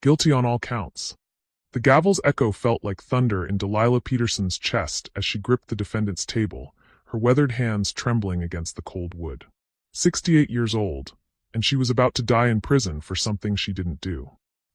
Guilty on all counts. The gavel's echo felt like thunder in Delilah Peterson's chest as she gripped the defendant's table, her weathered hands trembling against the cold wood. 68 years old, and she was about to die in prison for something she didn't do.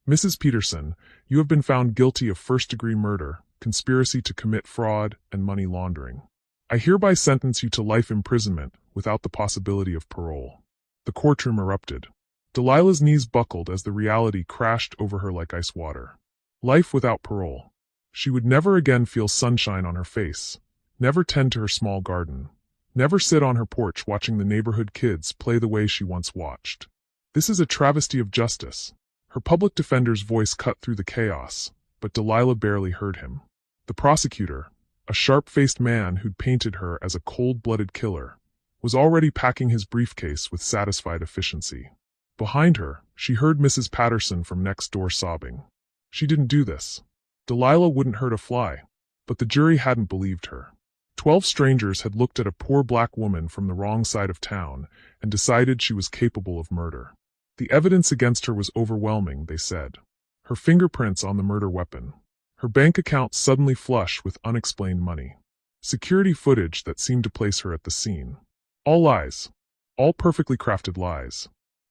Mrs. Peterson, you have been found guilty of first-degree murder, conspiracy to commit fraud, and money laundering. I hereby sentence you to life imprisonment without the possibility of parole. The courtroom erupted. Delilah's knees buckled as the reality crashed over her like ice water. Life without parole. She would never again feel sunshine on her face, never tend to her small garden, never sit on her porch watching the neighborhood kids play the way she once watched. This is a travesty of justice. Her public defender's voice cut through the chaos, but Delilah barely heard him. The prosecutor, a sharp-faced man who'd painted her as a cold-blooded killer, was already packing his briefcase with satisfied efficiency. Behind her, she heard Mrs. Patterson from next door sobbing. She didn't do this. Delilah wouldn't hurt a fly. But the jury hadn't believed her. 12 strangers had looked at a poor black woman from the wrong side of town and decided she was capable of murder. The evidence against her was overwhelming, they said. Her fingerprints on the murder weapon. Her bank account suddenly flush with unexplained money. Security footage that seemed to place her at the scene. All lies. All perfectly crafted lies.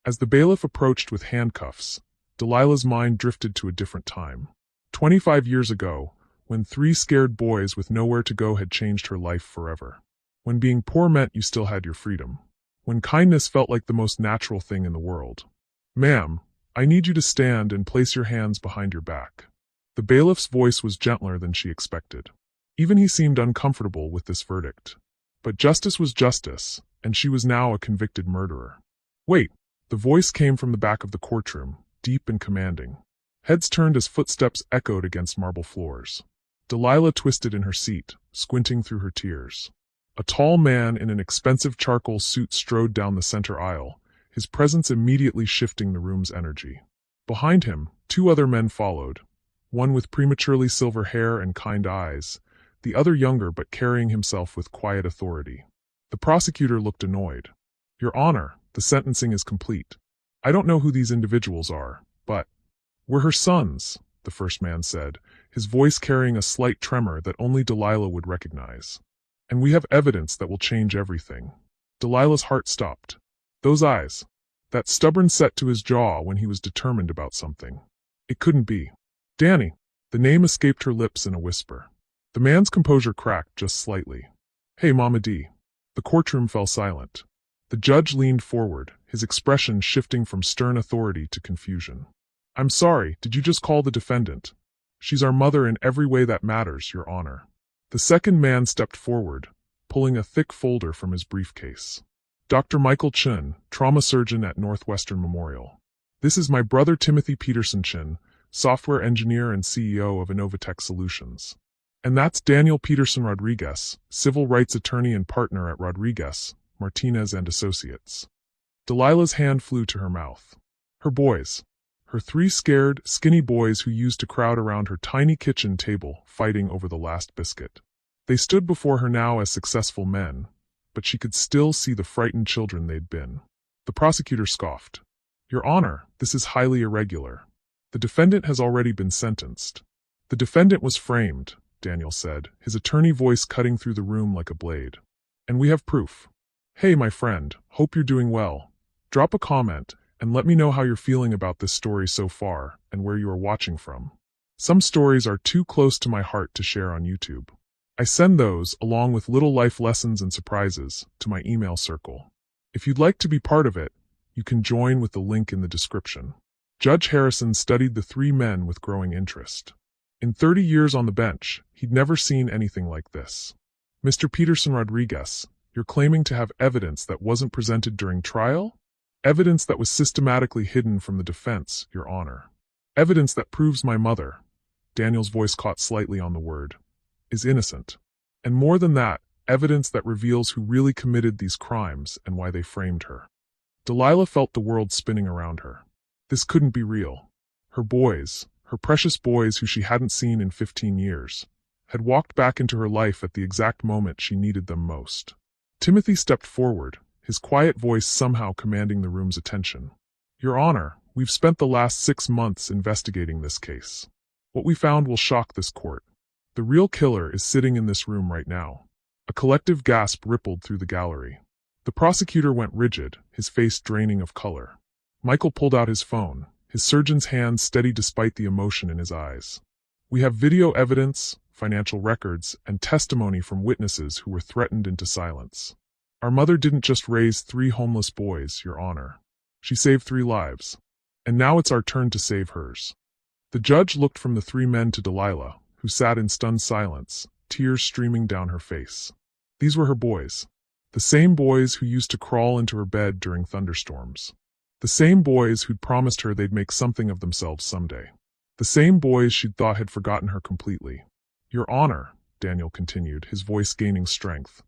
As the bailiff approached with handcuffs, Delilah's mind drifted to a different time. 25 years ago, when 3 scared boys with nowhere to go had changed her life forever. When being poor meant you still had your freedom. When kindness felt like the most natural thing in the world. Ma'am, I need you to stand and place your hands behind your back. The bailiff's voice was gentler than she expected. Even he seemed uncomfortable with this verdict. But justice was justice, and she was now a convicted murderer. Wait, the voice came from the back of the courtroom, deep and commanding. Heads turned as footsteps echoed against marble floors. Delilah twisted in her seat, squinting through her tears. A tall man in an expensive charcoal suit strode down the center aisle, his presence immediately shifting the room's energy. Behind him, 2 other men followed, one with prematurely silver hair and kind eyes, the other younger but carrying himself with quiet authority. The prosecutor looked annoyed. Your Honor, the sentencing is complete. I don't know who these individuals are, but we're her sons, the first man said, his voice carrying a slight tremor that only Delilah would recognize. And we have evidence that will change everything. Delilah's heart stopped. Those eyes. That stubborn set to his jaw when he was determined about something. It couldn't be. Danny. The name escaped her lips in a whisper. The man's composure cracked just slightly. Hey, Mama D. The courtroom fell silent. The judge leaned forward, his expression shifting from stern authority to confusion. I'm sorry, did you just call the defendant? She's our mother in every way that matters, Your Honor. The second man stepped forward, pulling a thick folder from his briefcase. Dr. Michael Chin, trauma surgeon at Northwestern Memorial. This is my brother Timothy Peterson Chin, software engineer and CEO of Innovatech Solutions. And that's Daniel Peterson Rodriguez, civil rights attorney and partner at Rodriguez, Martinez and Associates. Delilah's hand flew to her mouth. Her boys. Her 3 scared, skinny boys who used to crowd around her tiny kitchen table, fighting over the last biscuit. They stood before her now as successful men, but she could still see the frightened children they'd been. The prosecutor scoffed. Your Honor, this is highly irregular. The defendant has already been sentenced. The defendant was framed, Daniel said, his attorney voice cutting through the room like a blade. And we have proof. Hey, my friend, hope you're doing well. Drop a comment, and let me know how you're feeling about this story so far, and where you are watching from. Some stories are too close to my heart to share on YouTube. I send those, along with little life lessons and surprises, to my email circle. If you'd like to be part of it, you can join with the link in the description. Judge Harrison studied the 3 men with growing interest. In 30 years on the bench, he'd never seen anything like this. Mr. Peterson Rodriguez, you're claiming to have evidence that wasn't presented during trial? Evidence that was systematically hidden from the defense, Your Honor. Evidence that proves my mother, Daniel's voice caught slightly on the word, is innocent. And more than that, evidence that reveals who really committed these crimes and why they framed her. Delilah felt the world spinning around her. This couldn't be real. Her boys, her precious boys who she hadn't seen in 15 years, had walked back into her life at the exact moment she needed them most. Timothy stepped forward, his quiet voice somehow commanding the room's attention. Your Honor, We've spent the last 6 months investigating this case. What we found will shock this court. The real killer is sitting in this room right now. A collective gasp rippled through the gallery. The prosecutor went rigid, his face draining of color. Michael pulled out his phone, his surgeon's hand steady despite the emotion in his eyes. We have video evidence, financial records, and testimony from witnesses who were threatened into silence. Our mother didn't just raise 3 homeless boys, Your Honor. She saved 3 lives. And now it's our turn to save hers. The judge looked from the 3 men to Delilah, who sat in stunned silence, tears streaming down her face. These were her boys. The same boys who used to crawl into her bed during thunderstorms. The same boys who'd promised her they'd make something of themselves someday. The same boys she'd thought had forgotten her completely. Your Honor, Daniel continued, his voice gaining strength,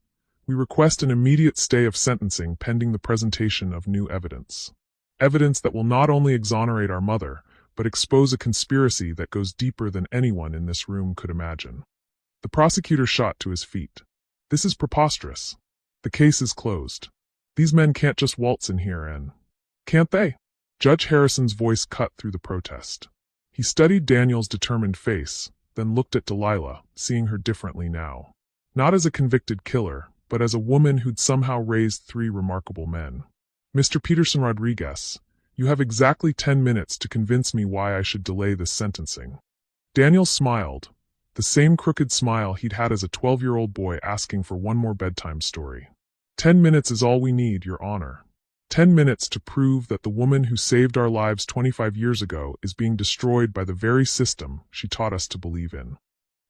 we request an immediate stay of sentencing pending the presentation of new evidence. Evidence that will not only exonerate our mother, but expose a conspiracy that goes deeper than anyone in this room could imagine. The prosecutor shot to his feet. This is preposterous. The case is closed. These men can't just waltz in here and... Can't they? Judge Harrison's voice cut through the protest. He studied Daniel's determined face, then looked at Delilah, seeing her differently now. Not as a convicted killer, but as a woman who'd somehow raised 3 remarkable men. Mr. Peterson Rodriguez, you have exactly 10 minutes to convince me why I should delay this sentencing. Daniel smiled, the same crooked smile he'd had as a 12-year-old boy asking for one more bedtime story. 10 minutes is all we need, Your Honor. 10 minutes to prove that the woman who saved our lives 25 years ago is being destroyed by the very system she taught us to believe in.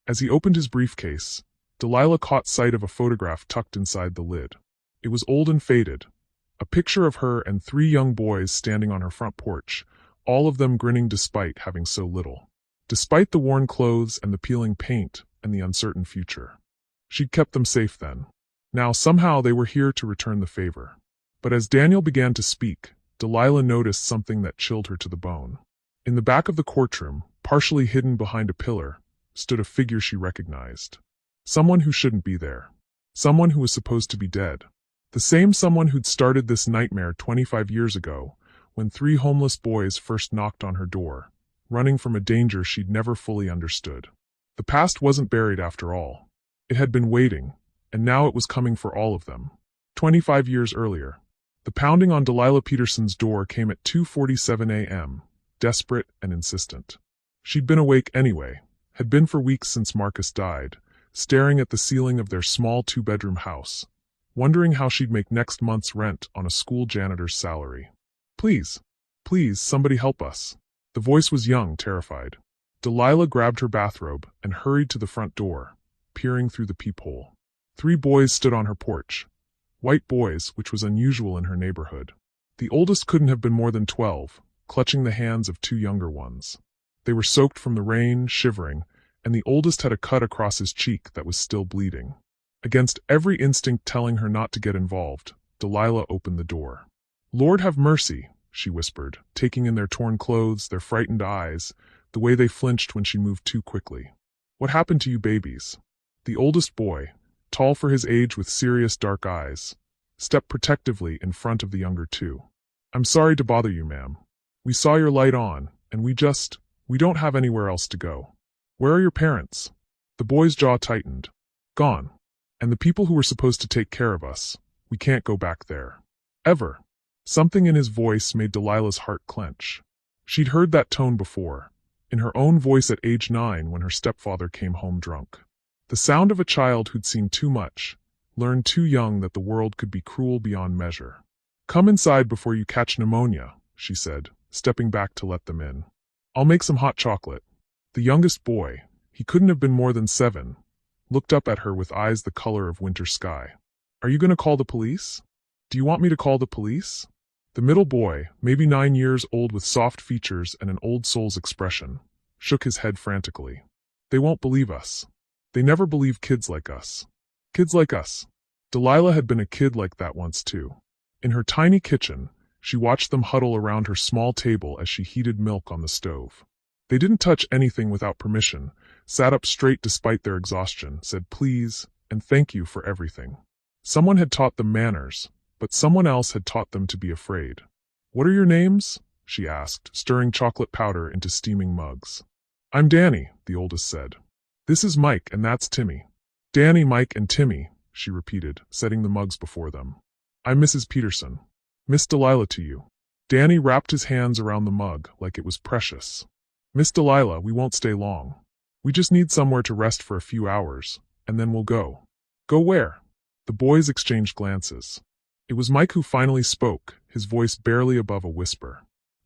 As he opened his briefcase, Delilah caught sight of a photograph tucked inside the lid. It was old and faded. A picture of her and 3 young boys standing on her front porch, all of them grinning despite having so little. Despite the worn clothes and the peeling paint and the uncertain future. She'd kept them safe then. Now somehow they were here to return the favor. But as Daniel began to speak, Delilah noticed something that chilled her to the bone. In the back of the courtroom, partially hidden behind a pillar, stood a figure she recognized. Someone who shouldn't be there. Someone who was supposed to be dead. The same someone who'd started this nightmare 25 years ago, when 3 homeless boys first knocked on her door, running from a danger she'd never fully understood. The past wasn't buried after all. It had been waiting, and now it was coming for all of them. 25 years earlier. The pounding on Delilah Peterson's door came at 2:47 a.m., desperate and insistent. She'd been awake anyway, had been for weeks since Marcus died, staring at the ceiling of their small 2-bedroom house, wondering how she'd make next month's rent on a school janitor's salary. Please, somebody help us. The voice was young, terrified. Delilah grabbed her bathrobe and hurried to the front door, peering through the peephole. 3 boys stood on her porch. White boys, which was unusual in her neighborhood. The oldest couldn't have been more than 12, clutching the hands of 2 younger ones. They were soaked from the rain, shivering, and the oldest had a cut across his cheek that was still bleeding. Against every instinct telling her not to get involved, Delilah opened the door. Lord have mercy, she whispered, taking in their torn clothes, their frightened eyes, the way they flinched when she moved too quickly. What happened to you babies? The oldest boy, tall for his age with serious dark eyes, stepped protectively in front of the younger 2. I'm sorry to bother you, ma'am. We saw your light on, and we don't have anywhere else to go. Where are your parents? The boy's jaw tightened. Gone. And the people who were supposed to take care of us, we can't go back there. Ever. Something in his voice made Delilah's heart clench. She'd heard that tone before, in her own voice at age 9 when her stepfather came home drunk. The sound of a child who'd seen too much, learned too young that the world could be cruel beyond measure. Come inside before you catch pneumonia, she said, stepping back to let them in. I'll make some hot chocolate. The youngest boy, he couldn't have been more than 7, looked up at her with eyes the color of winter sky. Are you going to call the police? Do you want me to call the police? The middle boy, maybe 9 years old with soft features and an old soul's expression, shook his head frantically. They won't believe us. They never believe kids like us. Kids like us. Delilah had been a kid like that once too. In her tiny kitchen, she watched them huddle around her small table as she heated milk on the stove. They didn't touch anything without permission, sat up straight despite their exhaustion, said please and thank you for everything. Someone had taught them manners, but someone else had taught them to be afraid. What are your names? she asked, stirring chocolate powder into steaming mugs. I'm Danny, the oldest said. This is Mike, and that's Timmy. Danny, Mike, and Timmy, she repeated, setting the mugs before them. I'm Mrs. Peterson. Miss Delilah to you. Danny wrapped his hands around the mug like it was precious. Miss Delilah, we won't stay long. We just need somewhere to rest for a few hours, and then we'll go. Go where? The boys exchanged glances. It was Mike who finally spoke, his voice barely above a whisper.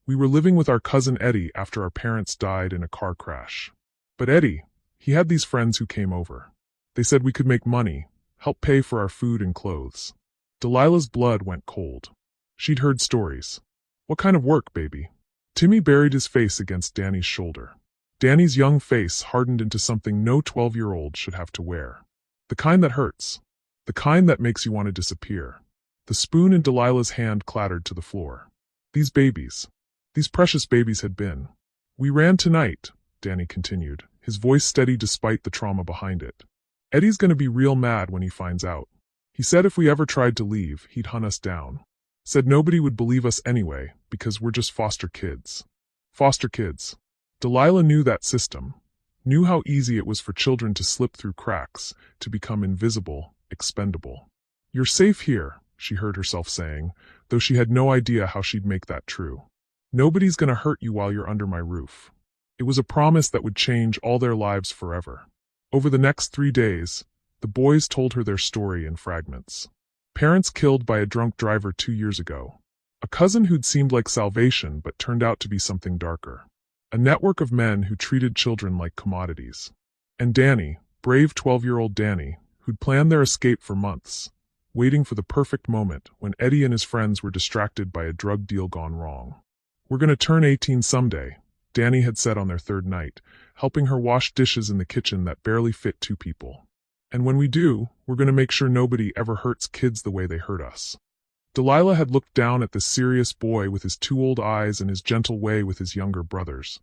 We were living with our cousin Eddie after our parents died in a car crash. But Eddie, he had these friends who came over. They said we could make money, help pay for our food and clothes. Delilah's blood went cold. She'd heard stories. What kind of work, baby? Timmy buried his face against Danny's shoulder. Danny's young face hardened into something no 12-year-old should have to wear. The kind that hurts. The kind that makes you want to disappear. The spoon in Delilah's hand clattered to the floor. These babies. These precious babies had been. We ran tonight, Danny continued, his voice steady despite the trauma behind it. Eddie's gonna be real mad when he finds out. He said if we ever tried to leave, he'd hunt us down. Said nobody would believe us anyway, because we're just foster kids. Foster kids. Delilah knew that system, knew how easy it was for children to slip through cracks, to become invisible, expendable. You're safe here, she heard herself saying, though she had no idea how she'd make that true. Nobody's gonna hurt you while you're under my roof. It was a promise that would change all their lives forever. Over the next 3 days, the boys told her their story in fragments. Parents killed by a drunk driver 2 years ago. A cousin who'd seemed like salvation but turned out to be something darker. A network of men who treated children like commodities. And Danny, brave 12-year-old Danny, who'd planned their escape for months, waiting for the perfect moment when Eddie and his friends were distracted by a drug deal gone wrong. We're gonna turn 18 someday, Danny had said on their third night, helping her wash dishes in the kitchen that barely fit 2 people. And when we do, we're gonna make sure nobody ever hurts kids the way they hurt us. Delilah had looked down at this serious boy with his 2 old eyes and his gentle way with his younger brothers.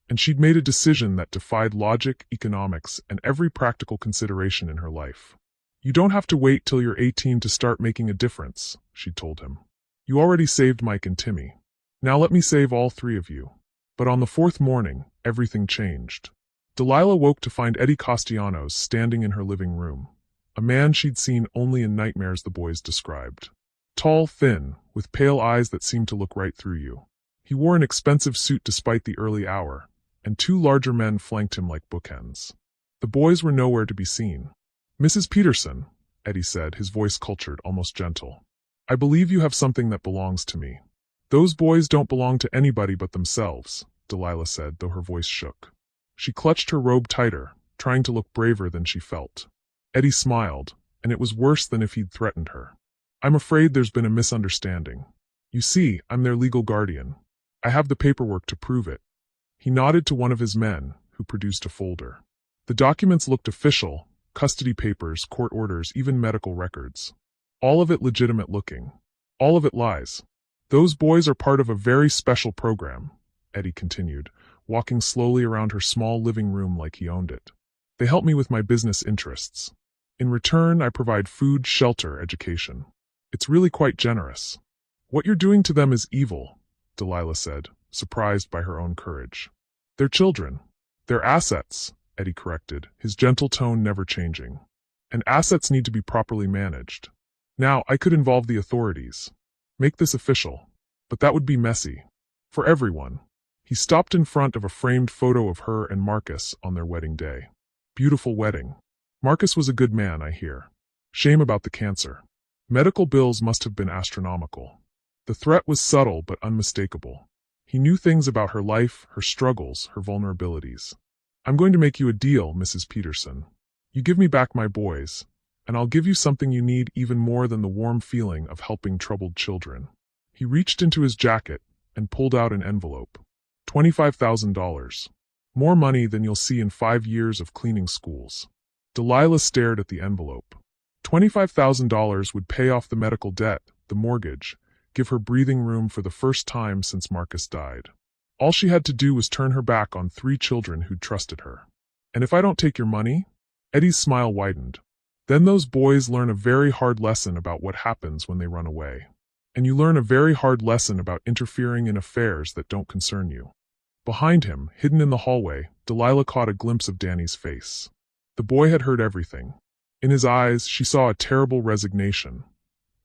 And she'd made a decision that defied logic, economics, and every practical consideration in her life. You don't have to wait till you're 18 to start making a difference, she'd told him. You already saved Mike and Timmy. Now let me save all 3 of you. But on the 4th morning, everything changed. Delilah woke to find Eddie Castellanos standing in her living room, a man she'd seen only in nightmares the boys described. Tall, thin, with pale eyes that seemed to look right through you. He wore an expensive suit despite the early hour, and 2 larger men flanked him like bookends. The boys were nowhere to be seen. Mrs. Peterson, Eddie said, his voice cultured, almost gentle. I believe you have something that belongs to me. Those boys don't belong to anybody but themselves, Delilah said, though her voice shook. She clutched her robe tighter, trying to look braver than she felt. Eddie smiled, and it was worse than if he'd threatened her. I'm afraid there's been a misunderstanding. You see, I'm their legal guardian. I have the paperwork to prove it. He nodded to one of his men, who produced a folder. The documents looked official, custody papers, court orders, even medical records. All of it legitimate looking. All of it lies. Those boys are part of a very special program, Eddie continued, walking slowly around her small living room like he owned it. They help me with my business interests. In return, I provide food, shelter, education. It's really quite generous. What you're doing to them is evil, Delilah said, surprised by her own courage. They're children. They're assets, Eddie corrected, his gentle tone never changing. And assets need to be properly managed. Now, I could involve the authorities. Make this official. But that would be messy. For everyone. He stopped in front of a framed photo of her and Marcus on their wedding day. Beautiful wedding. Marcus was a good man, I hear. Shame about the cancer. Medical bills must have been astronomical. The threat was subtle but unmistakable. He knew things about her life, her struggles, her vulnerabilities. I'm going to make you a deal, Mrs. Peterson. You give me back my boys, and I'll give you something you need even more than the warm feeling of helping troubled children. He reached into his jacket and pulled out an envelope. $25,000. More money than you'll see in 5 years of cleaning schools. Delilah stared at the envelope. $25,000 would pay off the medical debt, the mortgage, give her breathing room for the first time since Marcus died. All she had to do was turn her back on 3 children who'd trusted her. And if I don't take your money? Eddie's smile widened. Then those boys learn a very hard lesson about what happens when they run away. And you learn a very hard lesson about interfering in affairs that don't concern you. Behind him, hidden in the hallway, Delilah caught a glimpse of Danny's face. The boy had heard everything. In his eyes, she saw a terrible resignation.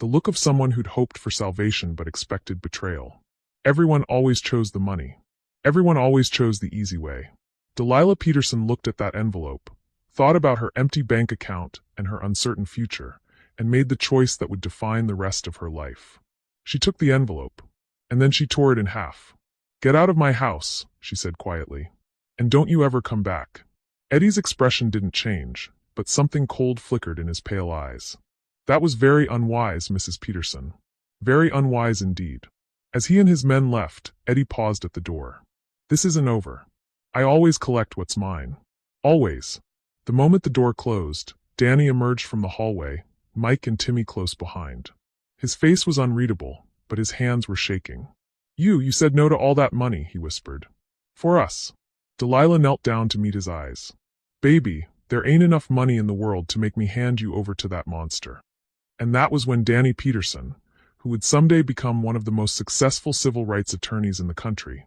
The look of someone who'd hoped for salvation but expected betrayal. Everyone always chose the money. Everyone always chose the easy way. Delilah Peterson looked at that envelope, thought about her empty bank account and her uncertain future, and made the choice that would define the rest of her life. She took the envelope, and then she tore it in half. "Get out of my house," she said quietly. "And don't you ever come back." Eddie's expression didn't change, but something cold flickered in his pale eyes. "That was very unwise, Mrs. Peterson. Very unwise indeed." As he and his men left, Eddie paused at the door. "This isn't over. I always collect what's mine. Always." The moment the door closed, Danny emerged from the hallway, Mike and Timmy close behind. His face was unreadable, but his hands were shaking. You said no to all that money," he whispered. "For us." Delilah knelt down to meet his eyes. "Baby, there ain't enough money in the world to make me hand you over to that monster." And that was when Danny Peterson, who would someday become one of the most successful civil rights attorneys in the country,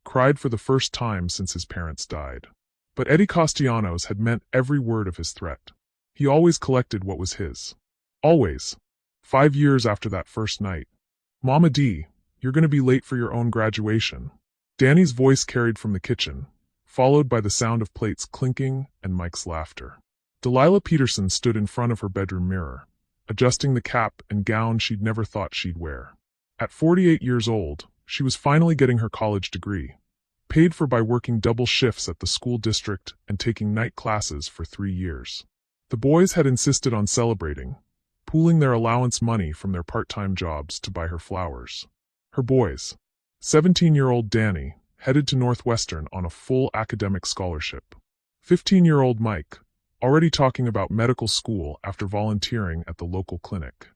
cried for the first time since his parents died. But Eddie Castellanos had meant every word of his threat. He always collected what was his. Always. 5 years after that first night. "Mama D, you're going to be late for your own graduation." Danny's voice carried from the kitchen, followed by the sound of plates clinking and Mike's laughter. Delilah Peterson stood in front of her bedroom mirror, adjusting the cap and gown she'd never thought she'd wear. At 48 years old, she was finally getting her college degree, paid for by working double shifts at the school district and taking night classes for 3 years. The boys had insisted on celebrating, pooling their allowance money from their part-time jobs to buy her flowers. Her boys. 17-year-old Danny, headed to Northwestern on a full academic scholarship. 15-year-old Mike, already talking about medical school after volunteering at the local clinic.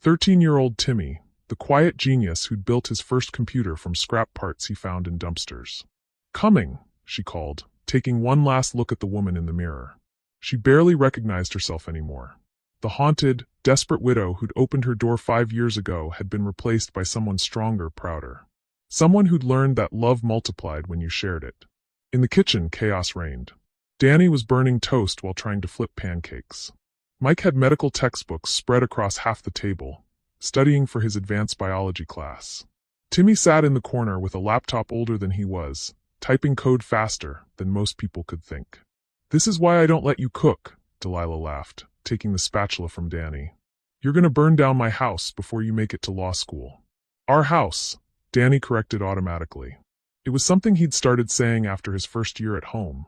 13-year-old Timmy, the quiet genius who'd built his first computer from scrap parts he found in dumpsters. "Coming," she called, taking one last look at the woman in the mirror. She barely recognized herself anymore. The haunted, desperate widow who'd opened her door 5 years ago had been replaced by someone stronger, prouder. Someone who'd learned that love multiplied when you shared it. In the kitchen, chaos reigned. Danny was burning toast while trying to flip pancakes. Mike had medical textbooks spread across half the table, studying for his advanced biology class. Timmy sat in the corner with a laptop older than he was, typing code faster than most people could think. "This is why I don't let you cook," Delilah laughed, taking the spatula from Danny. "You're going to burn down my house before you make it to law school." "Our house," Danny corrected automatically. It was something he'd started saying after his first year at home.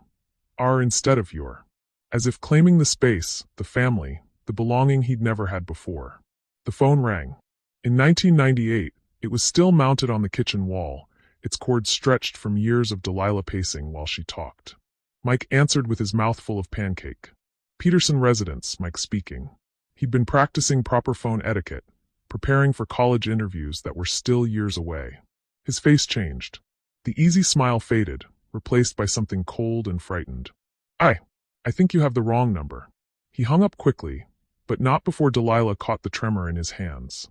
"Our instead of your." As if claiming the space, the family, the belonging he'd never had before. The phone rang. In 1998, it was still mounted on the kitchen wall, its cord stretched from years of Delilah pacing while she talked. Mike answered with his mouth full of pancake. "Peterson residence," Mike speaking. He'd been practicing proper phone etiquette, preparing for college interviews that were still years away. His face changed. The easy smile faded, replaced by something cold and frightened. I think you have the wrong number." He hung up quickly, but not before Delilah caught the tremor in his hands.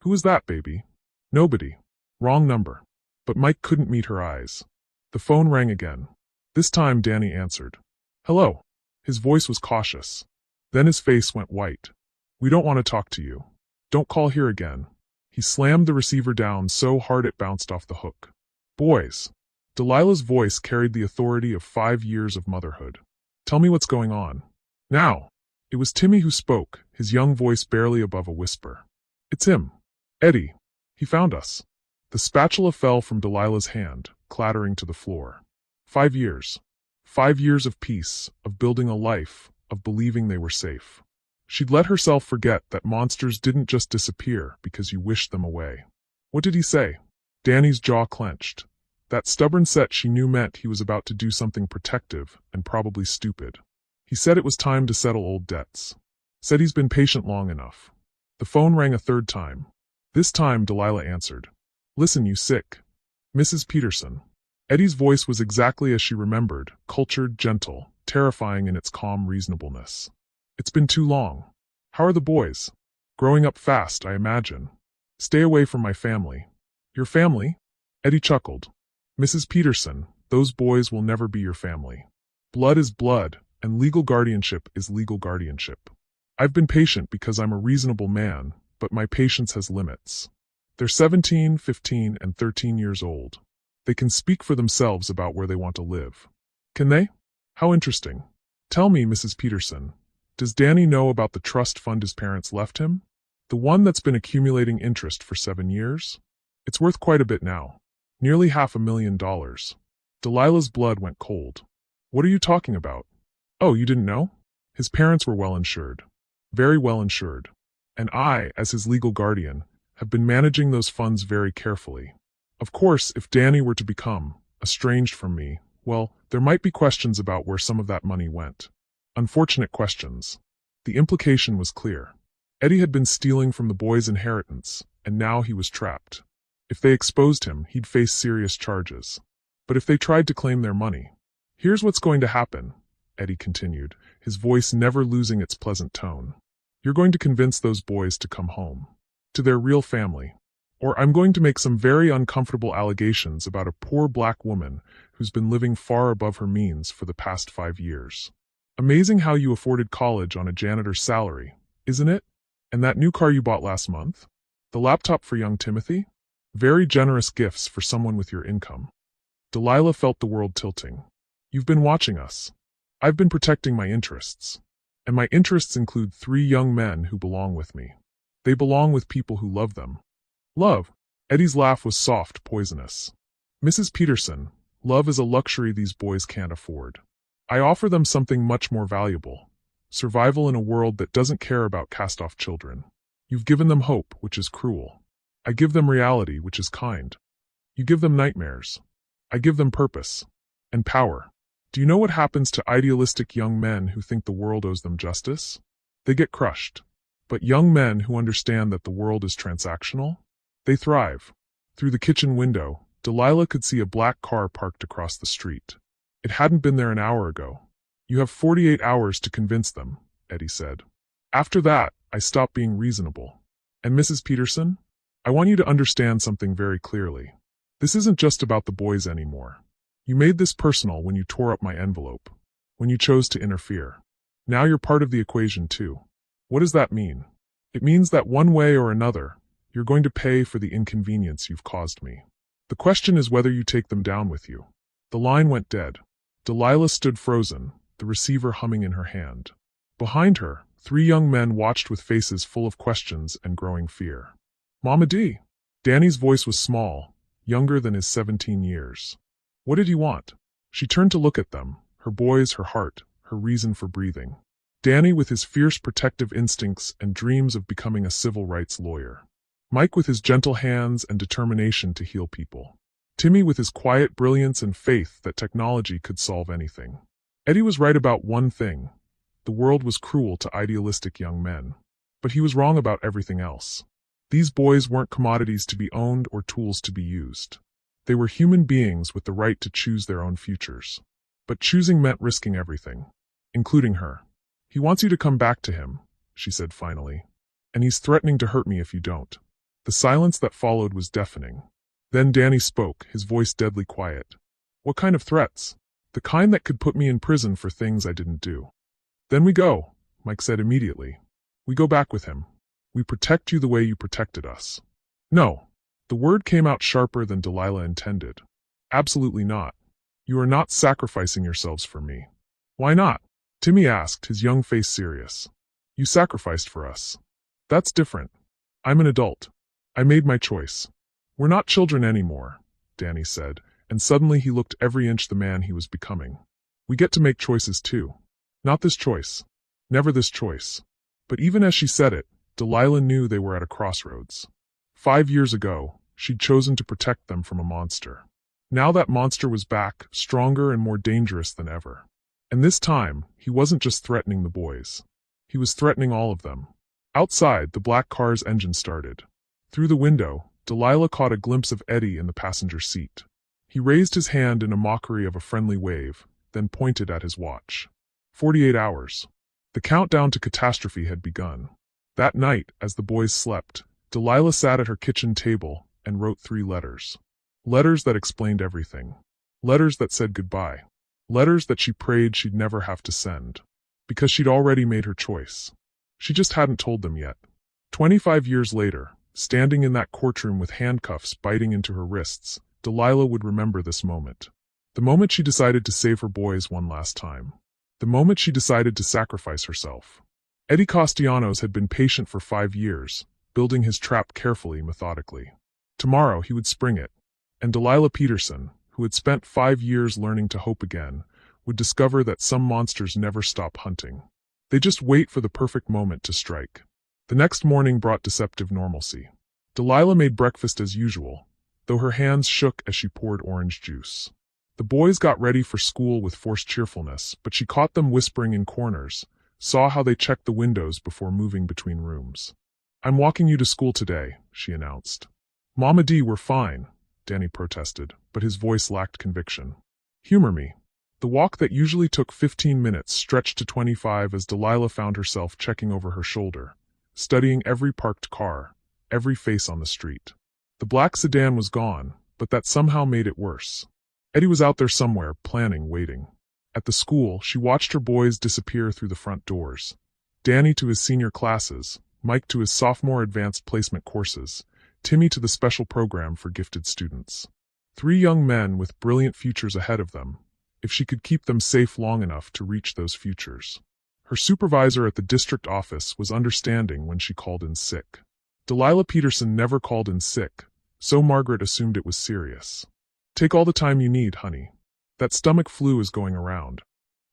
"Who is that, baby?" "Nobody. Wrong number." But Mike couldn't meet her eyes. The phone rang again. This time Danny answered. "Hello." His voice was cautious. Then his face went white. "We don't want to talk to you. Don't call here again." He slammed the receiver down so hard it bounced off the hook. "Boys." Delilah's voice carried the authority of 5 years of motherhood. "Tell me what's going on. Now." It was Timmy who spoke, his young voice barely above a whisper. "It's him. Eddie. He found us." The spatula fell from Delilah's hand, clattering to the floor. 5 years. 5 years of peace, of building a life, of believing they were safe. She'd let herself forget that monsters didn't just disappear because you wished them away. What did he say? Danny's jaw clenched. That stubborn set she knew meant he was about to do something protective and probably stupid. He said it was time to settle old debts. Said he's been patient long enough. The phone rang a third time. This time Delilah answered. "Listen, you sick. Mrs. Peterson." Eddie's voice was exactly as she remembered, cultured, gentle, terrifying in its calm reasonableness. "It's been too long. How are the boys? Growing up fast, I imagine." Stay away from my family. Your family? Eddie chuckled. Mrs. Peterson, those boys will never be your family. Blood is blood, and legal guardianship is legal guardianship. I've been patient because I'm a reasonable man, but my patience has limits. They're 17, 15, and 13 years old. They can speak for themselves about where they want to live. Can they? How interesting. Tell me, Mrs. Peterson, does Danny know about the trust fund his parents left him? The one that's been accumulating interest for 7 years? It's worth quite a bit now. Nearly $500,000. Delilah's blood went cold. What are you talking about? Oh, you didn't know? His parents were well insured. Very well insured. And I, as his legal guardian, have been managing those funds very carefully. Of course, if Danny were to become estranged from me, well, there might be questions about where some of that money went. Unfortunate questions. The implication was clear. Eddie had been stealing from the boys' inheritance, and now he was trapped. If they exposed him, he'd face serious charges. But if they tried to claim their money, here's what's going to happen, Eddie continued, his voice never losing its pleasant tone. You're going to convince those boys to come home. To their real family. Or I'm going to make some very uncomfortable allegations about a poor black woman who's been living far above her means for the past 5 years. Amazing how you afforded college on a janitor's salary, isn't it? And that new car you bought last month? The laptop for young Timothy? Very generous gifts for someone with your income. Delilah felt the world tilting. You've been watching us. I've been protecting my interests. And my interests include 3 young men who belong with me. They belong with people who love them. Love. Eddie's laugh was soft, poisonous. Mrs. Peterson, love is a luxury these boys can't afford. I offer them something much more valuable. Survival in a world that doesn't care about cast-off children. You've given them hope, which is cruel. I give them reality, which is kind. You give them nightmares. I give them purpose. And power. Do you know what happens to idealistic young men who think the world owes them justice? They get crushed. But young men who understand that the world is transactional? They thrive. Through the kitchen window, Delilah could see a black car parked across the street. It hadn't been there an hour ago. You have 48 hours to convince them, Eddie said. After that, I stop being reasonable. And Mrs. Peterson? I want you to understand something very clearly. This isn't just about the boys anymore. You made this personal when you tore up my envelope. When you chose to interfere. Now you're part of the equation too. What does that mean? It means that one way or another, you're going to pay for the inconvenience you've caused me. The question is whether you take them down with you. The line went dead. Delilah stood frozen, the receiver humming in her hand. Behind her, 3 young men watched with faces full of questions and growing fear. Mama D. Danny's voice was small, younger than his 17 years. What did he want? She turned to look at them, her boys, her heart, her reason for breathing. Danny with his fierce protective instincts and dreams of becoming a civil rights lawyer. Mike with his gentle hands and determination to heal people. Timmy with his quiet brilliance and faith that technology could solve anything. Eddie was right about one thing. The world was cruel to idealistic young men. But he was wrong about everything else. These boys weren't commodities to be owned or tools to be used. They were human beings with the right to choose their own futures. But choosing meant risking everything. Including her. He wants you to come back to him, she said finally. And he's threatening to hurt me if you don't. The silence that followed was deafening. Then Danny spoke, his voice deadly quiet. What kind of threats? The kind that could put me in prison for things I didn't do. Then we go, Mike said immediately. We go back with him. We protect you the way you protected us. No. The word came out sharper than Delilah intended. Absolutely not. You are not sacrificing yourselves for me. Why not? Timmy asked, his young face serious. You sacrificed for us. That's different. I'm an adult. I made my choice. We're not children anymore, Danny said, and suddenly he looked every inch the man he was becoming. We get to make choices too. Not this choice. Never this choice. But even as she said it, Delilah knew they were at a crossroads. 5 years ago, she'd chosen to protect them from a monster. Now that monster was back, stronger and more dangerous than ever. And this time, he wasn't just threatening the boys. He was threatening all of them. Outside, the black car's engine started. Through the window, Delilah caught a glimpse of Eddie in the passenger seat. He raised his hand in a mockery of a friendly wave, then pointed at his watch. 48 hours. The countdown to catastrophe had begun. That night, as the boys slept, Delilah sat at her kitchen table and wrote 3 letters. Letters that explained everything. Letters that said goodbye. Letters that she prayed she'd never have to send. Because she'd already made her choice. She just hadn't told them yet. 25 years later, standing in that courtroom with handcuffs biting into her wrists, Delilah would remember this moment. The moment she decided to save her boys one last time. The moment she decided to sacrifice herself. Eddie Castellanos had been patient for 5 years, building his trap carefully, methodically. Tomorrow he would spring it, and Delilah Peterson, who had spent 5 years learning to hope again, would discover that some monsters never stop hunting. They just wait for the perfect moment to strike. The next morning brought deceptive normalcy. Delilah made breakfast as usual, though her hands shook as she poured orange juice. The boys got ready for school with forced cheerfulness, but she caught them whispering in corners, saw how they checked the windows before moving between rooms. "I'm walking you to school today," she announced. "Mama D, we're fine," Danny protested, but his voice lacked conviction. "Humor me." The walk that usually took 15 minutes stretched to 25 as Delilah found herself checking over her shoulder, studying every parked car, every face on the street. The black sedan was gone, but that somehow made it worse. Eddie was out there somewhere, planning, waiting. At the school, she watched her boys disappear through the front doors. Danny to his senior classes, Mike to his sophomore advanced placement courses, Timmy to the special program for gifted students. 3 young men with brilliant futures ahead of them, if she could keep them safe long enough to reach those futures. Her supervisor at the district office was understanding when she called in sick. Delilah Peterson never called in sick, so Margaret assumed it was serious. "Take all the time you need, honey. That stomach flu is going around."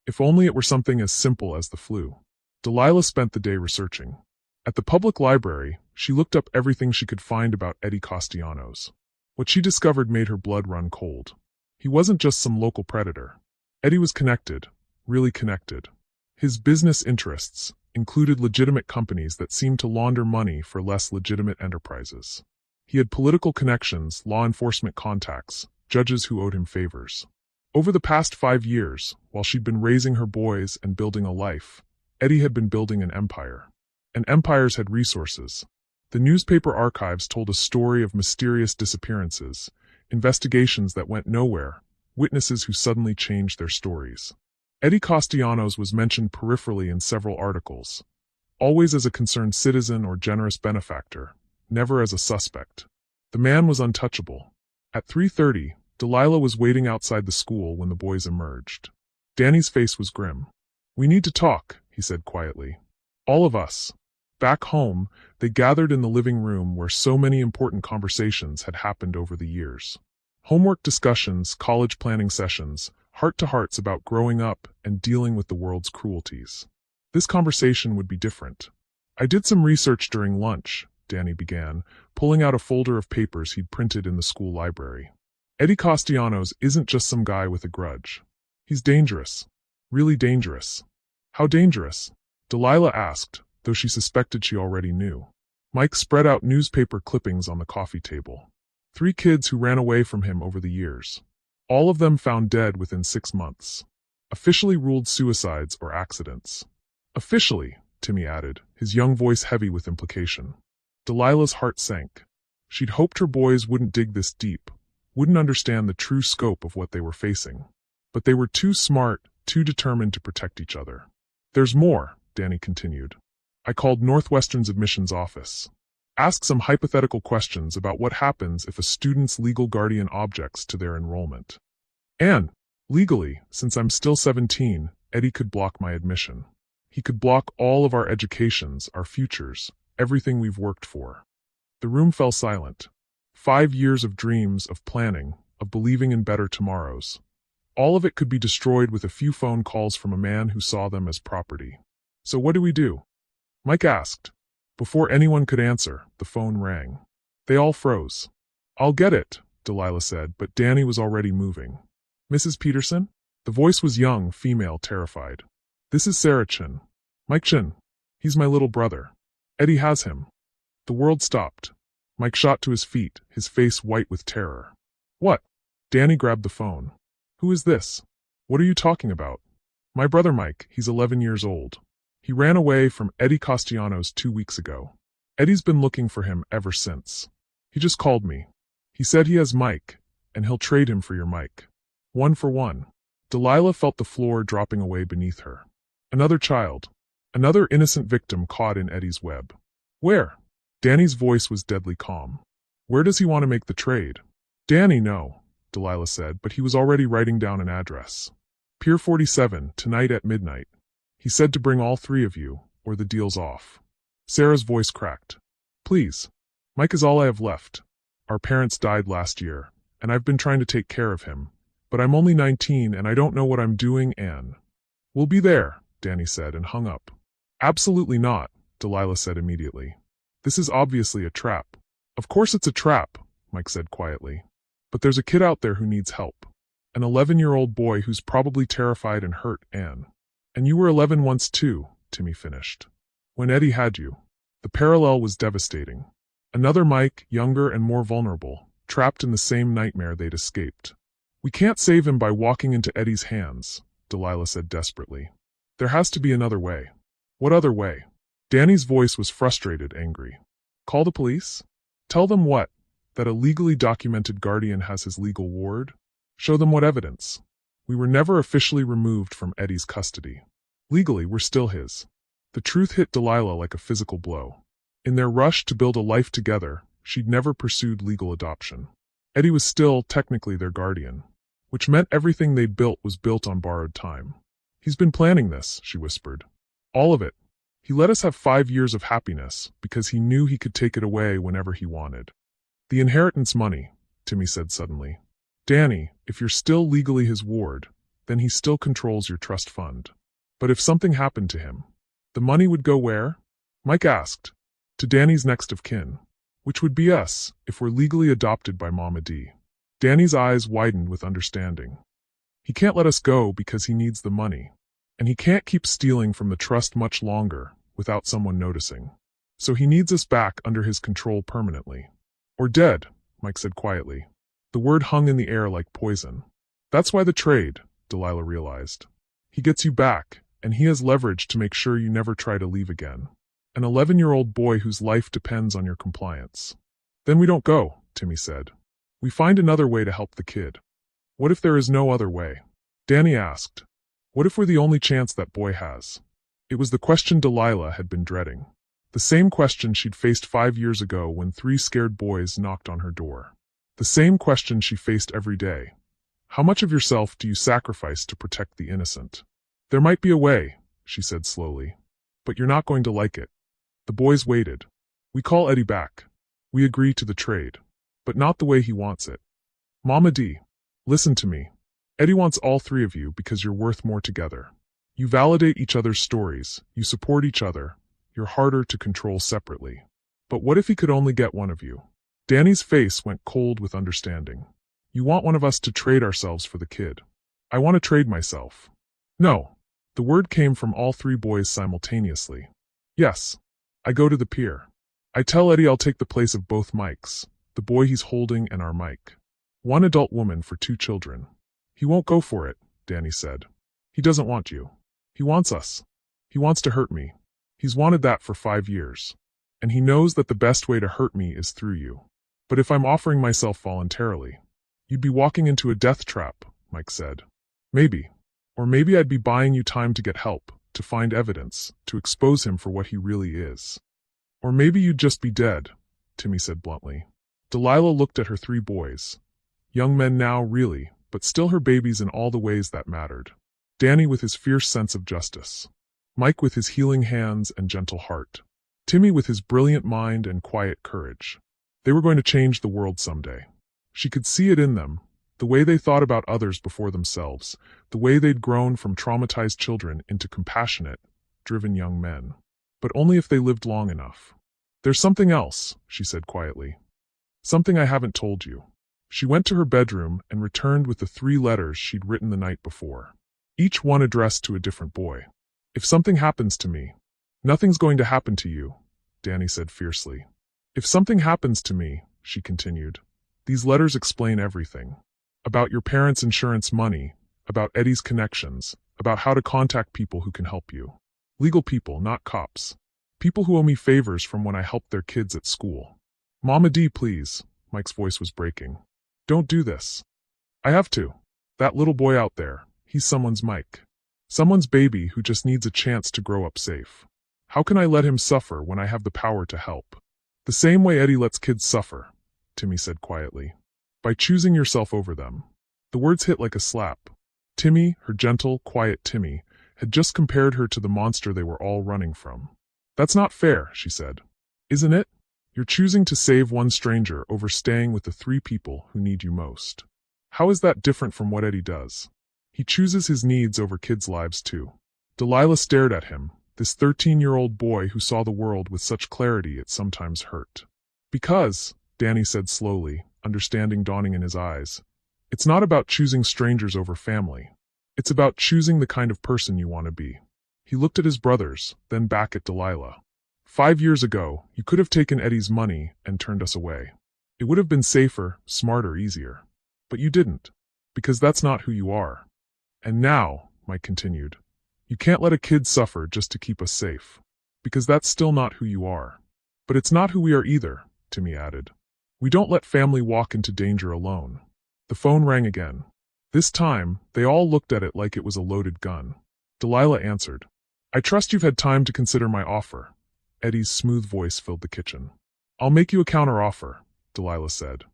If only it were something as simple as the flu. Delilah spent the day researching. At the public library, she looked up everything she could find about Eddie Castellanos. What she discovered made her blood run cold. He wasn't just some local predator. Eddie was connected, really connected. His business interests included legitimate companies that seemed to launder money for less legitimate enterprises. He had political connections, law enforcement contacts, judges who owed him favors. Over the past 5 years, while she'd been raising her boys and building a life, Eddie had been building an empire. And empires had resources. The newspaper archives told a story of mysterious disappearances, investigations that went nowhere, witnesses who suddenly changed their stories. Eddie Castellanos was mentioned peripherally in several articles, always as a concerned citizen or generous benefactor, never as a suspect. The man was untouchable. At 3:30, Delilah was waiting outside the school when the boys emerged. Danny's face was grim. "We need to talk," he said quietly. "All of us." Back home, they gathered in the living room where so many important conversations had happened over the years. Homework discussions, college planning sessions, heart-to-hearts about growing up and dealing with the world's cruelties. This conversation would be different. "I did some research during lunch," Danny began, pulling out a folder of papers he'd printed in the school library. "Eddie Castellanos isn't just some guy with a grudge. He's dangerous. Really dangerous." "How dangerous?" Delilah asked, though she suspected she already knew. Mike spread out newspaper clippings on the coffee table. 3 kids who ran away from him over the years. All of them found dead within 6 months. Officially ruled suicides or accidents. "Officially," Timmy added, his young voice heavy with implication. Delilah's heart sank. She'd hoped her boys wouldn't dig this deep, wouldn't understand the true scope of what they were facing. But they were too smart, too determined to protect each other. "There's more," Danny continued. "I called Northwestern's admissions office. Asked some hypothetical questions about what happens if a student's legal guardian objects to their enrollment. And, legally, since I'm still 17, Eddie could block my admission. He could block all of our educations, our futures, everything we've worked for." The room fell silent. 5 years of dreams, of planning, of believing in better tomorrows. All of it could be destroyed with a few phone calls from a man who saw them as property. "So what do we do?" Mike asked. Before anyone could answer, the phone rang. They all froze. "I'll get it," Delilah said, but Danny was already moving. "Mrs. Peterson?" The voice was young, female, terrified. "This is Sarah Chin. Mike Chin. He's my little brother. Eddie has him." The world stopped. Mike shot to his feet, his face white with terror. "What?" Danny grabbed the phone. "Who is this? What are you talking about?" "My brother Mike, he's 11 years old. He ran away from Eddie Castellanos 2 weeks ago." Eddie's been looking for him ever since. He just called me. He said he has Mike, and he'll trade him for your Mike. 1 for 1. Delilah felt the floor dropping away beneath her. Another child. Another innocent victim caught in Eddie's web. Where? Danny's voice was deadly calm. Where does he want to make the trade? Danny, no, Delilah said, but he was already writing down an address. Pier 47, tonight at midnight. He said to bring all 3 of you, or the deal's off. Sarah's voice cracked. Please. Mike is all I have left. Our parents died last year, and I've been trying to take care of him. But I'm only 19 and I don't know what I'm doing, Anne. We'll be there, Danny said and hung up. Absolutely not, Delilah said immediately. This is obviously a trap. Of course it's a trap, Mike said quietly. But there's a kid out there who needs help. An 11-year-old boy who's probably terrified and hurt, Anne. And you were 11 once too, Timmy finished. When Eddie had you. The parallel was devastating. Another Mike, younger and more vulnerable, trapped in the same nightmare they'd escaped. We can't save him by walking into Eddie's hands, Delilah said desperately. There has to be another way. What other way? Danny's voice was frustrated, angry. Call the police? Tell them what? That a legally documented guardian has his legal ward? Show them what evidence? We were never officially removed from Eddie's custody. Legally, we're still his. The truth hit Delilah like a physical blow. In their rush to build a life together, she'd never pursued legal adoption. Eddie was still, technically, their guardian, which meant everything they'd built was built on borrowed time. He's been planning this, she whispered. All of it. He let us have 5 years of happiness because he knew he could take it away whenever he wanted. The inheritance money, Timmy said suddenly. Danny, if you're still legally his ward, then he still controls your trust fund. But if something happened to him, the money would go where? Mike asked. To Danny's next of kin. Which would be us, if we're legally adopted by Mama D. Danny's eyes widened with understanding. He can't let us go because he needs the money. And he can't keep stealing from the trust much longer without someone noticing. So he needs us back under his control permanently. Or dead, Mike said quietly. The word hung in the air like poison. That's why the trade, Delilah realized. He gets you back, and he has leverage to make sure you never try to leave again. An 11-year-old boy whose life depends on your compliance. Then we don't go, Timmy said. We find another way to help the kid. What if there is no other way? Danny asked. What if we're the only chance that boy has? It was the question Delilah had been dreading. The same question she'd faced 5 years ago when 3 scared boys knocked on her door. The same question she faced every day. How much of yourself do you sacrifice to protect the innocent? There might be a way, she said slowly. But you're not going to like it. The boys waited. We call Eddie back. We agree to the trade. But not the way he wants it. Mama D, listen to me. Eddie wants all 3 of you because you're worth more together. You validate each other's stories, you support each other, you're harder to control separately. But what if he could only get one of you? Danny's face went cold with understanding. You want one of us to trade ourselves for the kid. I want to trade myself. No. The word came from all 3 boys simultaneously. Yes. I go to the pier. I tell Eddie I'll take the place of both Mikes, the boy he's holding and our Mike. 1 adult woman for 2 children. He won't go for it, Danny said. He doesn't want you. He wants us. He wants to hurt me. He's wanted that for 5 years. And he knows that the best way to hurt me is through you. But if I'm offering myself voluntarily, you'd be walking into a death trap, Mike said. Maybe. Or maybe I'd be buying you time to get help, to find evidence, to expose him for what he really is. Or maybe you'd just be dead, Timmy said bluntly. Delilah looked at her 3 boys. Young men now, really, but still her babies in all the ways that mattered. Danny with his fierce sense of justice. Mike with his healing hands and gentle heart. Timmy with his brilliant mind and quiet courage. They were going to change the world someday. She could see it in them, the way they thought about others before themselves, the way they'd grown from traumatized children into compassionate, driven young men. But only if they lived long enough. There's something else, she said quietly. Something I haven't told you. She went to her bedroom and returned with the 3 letters she'd written the night before. Each one addressed to a different boy. If something happens to me, nothing's going to happen to you, Danny said fiercely. If something happens to me, she continued, these letters explain everything. About your parents' insurance money, about Eddie's connections, about how to contact people who can help you. Legal people, not cops. People who owe me favors from when I helped their kids at school. Mama D, please. Mike's voice was breaking. Don't do this. I have to. That little boy out there, he's someone's Mike. Someone's baby who just needs a chance to grow up safe. How can I let him suffer when I have the power to help? The same way Eddie lets kids suffer, Timmy said quietly. By choosing yourself over them. The words hit like a slap. Timmy, her gentle, quiet Timmy, had just compared her to the monster they were all running from. That's not fair, she said. Isn't it? You're choosing to save one stranger over staying with the 3 people who need you most. How is that different from what Eddie does? He chooses his needs over kids' lives too. Delilah stared at him, this 13-year-old boy who saw the world with such clarity it sometimes hurt. Because, Danny said slowly, understanding dawning in his eyes, it's not about choosing strangers over family. It's about choosing the kind of person you want to be. He looked at his brothers, then back at Delilah. 5 years ago, you could have taken Eddie's money and turned us away. It would have been safer, smarter, easier. But you didn't. Because that's not who you are. And now, Mike continued, you can't let a kid suffer just to keep us safe. Because that's still not who you are. But it's not who we are either, Timmy added. We don't let family walk into danger alone. The phone rang again. This time, they all looked at it like it was a loaded gun. Delilah answered. I trust you've had time to consider my offer. Eddie's smooth voice filled the kitchen. I'll make you a counter-offer, Delilah said.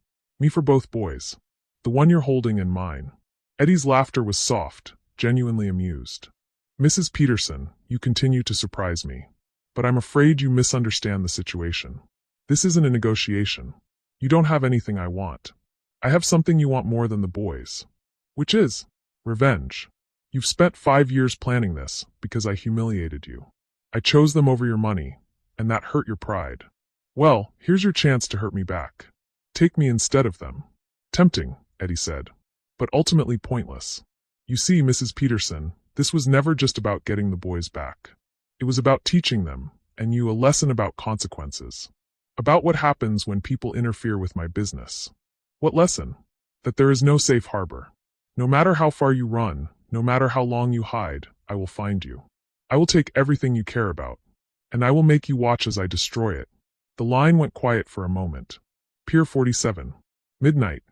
Me for both boys. The one you're holding and mine. Eddie's laughter was soft, genuinely amused. Mrs. Peterson, you continue to surprise me. But I'm afraid you misunderstand the situation. This isn't a negotiation. You don't have anything I want. I have something you want more than the boys. Which is revenge. You've spent 5 years planning this because I humiliated you. I chose them over your money, and that hurt your pride. Well, here's your chance to hurt me back. Take me instead of them. Tempting, Eddie said, but ultimately pointless. You see, Mrs. Peterson, this was never just about getting the boys back. It was about teaching them, and you, a lesson about consequences. About what happens when people interfere with my business. What lesson? That there is no safe harbor. No matter how far you run, no matter how long you hide, I will find you. I will take everything you care about. And I will make you watch as I destroy it. The line went quiet for a moment. Pier 47. Midnight.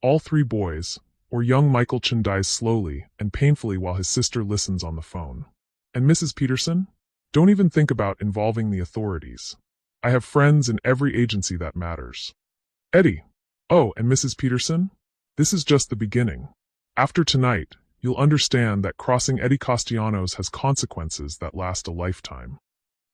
All 3 boys, or young Michael Chen, dies slowly and painfully while his sister listens on the phone. And Mrs. Peterson? Don't even think about involving the authorities. I have friends in every agency that matters. Eddie. Oh, and Mrs. Peterson? This is just the beginning. After tonight, you'll understand that crossing Eddie Castellanos has consequences that last a lifetime.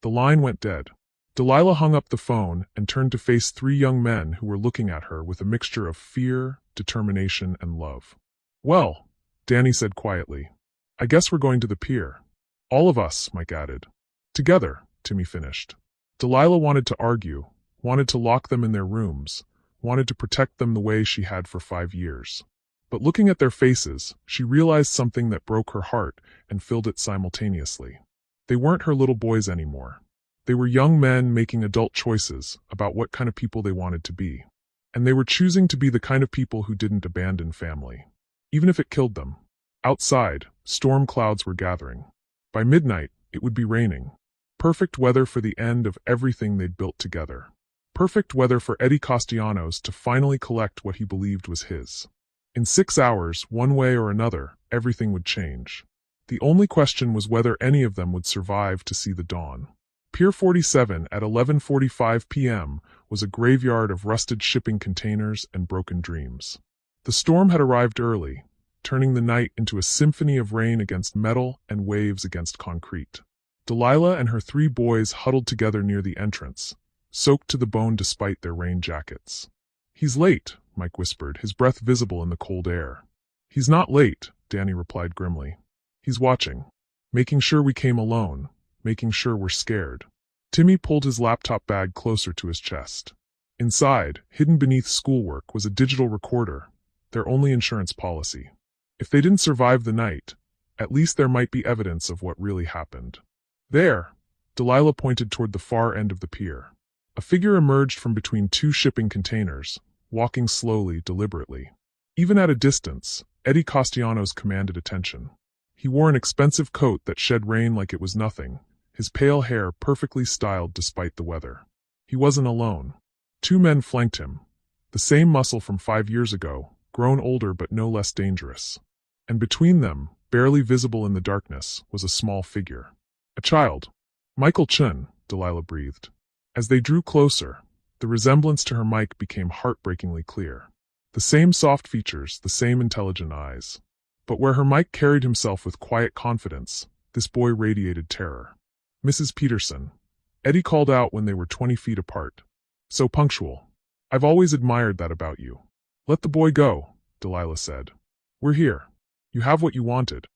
The line went dead. Delilah hung up the phone and turned to face 3 young men who were looking at her with a mixture of fear, determination, and love. Well, Danny said quietly, I guess we're going to the pier. All of us, Mike added. Together, Timmy finished. Delilah wanted to argue, wanted to lock them in their rooms, wanted to protect them the way she had for 5 years. But looking at their faces, she realized something that broke her heart and filled it simultaneously. They weren't her little boys anymore. They were young men making adult choices about what kind of people they wanted to be. And they were choosing to be the kind of people who didn't abandon family. Even if it killed them. Outside, storm clouds were gathering. By midnight, it would be raining. Perfect weather for the end of everything they'd built together. Perfect weather for Eddie Castellanos to finally collect what he believed was his. In 6 hours, one way or another, everything would change. The only question was whether any of them would survive to see the dawn. Pier 47 at 11:45 p.m. was a graveyard of rusted shipping containers and broken dreams. The storm had arrived early, turning the night into a symphony of rain against metal and waves against concrete. Delilah and her 3 boys huddled together near the entrance, soaked to the bone despite their rain jackets. He's late, Mike whispered, his breath visible in the cold air. He's not late, Danny replied grimly. He's watching. Making sure we came alone. Making sure we're scared. Timmy pulled his laptop bag closer to his chest. Inside, hidden beneath schoolwork, was a digital recorder, their only insurance policy. If they didn't survive the night, at least there might be evidence of what really happened. There, Delilah pointed toward the far end of the pier. A figure emerged from between 2 shipping containers, walking slowly, deliberately. Even at a distance, Eddie Castellanos commanded attention. He wore an expensive coat that shed rain like it was nothing, his pale hair perfectly styled despite the weather. He wasn't alone. Two men flanked him, the same muscle from 5 years ago, grown older but no less dangerous. And between them, barely visible in the darkness, was a small figure. A child. Michael Chun, Delilah breathed. As they drew closer, the resemblance to her Mike became heartbreakingly clear. The same soft features, the same intelligent eyes. But where her Mike carried himself with quiet confidence, this boy radiated terror. Mrs. Peterson. Eddie called out when they were 20 feet apart. So punctual. I've always admired that about you. Let the boy go, Delilah said. We're here. You have what you wanted.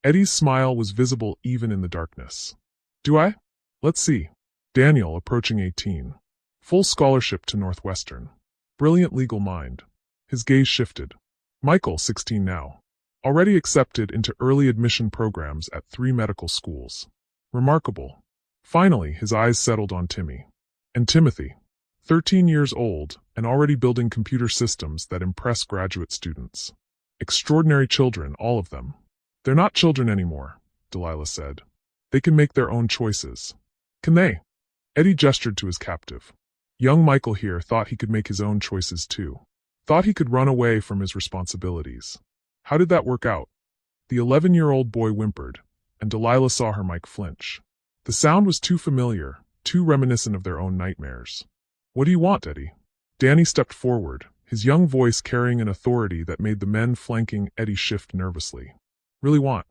Eddie's smile was visible even in the darkness. Do I? Let's see. Daniel, approaching 18. Full scholarship to Northwestern. Brilliant legal mind. His gaze shifted. Michael, 16 now. Already accepted into early admission programs at 3 medical schools. Remarkable. Finally, his eyes settled on Timmy. And Timothy. 13 years old, and already building computer systems that impress graduate students. Extraordinary children, all of them. They're not children anymore, Delilah said. They can make their own choices. Can they? Eddie gestured to his captive. Young Michael here thought he could make his own choices too. Thought he could run away from his responsibilities. How did that work out? The 11-year-old boy whimpered, and Delilah saw her Mike flinch. The sound was too familiar, too reminiscent of their own nightmares. What do you want, Eddie? Danny stepped forward, his young voice carrying an authority that made the men flanking Eddie shift nervously. Really want?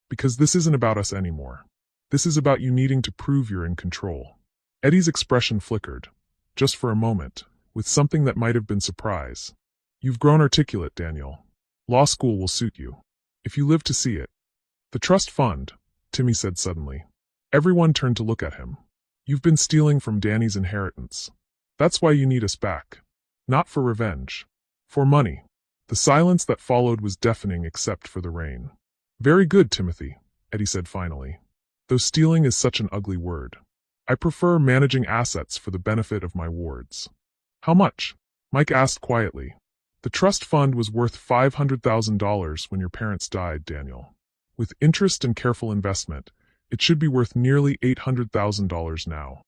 Because this isn't about us anymore. This is about you needing to prove you're in control. Eddie's expression flickered, just for a moment, with something that might have been surprise. You've grown articulate, Daniel. Law school will suit you. If you live to see it. The trust fund, Timmy said suddenly. Everyone turned to look at him. You've been stealing from Danny's inheritance. That's why you need us back. Not for revenge. For money. The silence that followed was deafening except for the rain. Very good, Timothy, Eddie said finally. Though stealing is such an ugly word. I prefer managing assets for the benefit of my wards. How much? Mike asked quietly. The trust fund was worth $500,000 when your parents died, Daniel. With interest and careful investment, it should be worth nearly $800,000 now.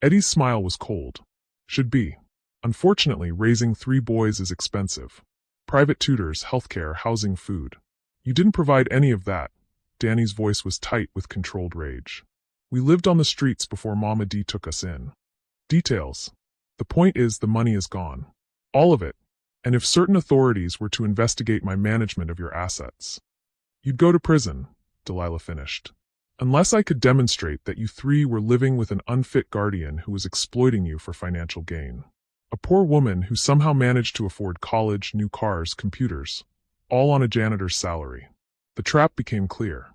Eddie's smile was cold. Should be. Unfortunately, raising 3 boys is expensive. Private tutors, healthcare, housing, food. You didn't provide any of that. Danny's voice was tight with controlled rage. We lived on the streets before Mama D took us in. Details. The point is the money is gone. All of it. And if certain authorities were to investigate my management of your assets, you'd go to prison, Delilah finished. Unless I could demonstrate that you 3 were living with an unfit guardian who was exploiting you for financial gain. A poor woman who somehow managed to afford college, new cars, computers, all on a janitor's salary. The trap became clear.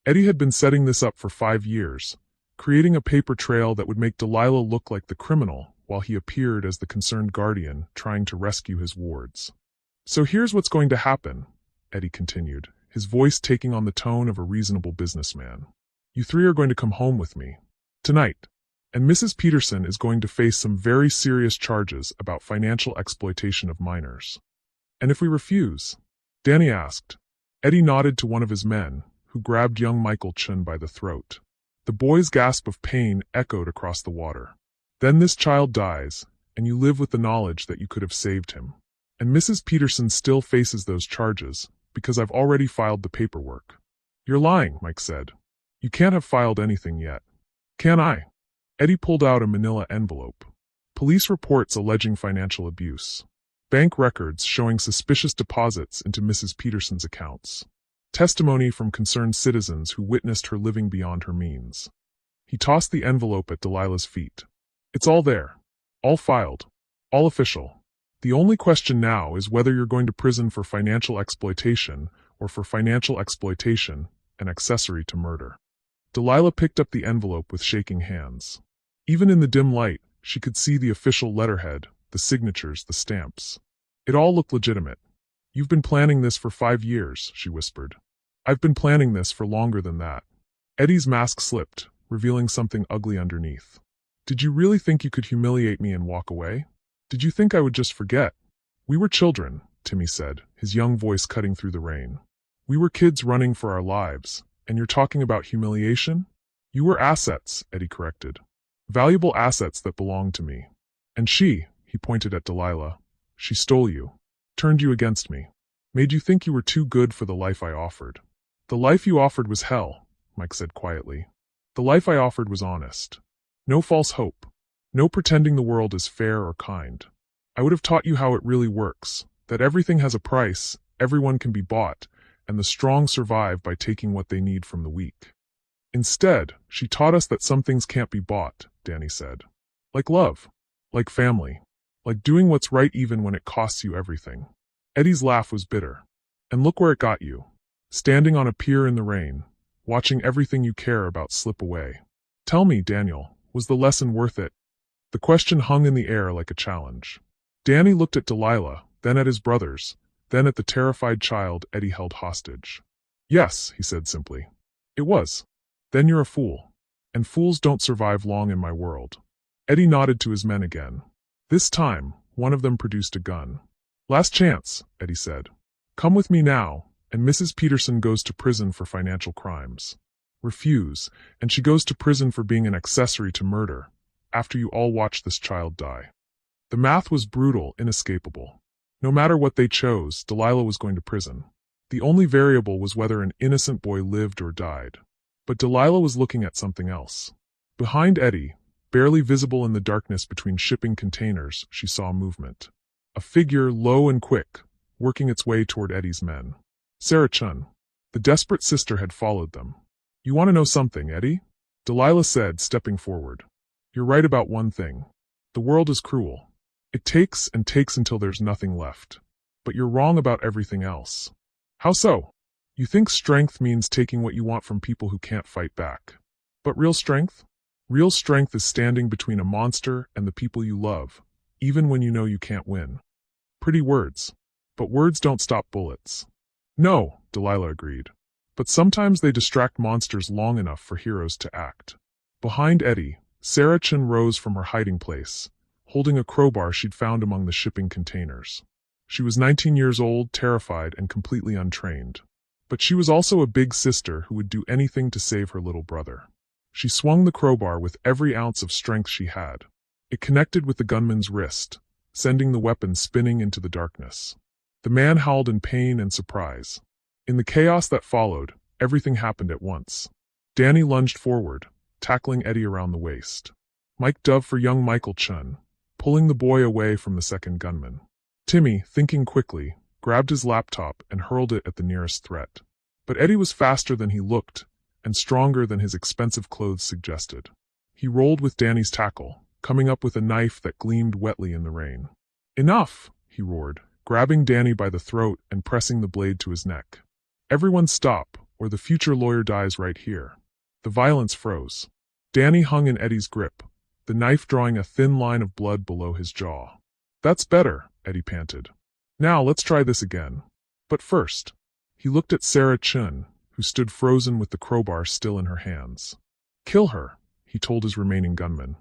Eddie had been setting this up for 5 years, creating a paper trail that would make Delilah look like the criminal while he appeared as the concerned guardian trying to rescue his wards. So here's what's going to happen, Eddie continued, his voice taking on the tone of a reasonable businessman. You 3 are going to come home with me. Tonight. And Mrs. Peterson is going to face some very serious charges about financial exploitation of minors. And if we refuse? Danny asked. Eddie nodded to one of his men, who grabbed young Michael Chun by the throat. The boy's gasp of pain echoed across the water. Then this child dies, and you live with the knowledge that you could have saved him. And Mrs. Peterson still faces those charges, because I've already filed the paperwork. You're lying, Mike said. You can't have filed anything yet. Can I? Eddie pulled out a manila envelope. Police reports alleging financial abuse. Bank records showing suspicious deposits into Mrs. Peterson's accounts. Testimony from concerned citizens who witnessed her living beyond her means. He tossed the envelope at Delilah's feet. It's all there. All filed. All official. The only question now is whether you're going to prison for financial exploitation or for financial exploitation, an accessory to murder. Delilah picked up the envelope with shaking hands. Even in the dim light, she could see the official letterhead, the signatures, the stamps. It all looked legitimate. You've been planning this for 5 years, she whispered. I've been planning this for longer than that. Eddie's mask slipped, revealing something ugly underneath. Did you really think you could humiliate me and walk away? Did you think I would just forget? We were children, Timmy said, his young voice cutting through the rain. We were kids running for our lives, and you're talking about humiliation? You were assets, Eddie corrected. Valuable assets that belonged to me. And she, he pointed at Delilah, she stole you. Turned you against me. Made you think you were too good for the life I offered. The life you offered was hell, Mike said quietly. The life I offered was honest. No false hope. No pretending the world is fair or kind. I would have taught you how it really works, that everything has a price, everyone can be bought, and the strong survive by taking what they need from the weak. Instead, she taught us that some things can't be bought, Danny said. Like love. Like family. Like doing what's right even when it costs you everything. Eddie's laugh was bitter. And look where it got you. Standing on a pier in the rain, watching everything you care about slip away. Tell me, Daniel, was the lesson worth it? The question hung in the air like a challenge. Danny looked at Delilah, then at his brothers, then at the terrified child Eddie held hostage. Yes, he said simply. It was. Then you're a fool. And fools don't survive long in my world. Eddie nodded to his men again. This time, one of them produced a gun. Last chance, Eddie said. Come with me now, and Mrs. Peterson goes to prison for financial crimes. Refuse, and she goes to prison for being an accessory to murder, after you all watch this child die. The math was brutal, inescapable. No matter what they chose, Delilah was going to prison. The only variable was whether an innocent boy lived or died. But Delilah was looking at something else. Behind Eddie, barely visible in the darkness between shipping containers, she saw movement. A figure, low and quick, working its way toward Eddie's men. Sarah Chun. The desperate sister had followed them. You want to know something, Eddie? Delilah said, stepping forward. You're right about one thing. The world is cruel. It takes and takes until there's nothing left. But you're wrong about everything else. How so? You think strength means taking what you want from people who can't fight back. But real strength? Real strength is standing between a monster and the people you love, even when you know you can't win. Pretty words. But words don't stop bullets. No, Delilah agreed. But sometimes they distract monsters long enough for heroes to act. Behind Eddie, Sarah Chun rose from her hiding place, holding a crowbar she'd found among the shipping containers. She was 19 years old, terrified, and completely untrained. But she was also a big sister who would do anything to save her little brother. She swung the crowbar with every ounce of strength she had. It connected with the gunman's wrist, sending the weapon spinning into the darkness. The man howled in pain and surprise. In the chaos that followed, everything happened at once. Danny lunged forward, tackling Eddie around the waist. Mike dove for young Michael Chun, pulling the boy away from the second gunman. Timmy, thinking quickly, grabbed his laptop and hurled it at the nearest threat. But Eddie was faster than he looked, and stronger than his expensive clothes suggested. He rolled with Danny's tackle, coming up with a knife that gleamed wetly in the rain. Enough, he roared, grabbing Danny by the throat and pressing the blade to his neck. Everyone stop, or the future lawyer dies right here. The violence froze. Danny hung in Eddie's grip, the knife drawing a thin line of blood below his jaw. That's better, Eddie panted. Now let's try this again. But first, he looked at Sarah Chun, who stood frozen with the crowbar still in her hands. Kill her, he told his remaining gunman.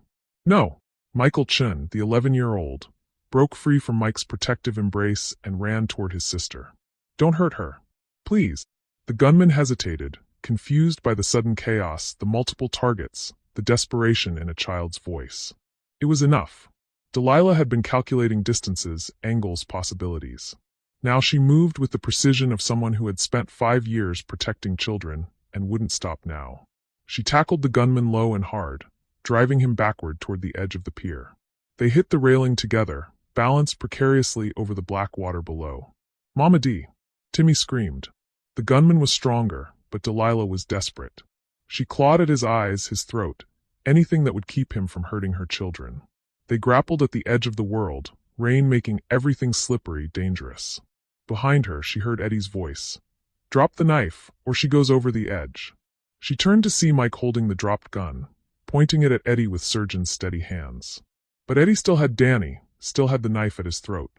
No, Michael Chun, the 11-year-old, broke free from Mike's protective embrace and ran toward his sister. Don't hurt her. Please. The gunman hesitated, confused by the sudden chaos, the multiple targets, the desperation in a child's voice. It was enough. Delilah had been calculating distances, angles, possibilities. Now she moved with the precision of someone who had spent 5 years protecting children and wouldn't stop now. She tackled the gunman low and hard, driving him backward toward the edge of the pier. They hit the railing together, balanced precariously over the black water below. Mama D! Timmy screamed. The gunman was stronger, but Delilah was desperate. She clawed at his eyes, his throat, anything that would keep him from hurting her children. They grappled at the edge of the world, rain making everything slippery, dangerous. Behind her, she heard Eddie's voice. Drop the knife, or she goes over the edge. She turned to see Mike holding the dropped gun, pointing it at Eddie with surgeon's steady hands. But Eddie still had Danny, still had the knife at his throat.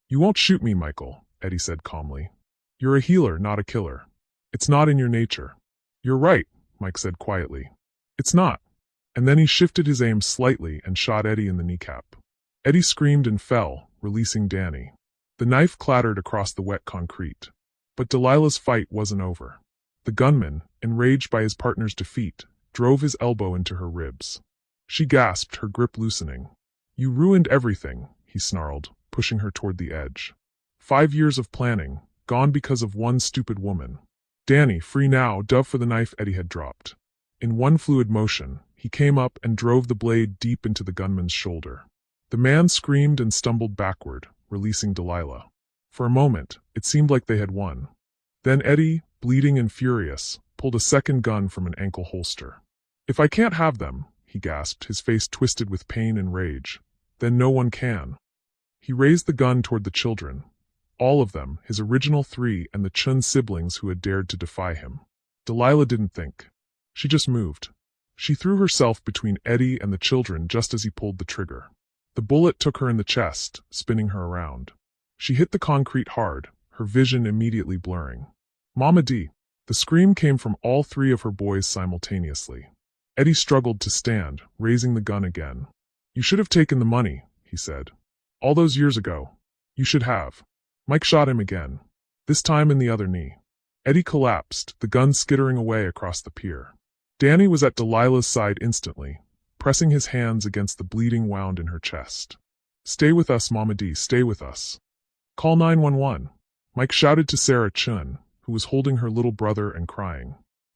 You won't shoot me, Michael, Eddie said calmly. You're a healer, not a killer. It's not in your nature. You're right, Mike said quietly. It's not. And then he shifted his aim slightly and shot Eddie in the kneecap. Eddie screamed and fell, releasing Danny. The knife clattered across the wet concrete. But Delilah's fight wasn't over. The gunman, enraged by his partner's defeat, drove his elbow into her ribs. She gasped, her grip loosening. "You ruined everything," he snarled, pushing her toward the edge. 5 years of planning, gone because of one stupid woman. Danny, free now, dove for the knife Eddie had dropped. In one fluid motion, he came up and drove the blade deep into the gunman's shoulder. The man screamed and stumbled backward, releasing Delilah. For a moment, it seemed like they had won. Then Eddie, bleeding and furious, pulled a second gun from an ankle holster. "If I can't have them," he gasped, his face twisted with pain and rage, "then no one can." He raised the gun toward the children. All of them, his original 3 and the Chun siblings who had dared to defy him. Delilah didn't think. She just moved. She threw herself between Eddie and the children just as he pulled the trigger. The bullet took her in the chest, spinning her around. She hit the concrete hard, her vision immediately blurring. "Mama D!" The scream came from all 3 of her boys simultaneously. Eddie struggled to stand, raising the gun again. "You should have taken the money," he said. "All those years ago. You should have." Mike shot him again, this time in the other knee. Eddie collapsed, the gun skittering away across the pier. Danny was at Delilah's side instantly, pressing his hands against the bleeding wound in her chest. "Stay with us, Mama D, stay with us. Call 911. Mike shouted to Sarah Chun, who was holding her little brother and crying.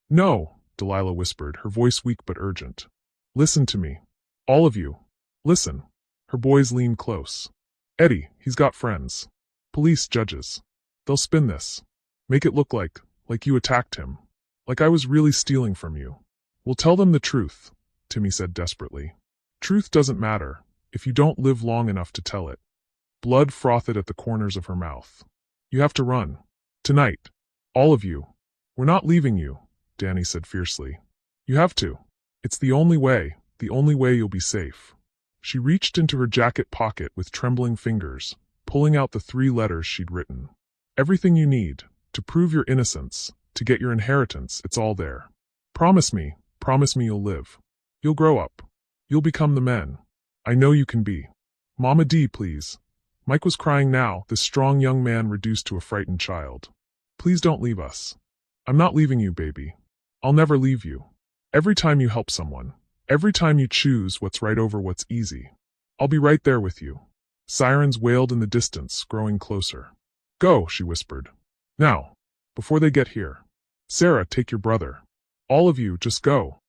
"No," Delilah whispered, her voice weak but urgent. "Listen to me. All of you. Listen." Her boys leaned close. "Eddie, he's got friends. Police, judges. They'll spin this. Make it look like you attacked him. Like I was really stealing from you. We'll tell them the truth," Timmy said desperately. "Truth doesn't matter, if you don't live long enough to tell it." Blood frothed at the corners of her mouth. "You have to run. Tonight. All of you. We're not leaving you," Danny said fiercely. "You have to. It's the only way you'll be safe." She reached into her jacket pocket with trembling fingers, pulling out the 3 letters she'd written. "Everything you need, to prove your innocence, to get your inheritance, it's all there. Promise me you'll live. You'll grow up. You'll become the men I know you can be. Mama D, please." Mike was crying now, this strong young man reduced to a frightened child. "Please don't leave us. I'm not leaving you, baby. I'll never leave you. Every time you help someone, every time you choose what's right over what's easy, I'll be right there with you." Sirens wailed in the distance, growing closer. "Go," she whispered. "Now, before they get here. Sarah, take your brother. All of you, just go.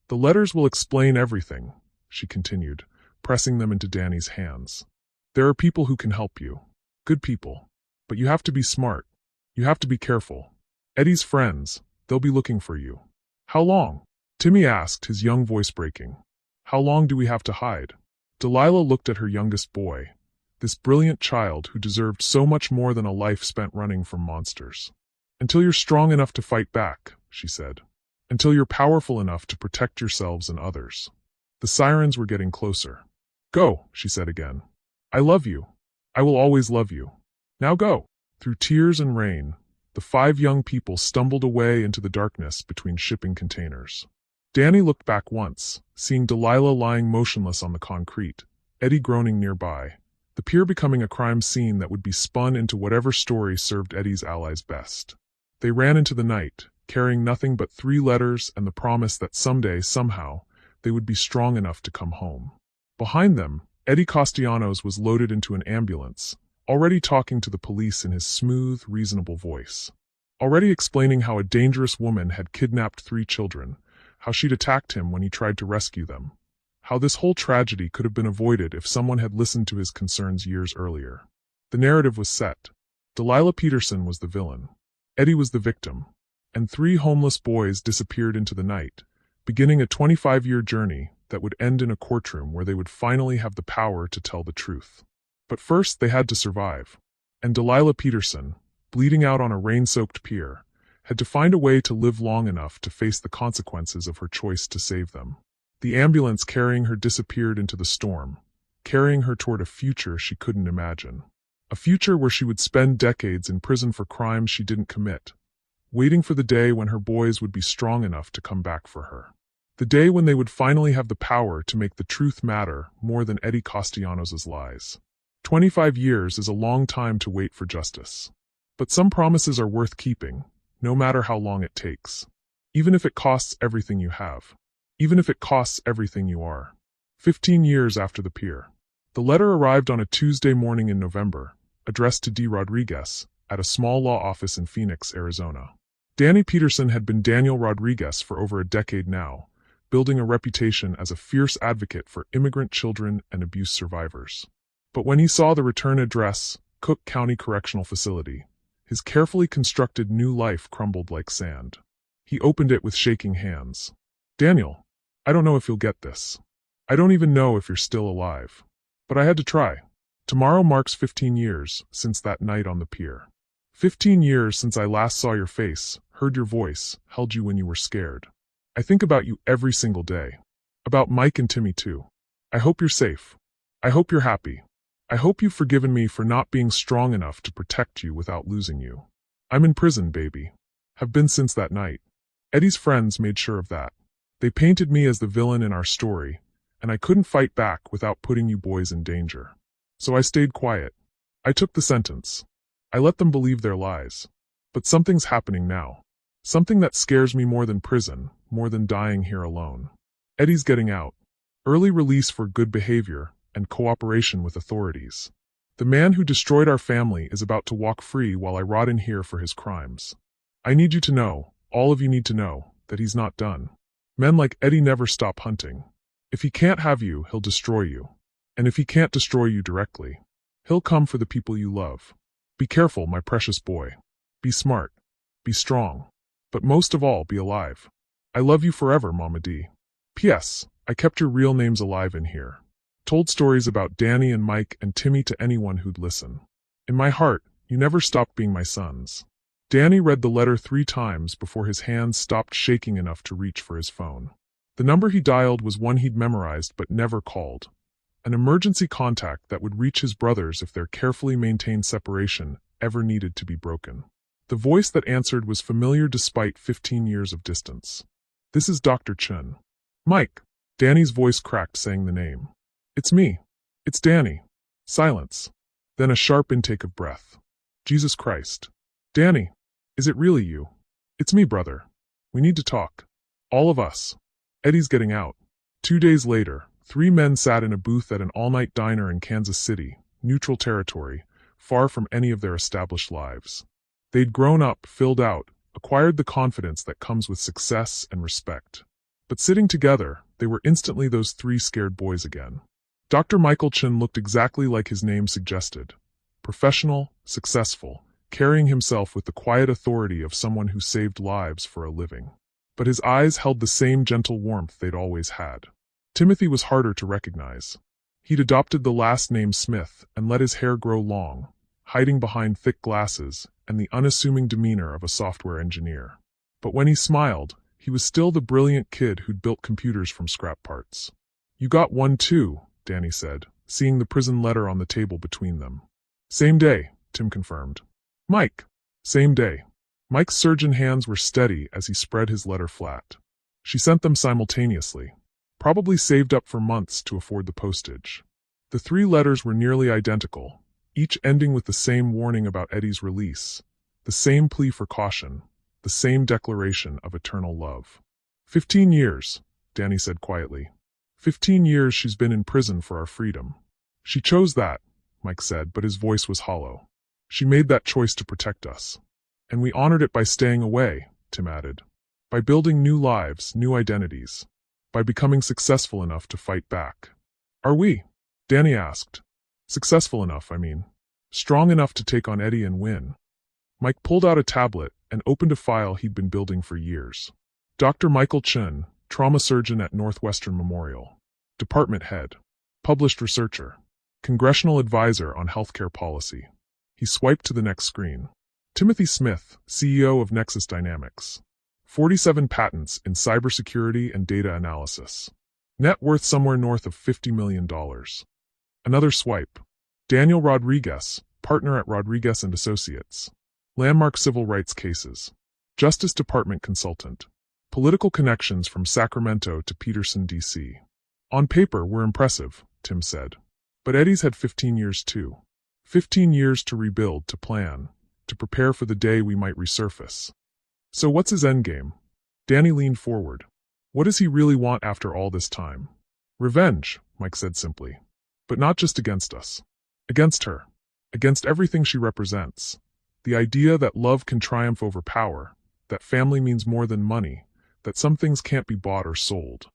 The letters will explain everything," she continued, pressing them into Danny's hands. "There are people who can help you. Good people. But you have to be smart. You have to be careful. Eddie's friends, they'll be looking for you." "How long?" Timmy asked, his young voice breaking. "How long do we have to hide?" Delilah looked at her youngest boy, this brilliant child who deserved so much more than a life spent running from monsters. "Until you're strong enough to fight back," she said. "Until you're powerful enough to protect yourselves and others." The sirens were getting closer. "Go," she said again. "I love you. I will always love you. Now go." Through tears and rain, the 5 young people stumbled away into the darkness between shipping containers. Danny looked back once, seeing Delilah lying motionless on the concrete, Eddie groaning nearby, the pier becoming a crime scene that would be spun into whatever story served Eddie's allies best. They ran into the night, carrying nothing but 3 letters and the promise that someday, somehow, they would be strong enough to come home. Behind them, Eddie Castellanos was loaded into an ambulance, already talking to the police in his smooth, reasonable voice. Already explaining how a dangerous woman had kidnapped 3 children, how she'd attacked him when he tried to rescue them, how this whole tragedy could have been avoided if someone had listened to his concerns years earlier. The narrative was set. Delilah Peterson was the villain. Eddie was the victim. And 3 homeless boys disappeared into the night, beginning a 25-year journey that would end in a courtroom where they would finally have the power to tell the truth. But first they had to survive. And Delilah Peterson, bleeding out on a rain-soaked pier, had to find a way to live long enough to face the consequences of her choice to save them. The ambulance carrying her disappeared into the storm, carrying her toward a future she couldn't imagine. A future where she would spend decades in prison for crimes she didn't commit, waiting for the day when her boys would be strong enough to come back for her. The day when they would finally have the power to make the truth matter more than Eddie Castellanos' lies. 25 years is a long time to wait for justice. But some promises are worth keeping, no matter how long it takes. Even if it costs everything you have. even if it costs everything you are. 15 years after the pier. The letter arrived on a Tuesday morning in November, addressed to D. Rodriguez, at a small law office in Phoenix, Arizona. Danny Peterson had been Daniel Rodriguez for over a decade now, building a reputation as a fierce advocate for immigrant children and abuse survivors. But when he saw the return address, Cook County Correctional Facility, his carefully constructed new life crumbled like sand. He opened it with shaking hands. Daniel, I don't know if you'll get this. I don't even know if you're still alive. But I had to try. Tomorrow marks 15 years since that night on the pier. 15 years since I last saw your face, heard your voice, held you when you were scared. I think about you every single day. About Mike and Timmy too. I hope you're safe. I hope you're happy. I hope you've forgiven me for not being strong enough to protect you without losing you. I'm in prison, baby. Have been since that night. Eddie's friends made sure of that. They painted me as the villain in our story, and I couldn't fight back without putting you boys in danger. So I stayed quiet. I took the sentence. I let them believe their lies. But something's happening now. Something that scares me more than prison, more than dying here alone. Eddie's getting out. Early release for good behavior and cooperation with authorities. The man who destroyed our family is about to walk free while I rot in here for his crimes. I need you to know, all of you need to know, that he's not done. Men like Eddie never stop hunting. If he can't have you, he'll destroy you. And if he can't destroy you directly, he'll come for the people you love. Be careful, my precious boy. Be smart. Be strong. But most of all, be alive. I love you forever, Mama D. P.S. I kept your real names alive in here. Told stories about Danny and Mike and Timmy to anyone who'd listen. In my heart, you never stopped being my sons. Danny read the letter 3 times before his hands stopped shaking enough to reach for his phone. The number he dialed was one he'd memorized but never called. An emergency contact that would reach his brothers if their carefully maintained separation ever needed to be broken. The voice that answered was familiar despite 15 years of distance. This is Dr. Chun. Mike. Danny's voice cracked saying the name. It's me. It's Danny. Silence. Then a sharp intake of breath. Jesus Christ. Danny. Is it really you? It's me, brother. We need to talk. All of us. Eddie's getting out. 2 days later, 3 men sat in a booth at an all-night diner in Kansas City, neutral territory, far from any of their established lives. They'd grown up, filled out, acquired the confidence that comes with success and respect. But sitting together, they were instantly those 3 scared boys again. Dr. Michael Chin looked exactly like his name suggested. Professional, successful, carrying himself with the quiet authority of someone who saved lives for a living. But his eyes held the same gentle warmth they'd always had. Timothy was harder to recognize. He'd adopted the last name Smith and let his hair grow long, hiding behind thick glasses and the unassuming demeanor of a software engineer. But when he smiled, he was still the brilliant kid who'd built computers from scrap parts. You got one too, Danny said, seeing the prison letter on the table between them. Same day, Tim confirmed. Mike. Same day. Mike's surgeon hands were steady as he spread his letter flat. She sent them simultaneously. Probably saved up for months to afford the postage. The 3 letters were nearly identical, each ending with the same warning about Eddie's release, the same plea for caution, the same declaration of eternal love. 15 years, Danny said quietly. 15 years she's been in prison for our freedom. She chose that, Mike said, but his voice was hollow. She made that choice to protect us. And we honored it by staying away, Tim added. By building new lives, new identities. By becoming successful enough to fight back. Are we? Danny asked. Successful enough, I mean. Strong enough to take on Eddie and win. Mike pulled out a tablet and opened a file he'd been building for years. Dr. Michael Chun, trauma surgeon at Northwestern Memorial. Department head. Published researcher. Congressional advisor on healthcare policy. He swiped to the next screen. Timothy Smith, CEO of Nexus Dynamics. 47 patents in cybersecurity and data analysis. Net worth somewhere north of $50 million. Another swipe. Daniel Rodriguez, partner at Rodriguez & Associates. Landmark civil rights cases. Justice Department consultant. Political connections from Sacramento to Peterson, D.C. On paper, we're impressive, Tim said. But Eddie's had 15 years too. 15 years to rebuild, to plan, to prepare for the day we might resurface. So what's his endgame? Danny leaned forward. What does he really want after all this time? Revenge, Mike said simply. But not just against us. Against her. Against everything she represents. The idea that love can triumph over power, that family means more than money, that some things can't be bought or sold.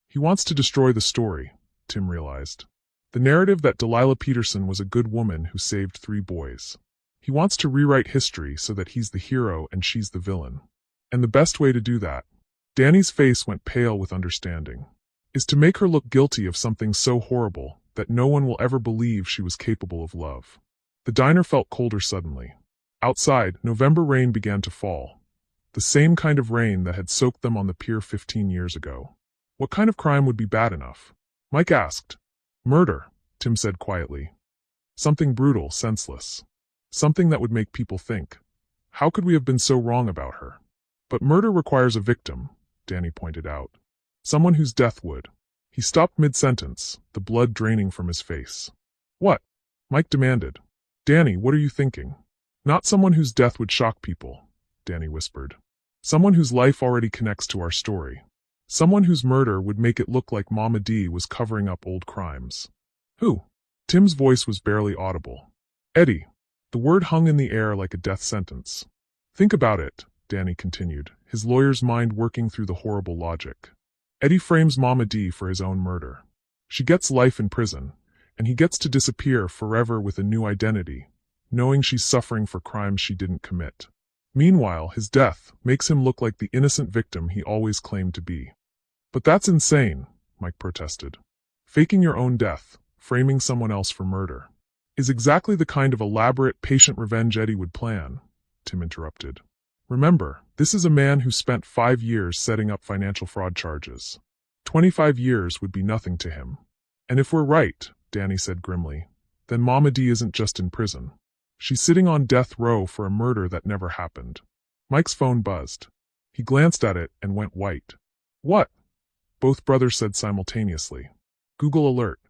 He wants to destroy the story, Tim realized. The narrative that Delilah Peterson was a good woman who saved 3 boys. He wants to rewrite history so that he's the hero and she's the villain. And the best way to do that, Danny's face went pale with understanding, is to make her look guilty of something so horrible that no one will ever believe she was capable of love. The diner felt colder suddenly. Outside, November rain began to fall. The same kind of rain that had soaked them on the pier 15 years ago. What kind of crime would be bad enough? Mike asked. Murder, Tim said quietly. Something brutal, senseless. Something that would make people think, how could we have been so wrong about her? But murder requires a victim, Danny pointed out. Someone whose death would. He stopped mid-sentence, the blood draining from his face. What? Mike demanded. Danny, what are you thinking? Not someone whose death would shock people, Danny whispered. Someone whose life already connects to our story. Someone whose murder would make it look like Mama D was covering up old crimes. Who? Tim's voice was barely audible. Eddie. The word hung in the air like a death sentence. Think about it, Danny continued, his lawyer's mind working through the horrible logic. Eddie frames Mama D for his own murder. She gets life in prison, and he gets to disappear forever with a new identity, knowing she's suffering for crimes she didn't commit. Meanwhile, his death makes him look like the innocent victim he always claimed to be. But that's insane, Mike protested. Faking your own death, framing someone else for murder, is exactly the kind of elaborate, patient revenge Eddie would plan, Tim interrupted. Remember, this is a man who spent 5 years setting up financial fraud charges. 25 years would be nothing to him. And if we're right, Danny said grimly, then Mama D isn't just in prison. She's sitting on death row for a murder that never happened. Mike's phone buzzed. He glanced at it and went white. What? Both brothers said simultaneously. Google alert.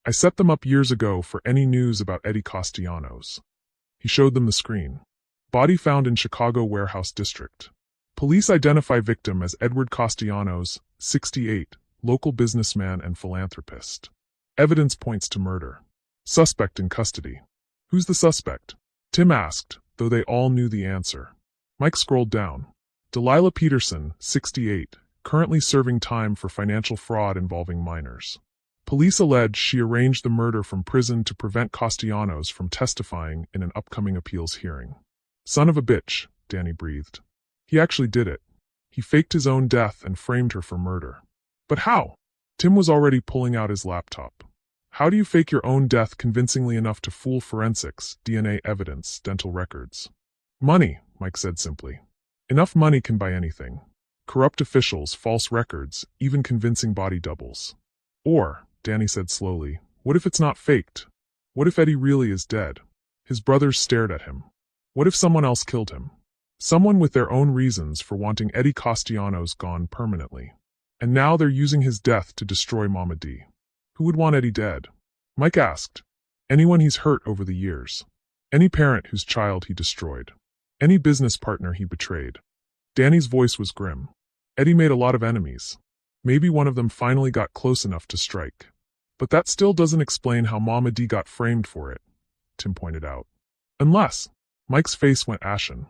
I set them up years ago for any news about Eddie Castellanos. He showed them the screen. Body found in Chicago warehouse district. Police identify victim as Edward Castellanos, 68, local businessman and philanthropist. Evidence points to murder. Suspect in custody. Who's the suspect? Tim asked, though they all knew the answer. Mike scrolled down. Delilah Peterson, 68, currently serving time for financial fraud involving minors. Police allege she arranged the murder from prison to prevent Castellanos from testifying in an upcoming appeals hearing. Son of a bitch, Danny breathed. He actually did it. He faked his own death and framed her for murder. But how? Tim was already pulling out his laptop. How do you fake your own death convincingly enough to fool forensics, DNA evidence, dental records? Money, Mike said simply. Enough money can buy anything. Corrupt officials, false records, even convincing body doubles. Or, Danny said slowly, what if it's not faked? What if Eddie really is dead? His brothers stared at him. What if someone else killed him? Someone with their own reasons for wanting Eddie Castellanos gone permanently. And now they're using his death to destroy Mama D. Who would want Eddie dead? Mike asked. Anyone he's hurt over the years. Any parent whose child he destroyed. Any business partner he betrayed. Danny's voice was grim. Eddie made a lot of enemies. Maybe one of them finally got close enough to strike. But that still doesn't explain how Mama D got framed for it, Tim pointed out. Unless, Mike's face went ashen.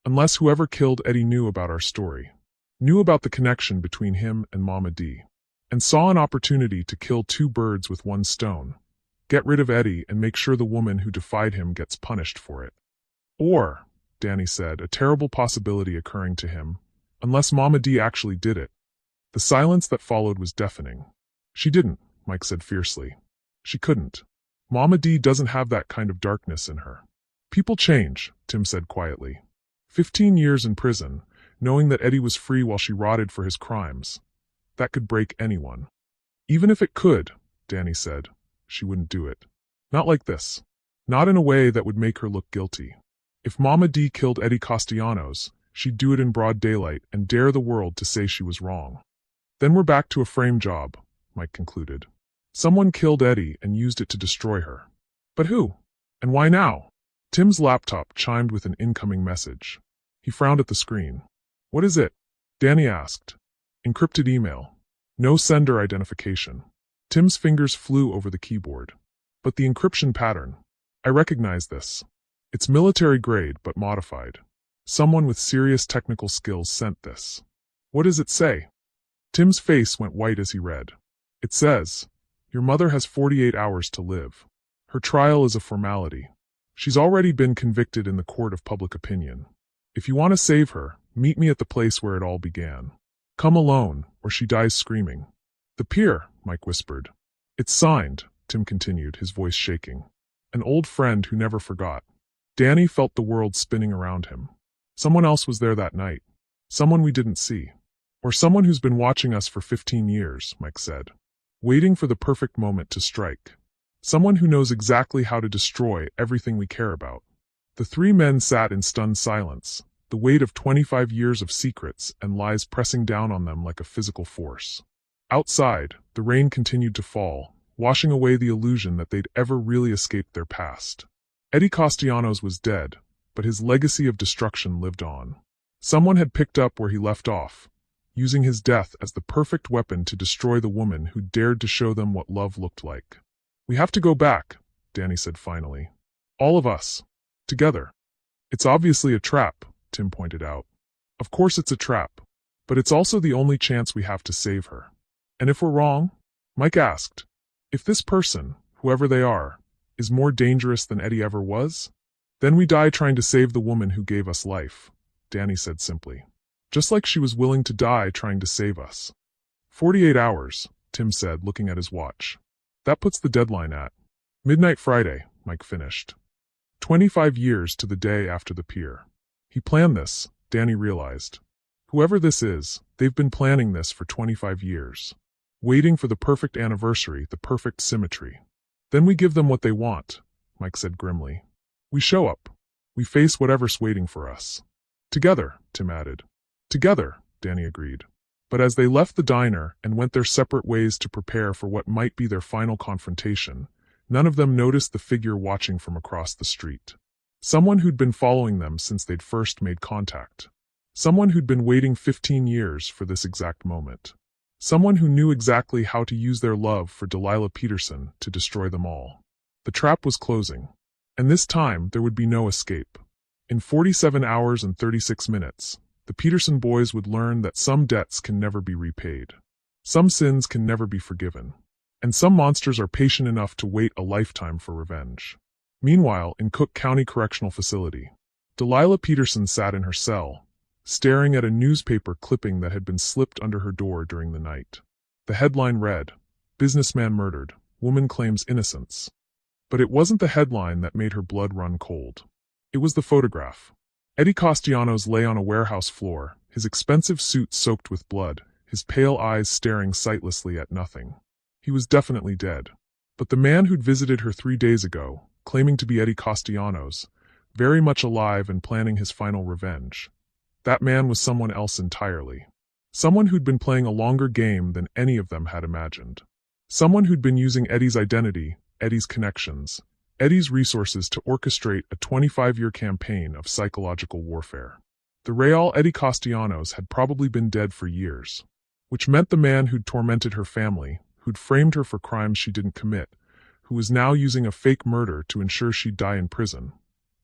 Unless whoever killed Eddie knew about our story. Knew about the connection between him and Mama D. And saw an opportunity to kill 2 birds with 1 stone. Get rid of Eddie and make sure the woman who defied him gets punished for it. Or, Danny said, a terrible possibility occurring to him, unless Mama D actually did it. The silence that followed was deafening. She didn't, Mike said fiercely. She couldn't. Mama D doesn't have that kind of darkness in her. People change, Tim said quietly. 15 years in prison, knowing that Eddie was free while she rotted for his crimes. That could break anyone. Even if it could, Danny said, she wouldn't do it. Not like this. Not in a way that would make her look guilty. If Mama D killed Eddie Castellanos, she'd do it in broad daylight and dare the world to say she was wrong. Then we're back to a frame job, Mike concluded. Someone killed Eddie and used it to destroy her. But who? And why now? Tim's laptop chimed with an incoming message. He frowned at the screen. What is it? Danny asked. Encrypted email. No sender identification. Tim's fingers flew over the keyboard. But the encryption pattern. I recognize this. It's military grade but modified. Someone with serious technical skills sent this. What does it say? Tim's face went white as he read. It says, "Your mother has 48 hours to live. Her trial is a formality. She's already been convicted in the court of public opinion. If you want to save her, meet me at the place where it all began. Come alone, or she dies screaming." "The pier," Mike whispered. "It's signed," Tim continued, his voice shaking. "An old friend who never forgot." Danny felt the world spinning around him. Someone else was there that night. Someone we didn't see. Or someone who's been watching us for 15 years, Mike said. Waiting for the perfect moment to strike. Someone who knows exactly how to destroy everything we care about. The three men sat in stunned silence, the weight of 25 years of secrets and lies pressing down on them like a physical force. Outside, the rain continued to fall, washing away the illusion that they'd ever really escaped their past. Eddie Castellanos was dead, but his legacy of destruction lived on. Someone had picked up where he left off, using his death as the perfect weapon to destroy the woman who dared to show them what love looked like. "We have to go back," Danny said finally. "All of us. Together." "It's obviously a trap," Tim pointed out. "Of course it's a trap. But it's also the only chance we have to save her." "And if we're wrong?" Mike asked. "If this person, whoever they are, is more dangerous than Eddie ever was? Then we die trying to save the woman who gave us life," Danny said simply. "Just like she was willing to die trying to save us." 48 hours, Tim said, looking at his watch. "That puts the deadline at midnight Friday," Mike finished. 25 years to the day after the pier. He planned this, Danny realized. Whoever this is, they've been planning this for 25 years. Waiting for the perfect anniversary, the perfect symmetry. "Then we give them what they want," Mike said grimly. "We show up. We face whatever's waiting for us. Together," Tim added. "Together," Danny agreed. But as they left the diner and went their separate ways to prepare for what might be their final confrontation, none of them noticed the figure watching from across the street. Someone who'd been following them since they'd first made contact. Someone who'd been waiting 15 years for this exact moment. Someone who knew exactly how to use their love for Delilah Peterson to destroy them all. The trap was closing. And this time, there would be no escape. In 47 hours and 36 minutes, the Peterson boys would learn that some debts can never be repaid. Some sins can never be forgiven. And some monsters are patient enough to wait a lifetime for revenge. Meanwhile, in Cook County Correctional Facility, Delilah Peterson sat in her cell, staring at a newspaper clipping that had been slipped under her door during the night. The headline read, "Businessman Murdered, Woman Claims Innocence." But it wasn't the headline that made her blood run cold. It was the photograph. Eddie Castellanos lay on a warehouse floor, his expensive suit soaked with blood, his pale eyes staring sightlessly at nothing. He was definitely dead. But the man who'd visited her 3 days ago, claiming to be Eddie Castellanos, very much alive and planning his final revenge. That man was someone else entirely. Someone who'd been playing a longer game than any of them had imagined. Someone who'd been using Eddie's identity, Eddie's connections, Eddie's resources to orchestrate a 25-year campaign of psychological warfare. The real Eddie Castellanos had probably been dead for years. Which meant the man who'd tormented her family, who'd framed her for crimes she didn't commit, who was now using a fake murder to ensure she'd die in prison.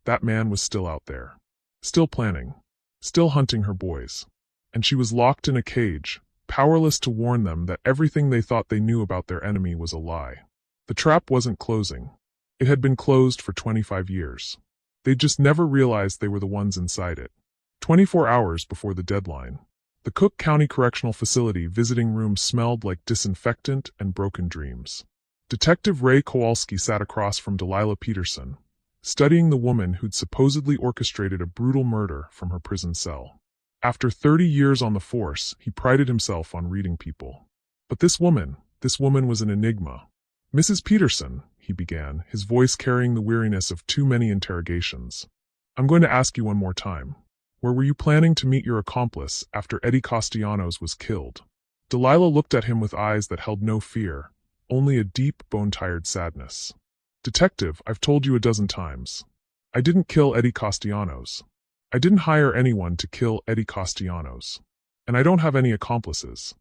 That man was still out there. Still planning. Still hunting her boys. And she was locked in a cage, powerless to warn them that everything they thought they knew about their enemy was a lie. The trap wasn't closing. It had been closed for 25 years. They'd just never realized they were the ones inside it. 24 hours before the deadline. The Cook County Correctional Facility visiting room smelled like disinfectant and broken dreams. Detective Ray Kowalski sat across from Delilah Peterson, studying the woman who'd supposedly orchestrated a brutal murder from her prison cell. After 30 years on the force, he prided himself on reading people. But this woman was an enigma. "Mrs. Peterson," he began, his voice carrying the weariness of too many interrogations. "I'm going to ask you one more time. Where were you planning to meet your accomplice after Eddie Castellanos was killed?" Delilah looked at him with eyes that held no fear, only a deep, bone-tired sadness. "Detective, I've told you a dozen times. I didn't kill Eddie Castellanos. I didn't hire anyone to kill Eddie Castellanos. And I don't have any accomplices.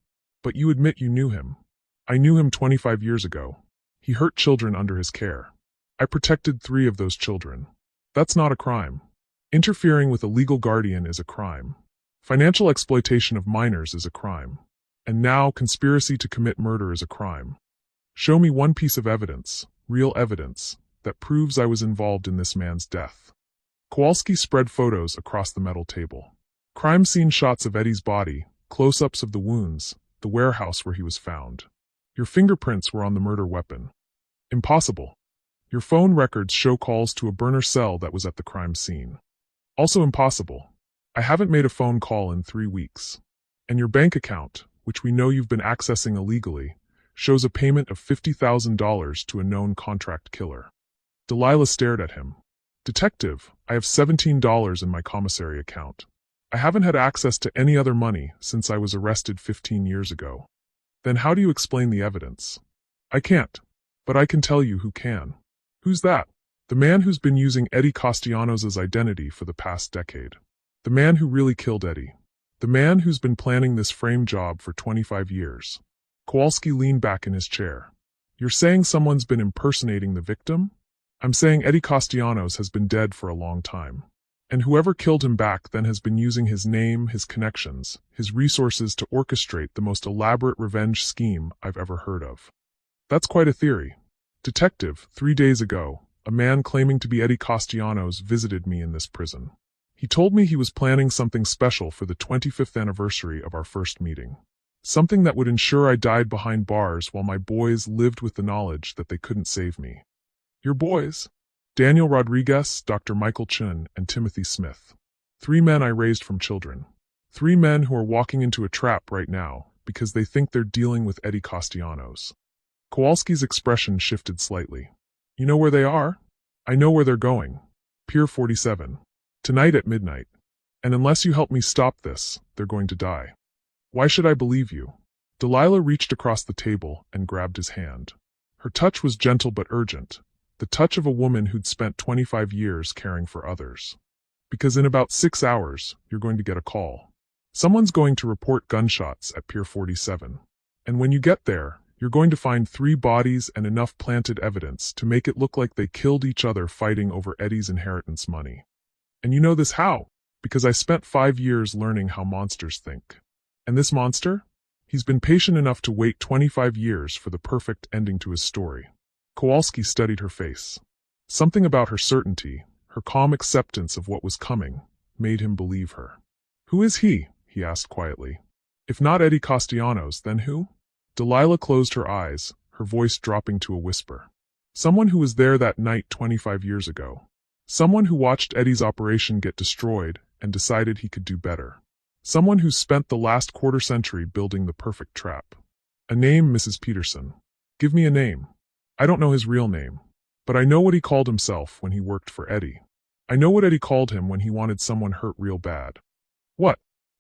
But you admit you knew him. I knew him 25 years ago. He hurt children under his care. I protected 3 of those children. That's not a crime. Interfering with a legal guardian is a crime. Financial exploitation of minors is a crime. And now, conspiracy to commit murder is a crime. Show me one piece of evidence, real evidence, that proves I was involved in this man's death. Kowalski spread photos across the metal table. Crime scene shots of Eddie's body, close-ups of the wounds, the warehouse where he was found. Your fingerprints were on the murder weapon. Impossible. Your phone records show calls to a burner cell that was at the crime scene. Also impossible. I haven't made a phone call in 3 weeks. And your bank account, which we know you've been accessing illegally, shows a payment of $50,000 to a known contract killer. Delilah stared at him. Detective, I have $17 in my commissary account. I haven't had access to any other money since I was arrested 15 years ago. Then how do you explain the evidence? I can't. But I can tell you who can. Who's that? The man who's been using Eddie Castellanos' identity for the past decade. The man who really killed Eddie. The man who's been planning this frame job for 25 years. Kowalski leaned back in his chair. You're saying someone's been impersonating the victim? I'm saying Eddie Castellanos has been dead for a long time. And whoever killed him back then has been using his name, his connections, his resources to orchestrate the most elaborate revenge scheme I've ever heard of. That's quite a theory. Detective, 3 days ago, a man claiming to be Eddie Castellanos visited me in this prison. He told me he was planning something special for the 25th anniversary of our first meeting. Something that would ensure I died behind bars while my boys lived with the knowledge that they couldn't save me. Your boys? Daniel Rodriguez, Dr. Michael Chun, and Timothy Smith. 3 men I raised from children. 3 men who are walking into a trap right now because they think they're dealing with Eddie Castellanos. Kowalski's expression shifted slightly. You know where they are? I know where they're going. Pier 47. Tonight at midnight. And unless you help me stop this, they're going to die. Why should I believe you? Delilah reached across the table and grabbed his hand. Her touch was gentle but urgent. The touch of a woman who'd spent 25 years caring for others. Because in about 6 hours, you're going to get a call. Someone's going to report gunshots at Pier 47. And when you get there, you're going to find 3 bodies and enough planted evidence to make it look like they killed each other fighting over Eddie's inheritance money. And you know this how? Because I spent 5 years learning how monsters think. And this monster? He's been patient enough to wait 25 years for the perfect ending to his story. Kowalski studied her face. Something about her certainty, her calm acceptance of what was coming, made him believe her. Who is he? He asked quietly. If not Eddie Castellanos, then who? Delilah closed her eyes, her voice dropping to a whisper. Someone who was there that night 25 years ago. Someone who watched Eddie's operation get destroyed and decided he could do better. Someone who spent the last quarter-century building the perfect trap. A name, Mrs. Peterson. Give me a name. I don't know his real name, but I know what he called himself when he worked for Eddie. I know what Eddie called him when he wanted someone hurt real bad. What?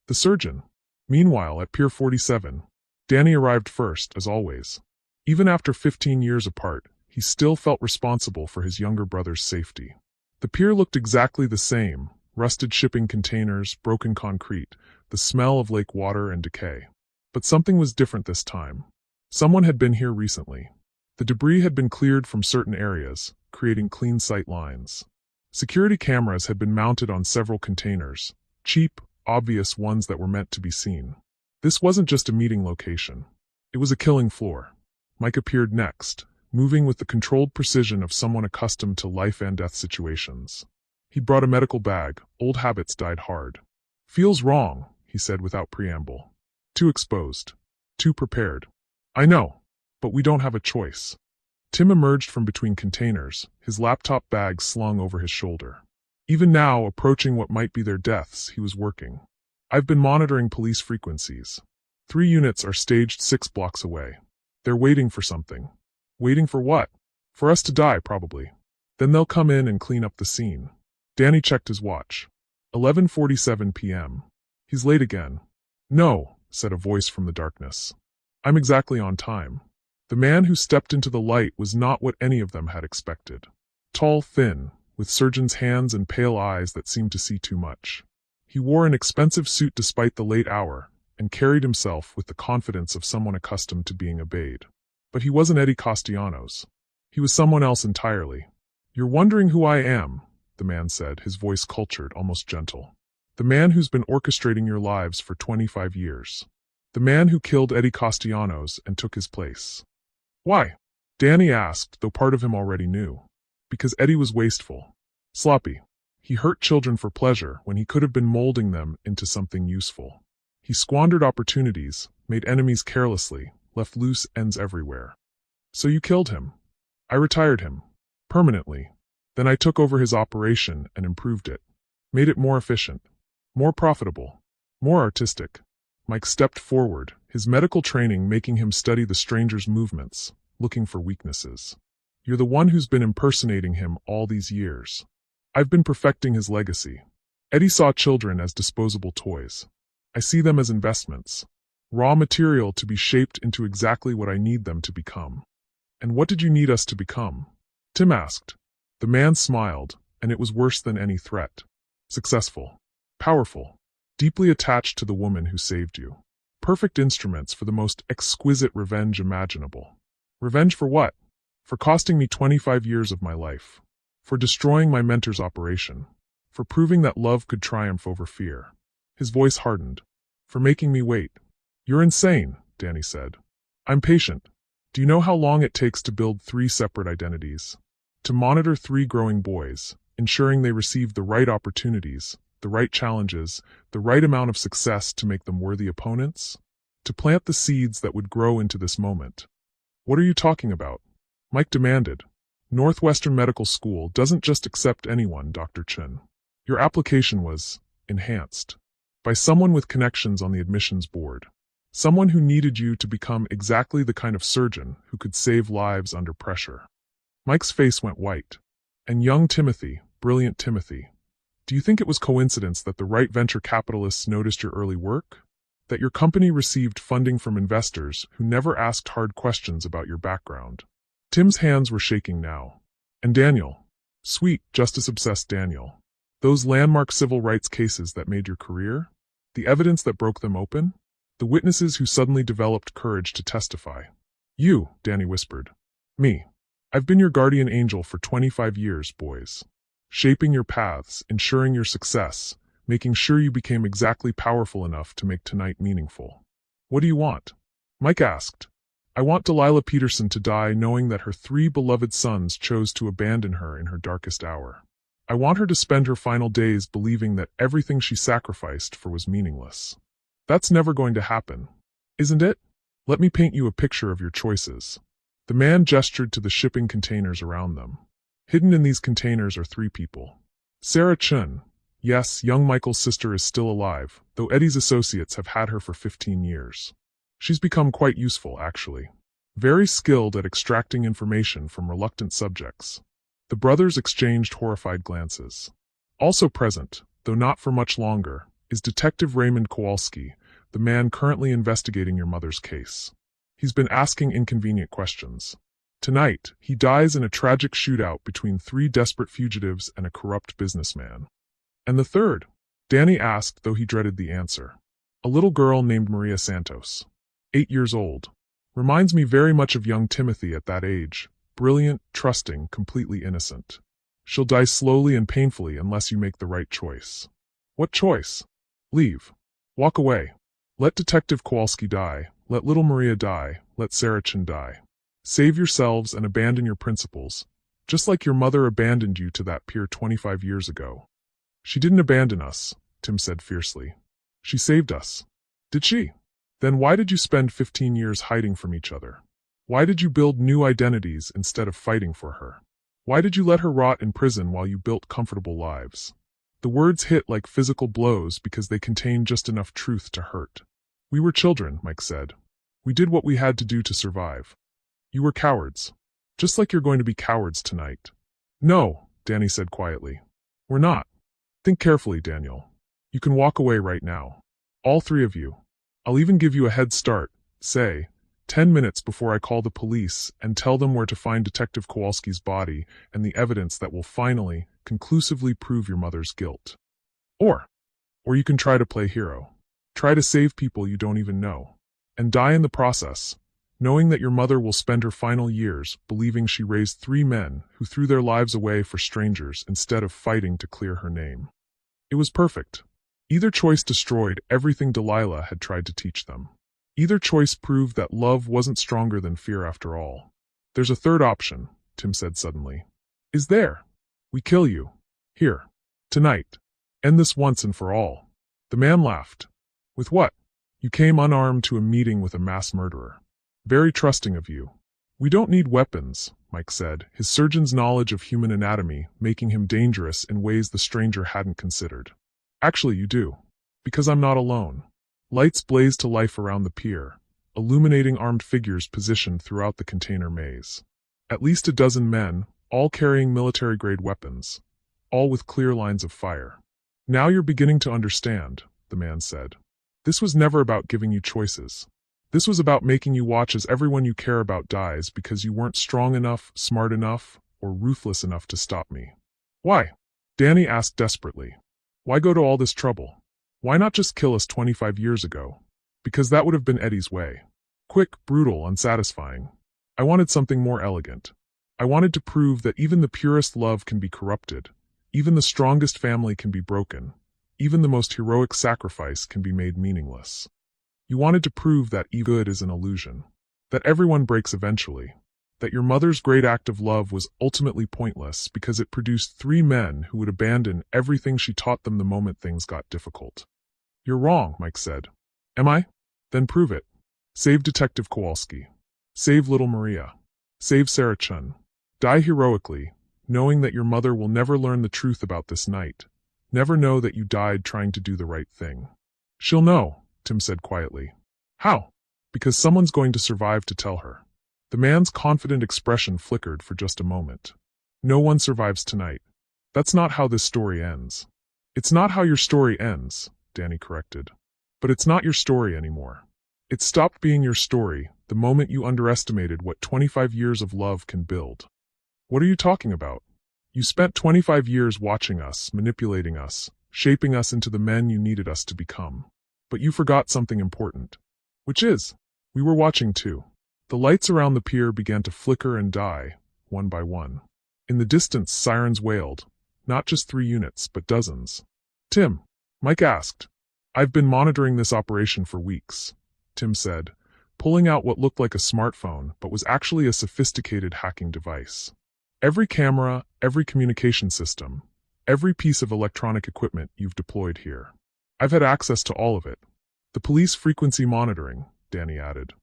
The surgeon. Meanwhile, at Pier 47, Danny arrived first, as always. Even after 15 years apart, he still felt responsible for his younger brother's safety. The pier looked exactly the same, rusted shipping containers, broken concrete, the smell of lake water and decay. But something was different this time. Someone had been here recently. The debris had been cleared from certain areas, creating clean sight lines. Security cameras had been mounted on several containers, cheap, obvious ones that were meant to be seen. This wasn't just a meeting location. It was a killing floor. Mike appeared next, moving with the controlled precision of someone accustomed to life and death situations. He brought a medical bag. Old habits died hard. Feels wrong, he said without preamble. Too exposed. Too prepared. I know. But we don't have a choice. Tim emerged from between containers, his laptop bag slung over his shoulder. Even now, approaching what might be their deaths, he was working. I've been monitoring police frequencies. 3 units are staged 6 blocks away. They're waiting for something. Waiting for what? For us to die, probably. Then they'll come in and clean up the scene. Danny checked his watch. 11:47 p.m. He's late again. No, said a voice from the darkness. I'm exactly on time. The man who stepped into the light was not what any of them had expected. Tall, thin, with surgeon's hands and pale eyes that seemed to see too much. He wore an expensive suit despite the late hour, and carried himself with the confidence of someone accustomed to being obeyed. But he wasn't Eddie Castellanos. He was someone else entirely. "You're wondering who I am," the man said, his voice cultured, almost gentle. "The man who's been orchestrating your lives for 25 years. The man who killed Eddie Castellanos and took his place." "Why?" Danny asked, though part of him already knew. Because Eddie was wasteful. Sloppy. He hurt children for pleasure when he could have been molding them into something useful. He squandered opportunities, made enemies carelessly, left loose ends everywhere. "So you killed him." "I retired him. Permanently. Then I took over his operation and improved it. Made it more efficient. More profitable. More artistic." Mike stepped forward, his medical training making him study the stranger's movements, looking for weaknesses. "You're the one who's been impersonating him all these years. I've been perfecting his legacy." Eddie saw children as disposable toys. "I see them as investments. Raw material to be shaped into exactly what I need them to become." "And what did you need us to become?" Tim asked. The man smiled, and it was worse than any threat. "Successful. Powerful. Deeply attached to the woman who saved you. Perfect instruments for the most exquisite revenge imaginable." "Revenge for what?" "For costing me 25 years of my life. For destroying my mentor's operation. For proving that love could triumph over fear." His voice hardened. "For making me wait." "You're insane," Danny said. "I'm patient. Do you know how long it takes to build 3 separate identities? To monitor 3 growing boys, ensuring they receive the right opportunities, the right challenges, the right amount of success to make them worthy opponents? To plant the seeds that would grow into this moment." "What are you talking about?" Mike demanded. "Northwestern Medical School doesn't just accept anyone, Dr. Chen. Your application was enhanced by someone with connections on the admissions board. Someone who needed you to become exactly the kind of surgeon who could save lives under pressure." Mike's face went white. "And young Timothy, brilliant Timothy. Do you think it was coincidence that the right venture capitalists noticed your early work? That your company received funding from investors who never asked hard questions about your background?" Tim's hands were shaking now. "And Daniel. Sweet, justice-obsessed Daniel. Those landmark civil rights cases that made your career? The evidence that broke them open? The witnesses who suddenly developed courage to testify?" "You," Danny whispered. "Me. I've been your guardian angel for 25 years, boys. Shaping your paths, ensuring your success, making sure you became exactly powerful enough to make tonight meaningful." "What do you want?" Mike asked. "I want Delilah Peterson to die knowing that her 3 beloved sons chose to abandon her in her darkest hour. I want her to spend her final days believing that everything she sacrificed for was meaningless. That's never going to happen, isn't it? Let me paint you a picture of your choices." The man gestured to the shipping containers around them. "Hidden in these containers are 3 people. Sarah Chun. Yes, young Michael's sister is still alive, though Eddie's associates have had her for 15 years. She's become quite useful, actually. Very skilled at extracting information from reluctant subjects." The brothers exchanged horrified glances. Also present, though not for much longer, is Detective Raymond Kowalski, the man currently investigating your mother's case. He's been asking inconvenient questions. Tonight, he dies in a tragic shootout between 3 desperate fugitives and a corrupt businessman. "And the third?" Danny asked, though he dreaded the answer. "A little girl named Maria Santos. 8 years old. Reminds me very much of young Timothy at that age. Brilliant, trusting, completely innocent. She'll die slowly and painfully unless you make the right choice." "What choice?" "Leave. Walk away. Let Detective Kowalski die. Let little Maria die. Let Sarah Chin die. Save yourselves and abandon your principles, just like your mother abandoned you to that pier 25 years ago." "She didn't abandon us," Tim said fiercely. "She saved us." "Did she? Then why did you spend 15 years hiding from each other? Why did you build new identities instead of fighting for her? Why did you let her rot in prison while you built comfortable lives?" The words hit like physical blows because they contained just enough truth to hurt. "We were children," Mike said. "We did what we had to do to survive. You were cowards. Just like you're going to be cowards tonight." "No," Danny said quietly. "We're not. Think carefully, Daniel. You can walk away right now. All 3 of you. I'll even give you a head start, say, 10 minutes before I call the police and tell them where to find Detective Kowalski's body and the evidence that will finally, conclusively prove your mother's guilt. Or you can try to play hero. Try to save people you don't even know. And die in the process, knowing that your mother will spend her final years believing she raised 3 men who threw their lives away for strangers instead of fighting to clear her name. It was perfect. Either choice destroyed everything Delilah had tried to teach them. Either choice proved that love wasn't stronger than fear after all. There's a third option, Tim said suddenly. Is there? We kill you. Here. Tonight. End this once and for all. The man laughed. With what? You came unarmed to a meeting with a mass murderer. Very trusting of you. We don't need weapons, Mike said, his surgeon's knowledge of human anatomy making him dangerous in ways the stranger hadn't considered. Actually, you do. Because I'm not alone. Lights blazed to life around the pier, illuminating armed figures positioned throughout the container maze. At least a dozen men, all carrying military-grade weapons, all with clear lines of fire. Now you're beginning to understand, the man said. This was never about giving you choices. This was about making you watch as everyone you care about dies because you weren't strong enough, smart enough, or ruthless enough to stop me. Why? Danny asked desperately. Why go to all this trouble? Why not just kill us 25 years ago? Because that would have been Eddie's way. Quick, brutal, unsatisfying. I wanted something more elegant. I wanted to prove that even the purest love can be corrupted, even the strongest family can be broken, even the most heroic sacrifice can be made meaningless. You wanted to prove that good is an illusion, that everyone breaks eventually, that your mother's great act of love was ultimately pointless because it produced 3 men who would abandon everything she taught them the moment things got difficult. You're wrong, Mike said. Am I? Then prove it. Save Detective Kowalski. Save little Maria. Save Sarah Chun. Die heroically, knowing that your mother will never learn the truth about this night, never know that you died trying to do the right thing. She'll know, Tim said quietly. How? Because someone's going to survive to tell her. The man's confident expression flickered for just a moment. No one survives tonight. That's not how this story ends. It's not how your story ends, Danny corrected. But it's not your story anymore. It stopped being your story the moment you underestimated what 25 years of love can build. What are you talking about? You spent 25 years watching us, manipulating us, shaping us into the men you needed us to become. But you forgot something important. Which is, we were watching too. The lights around the pier began to flicker and die, one by one. In the distance, sirens wailed. Not just 3 units, but dozens. Tim, Mike asked. I've been monitoring this operation for weeks, Tim said, pulling out what looked like a smartphone but was actually a sophisticated hacking device. Every camera, every communication system, every piece of electronic equipment you've deployed here. I've had access to all of it. The police frequency monitoring, Danny added.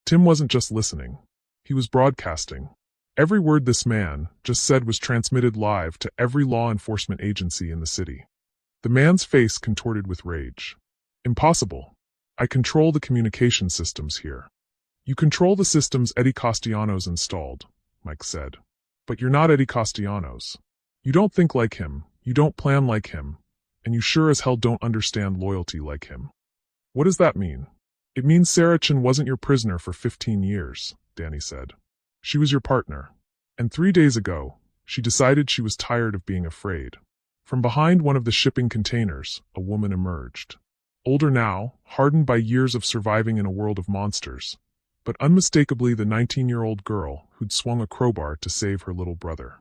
Tim wasn't just listening. He was broadcasting. Every word this man just said was transmitted live to every law enforcement agency in the city. The man's face contorted with rage. Impossible. I control the communication systems here. You control the systems Eddie Castellanos installed, Mike said. But you're not Eddie Castellanos. You don't think like him, you don't plan like him, and you sure as hell don't understand loyalty like him. What does that mean? It means Sarah Chin wasn't your prisoner for 15 years, Danny said. She was your partner. And 3 days ago, she decided she was tired of being afraid. From behind one of the shipping containers, a woman emerged. Older now, hardened by years of surviving in a world of monsters, but unmistakably the 19-year-old girl who'd swung a crowbar to save her little brother.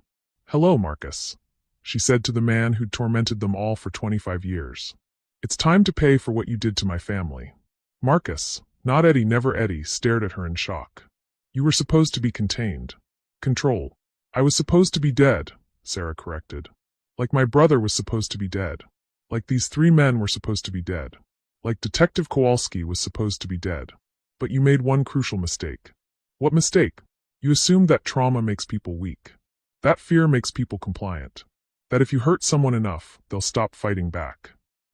Hello, Marcus, she said to the man who'd tormented them all for 25 years. It's time to pay for what you did to my family. Marcus, not Eddie, never Eddie, stared at her in shock. You were supposed to be contained. Control. I was supposed to be dead, Sarah corrected. Like my brother was supposed to be dead. Like these 3 men were supposed to be dead. Like Detective Kowalski was supposed to be dead. But you made one crucial mistake. What mistake? You assumed that trauma makes people weak. That fear makes people compliant. That if you hurt someone enough, they'll stop fighting back.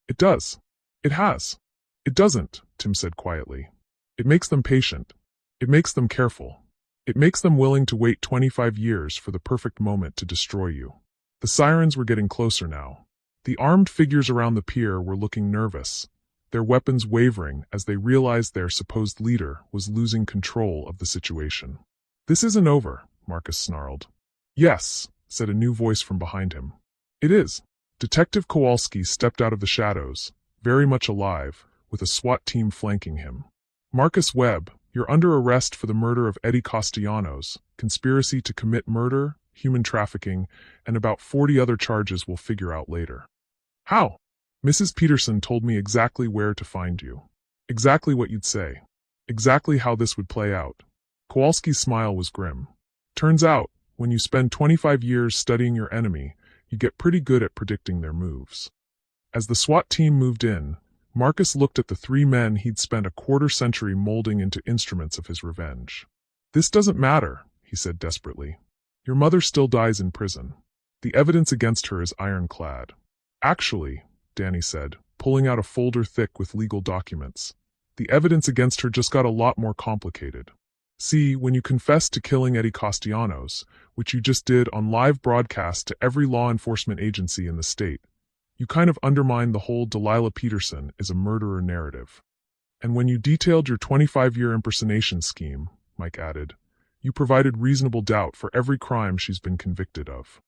It does. It has. It doesn't, Tim said quietly. It makes them patient. It makes them careful. It makes them willing to wait 25 years for the perfect moment to destroy you. The sirens were getting closer now. The armed figures around the pier were looking nervous, their weapons wavering as they realized their supposed leader was losing control of the situation. This isn't over, Marcus snarled. Yes, said a new voice from behind him. It is. Detective Kowalski stepped out of the shadows, very much alive, with a SWAT team flanking him. Marcus Webb, you're under arrest for the murder of Eddie Castellanos, conspiracy to commit murder, human trafficking, and about 40 other charges we'll figure out later. How? Mrs. Peterson told me exactly where to find you. Exactly what you'd say. Exactly how this would play out. Kowalski's smile was grim. Turns out, when you spend 25 years studying your enemy, you get pretty good at predicting their moves. As the SWAT team moved in, Marcus looked at the three men he'd spent a quarter-century molding into instruments of his revenge. This doesn't matter, he said desperately. Your mother still dies in prison. The evidence against her is ironclad. Actually, Danny said, pulling out a folder thick with legal documents, the evidence against her just got a lot more complicated. See, when you confessed to killing Eddie Castellanos, which you just did on live broadcast to every law enforcement agency in the state, you kind of undermined the whole Delilah Peterson is a murderer narrative. And when you detailed your 25-year impersonation scheme, Mike added, you provided reasonable doubt for every crime she's been convicted of.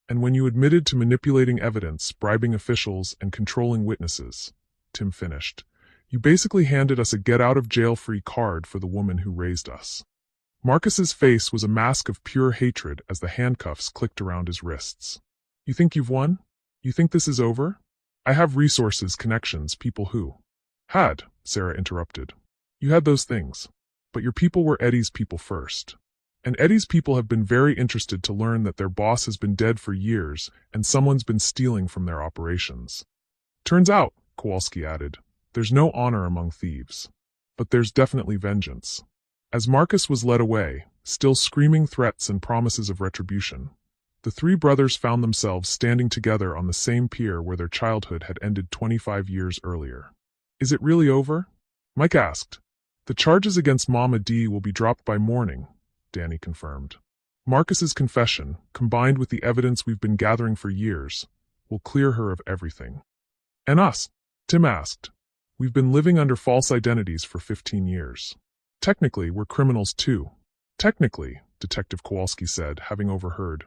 And when you admitted to manipulating evidence, bribing officials, and controlling witnesses, Tim finished, you basically handed us a get-out-of-jail-free card for the woman who raised us. Marcus's face was a mask of pure hatred as the handcuffs clicked around his wrists. You think you've won? You think this is over? I have resources, connections, people who... Had, Sarah interrupted. You had those things. But your people were Eddie's people first. And Eddie's people have been very interested to learn that their boss has been dead for years and someone's been stealing from their operations. Turns out, Kowalski added, there's no honor among thieves. But there's definitely vengeance. As Marcus was led away, still screaming threats and promises of retribution, the three brothers found themselves standing together on the same pier where their childhood had ended 25 years earlier. Is it really over? Mike asked. The charges against Mama D will be dropped by morning, Danny confirmed. Marcus's confession, combined with the evidence we've been gathering for years, will clear her of everything. And us? Tim asked. We've been living under false identities for 15 years. Technically, we're criminals too. Technically, Detective Kowalski said, having overheard.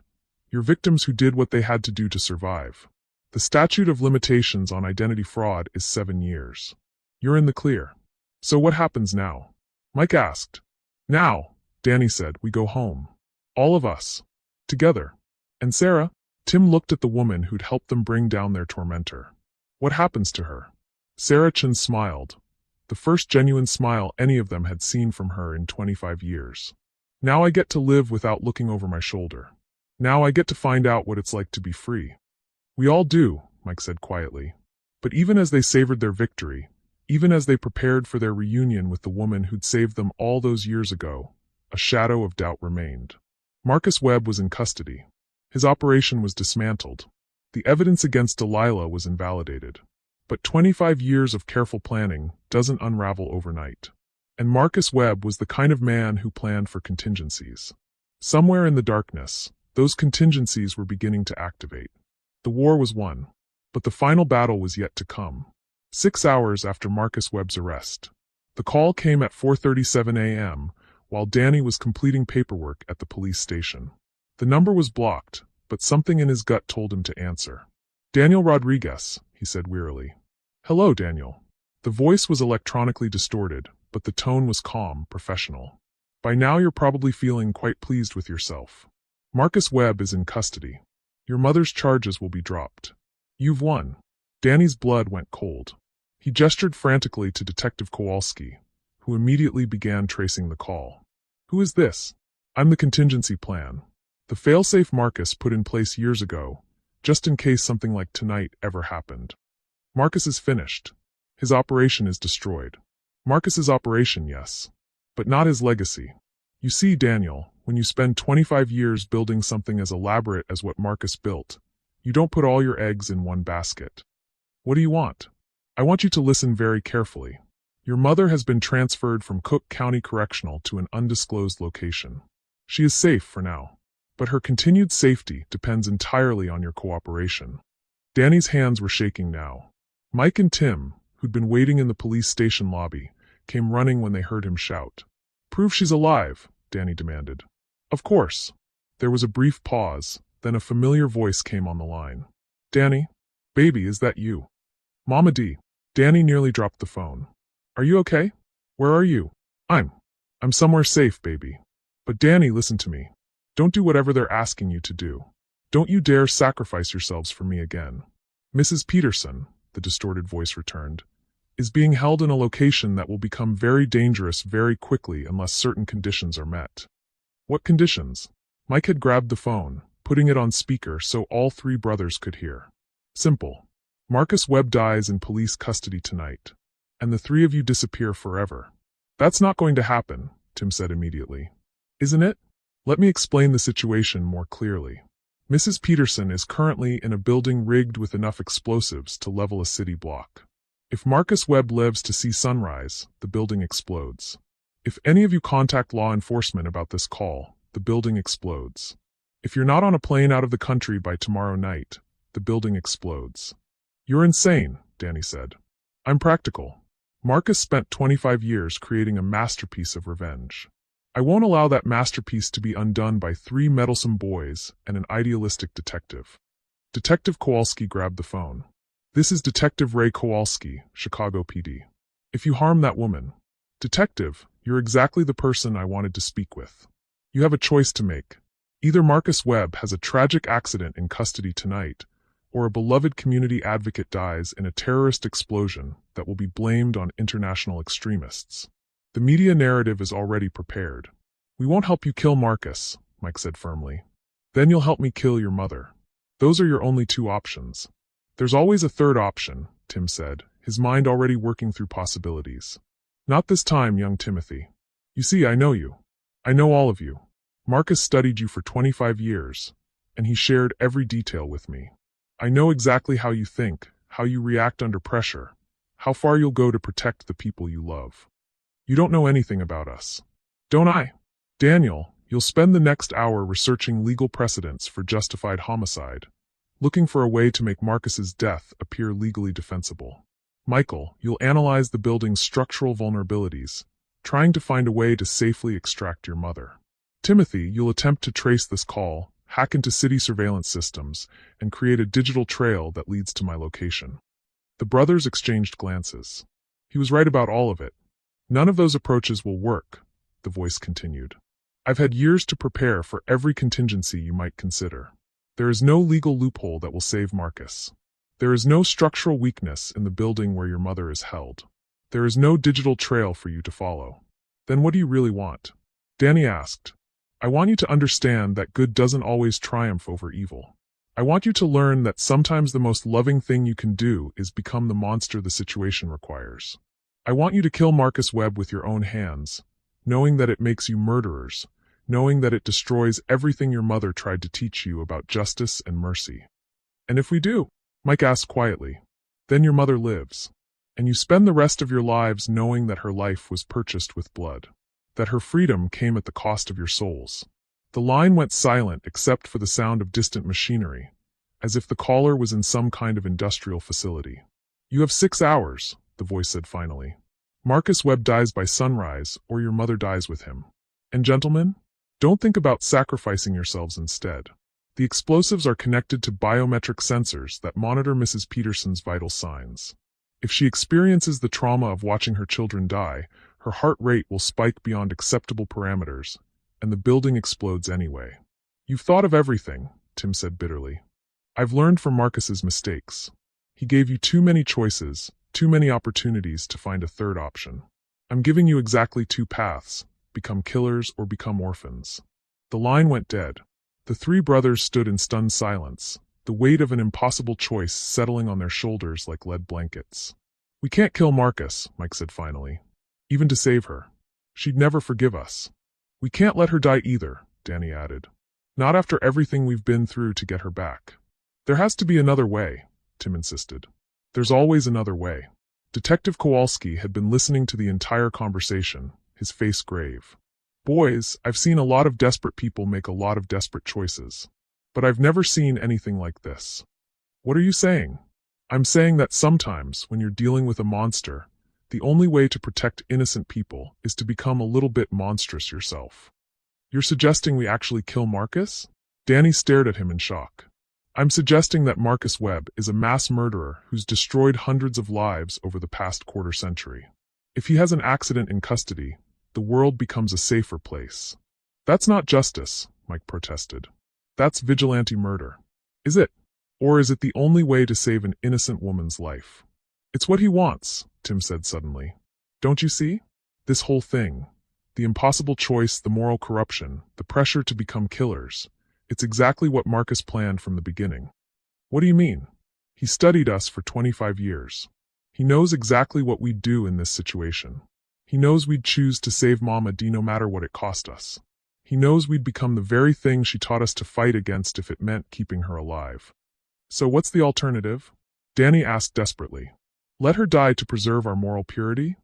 You're victims who did what they had to do to survive. The statute of limitations on identity fraud is 7 years. You're in the clear. So what happens now? Mike asked. Now, Danny said, we go home. All of us. Together. And Sarah? Tim looked at the woman who'd helped them bring down their tormentor. What happens to her? Sarah Chin smiled. The first genuine smile any of them had seen from her in 25 years. Now I get to live without looking over my shoulder. Now I get to find out what it's like to be free. We all do, Mike said quietly. But even as they savored their victory, even as they prepared for their reunion with the woman who'd saved them all those years ago, a shadow of doubt remained. Marcus Webb was in custody. His operation was dismantled. The evidence against Delilah was invalidated. But 25 years of careful planning doesn't unravel overnight. And Marcus Webb was the kind of man who planned for contingencies. Somewhere in the darkness, those contingencies were beginning to activate. The war was won. But the final battle was yet to come. 6 hours after Marcus Webb's arrest. The call came at 4:37 a.m., while Danny was completing paperwork at the police station. The number was blocked, but something in his gut told him to answer. Daniel Rodriguez, he said wearily. Hello, Daniel. The voice was electronically distorted, but the tone was calm, professional. By now you're probably feeling quite pleased with yourself. Marcus Webb is in custody. Your mother's charges will be dropped. You've won. Danny's blood went cold. He gestured frantically to Detective Kowalski, who immediately began tracing the call. Who is this? I'm the contingency plan. The failsafe Marcus put in place years ago, just in case something like tonight ever happened. Marcus is finished. His operation is destroyed. Marcus's operation, yes. But not his legacy. You see, Daniel, when you spend 25 years building something as elaborate as what Marcus built, you don't put all your eggs in one basket. What do you want? I want you to listen very carefully. Your mother has been transferred from Cook County Correctional to an undisclosed location. She is safe for now. But her continued safety depends entirely on your cooperation. Danny's hands were shaking now. Mike and Tim, who'd been waiting in the police station lobby, came running when they heard him shout. Prove she's alive, Danny demanded. Of course. There was a brief pause, then a familiar voice came on the line. Danny? Baby, is that you? Mama D. Danny nearly dropped the phone. Are you okay? Where are you? I'm somewhere safe, baby. But Danny, listen to me. Don't do whatever they're asking you to do. Don't you dare sacrifice yourselves for me again. Mrs. Peterson, the distorted voice returned, is being held in a location that will become very dangerous very quickly unless certain conditions are met. What conditions? Mike had grabbed the phone, putting it on speaker so all three brothers could hear. Simple. Marcus Webb dies in police custody tonight, and the three of you disappear forever. That's not going to happen, Tim said immediately. Isn't it? Let me explain the situation more clearly. Mrs. Peterson is currently in a building rigged with enough explosives to level a city block. If Marcus Webb lives to see sunrise, the building explodes. If any of you contact law enforcement about this call, the building explodes. If you're not on a plane out of the country by tomorrow night, the building explodes. You're insane, Danny said. I'm practical. Marcus spent 25 years creating a masterpiece of revenge. I won't allow that masterpiece to be undone by three meddlesome boys and an idealistic detective. Detective Kowalski grabbed the phone. This is Detective Ray Kowalski, Chicago PD. If you harm that woman, Detective, you're exactly the person I wanted to speak with. You have a choice to make. Either Marcus Webb has a tragic accident in custody tonight, or a beloved community advocate dies in a terrorist explosion that will be blamed on international extremists. The media narrative is already prepared. We won't help you kill Marcus, Mike said firmly. Then you'll help me kill your mother. Those are your only two options. There's always a third option, Tim said, his mind already working through possibilities. Not this time, young Timothy. You see, I know you. I know all of you. Marcus studied you for 25 years, and he shared every detail with me. I know exactly how you think, how you react under pressure, how far you'll go to protect the people you love. You don't know anything about us. Don't I? Daniel, you'll spend the next hour researching legal precedents for justified homicide, looking for a way to make Marcus's death appear legally defensible. Michael, you'll analyze the building's structural vulnerabilities, trying to find a way to safely extract your mother. Timothy, you'll attempt to trace this call, hack into city surveillance systems, and create a digital trail that leads to my location. The brothers exchanged glances. He was right about all of it. None of those approaches will work, the voice continued. I've had years to prepare for every contingency you might consider. There is no legal loophole that will save Marcus. There is no structural weakness in the building where your mother is held. There is no digital trail for you to follow. Then what do you really want? Danny asked. I want you to understand that good doesn't always triumph over evil. I want you to learn that sometimes the most loving thing you can do is become the monster the situation requires. I want you to kill Marcus Webb with your own hands, knowing that it makes you murderers, knowing that it destroys everything your mother tried to teach you about justice and mercy. And if we do, Mike asked quietly, then your mother lives, and you spend the rest of your lives knowing that her life was purchased with blood, that her freedom came at the cost of your souls. The line went silent except for the sound of distant machinery, as if the caller was in some kind of industrial facility. You have 6 hours, the voice said finally. Marcus Webb dies by sunrise, or your mother dies with him. And gentlemen, don't think about sacrificing yourselves instead. The explosives are connected to biometric sensors that monitor Mrs. Peterson's vital signs. If she experiences the trauma of watching her children die, her heart rate will spike beyond acceptable parameters, and the building explodes anyway. You've thought of everything, Tim said bitterly. I've learned from Marcus's mistakes. He gave you too many choices, too many opportunities to find a third option. I'm giving you exactly 2 paths, become killers or become orphans. The line went dead. The 3 brothers stood in stunned silence, the weight of an impossible choice settling on their shoulders like lead blankets. We can't kill Marcus, Mike said finally. Even to save her. She'd never forgive us. We can't let her die either, Danny added. Not after everything we've been through to get her back. There has to be another way, Tim insisted. There's always another way. Detective Kowalski had been listening to the entire conversation, his face grave. Boys, I've seen a lot of desperate people make a lot of desperate choices. But I've never seen anything like this. What are you saying? I'm saying that sometimes, when you're dealing with a monster, the only way to protect innocent people is to become a little bit monstrous yourself. You're suggesting we actually kill Marcus? Danny stared at him in shock. I'm suggesting that Marcus Webb is a mass murderer who's destroyed hundreds of lives over the past quarter century. If he has an accident in custody, the world becomes a safer place. That's not justice, Mike protested. That's vigilante murder. Is it? Or is it the only way to save an innocent woman's life? It's what he wants, Tim said suddenly. Don't you see? This whole thing. The impossible choice, the moral corruption, the pressure to become killers. It's exactly what Marcus planned from the beginning. What do you mean? He studied us for 25 years. He knows exactly what we'd do in this situation. He knows we'd choose to save Mama D no matter what it cost us. He knows we'd become the very thing she taught us to fight against if it meant keeping her alive. So what's the alternative? Danny asked desperately. Let her die to preserve our moral purity?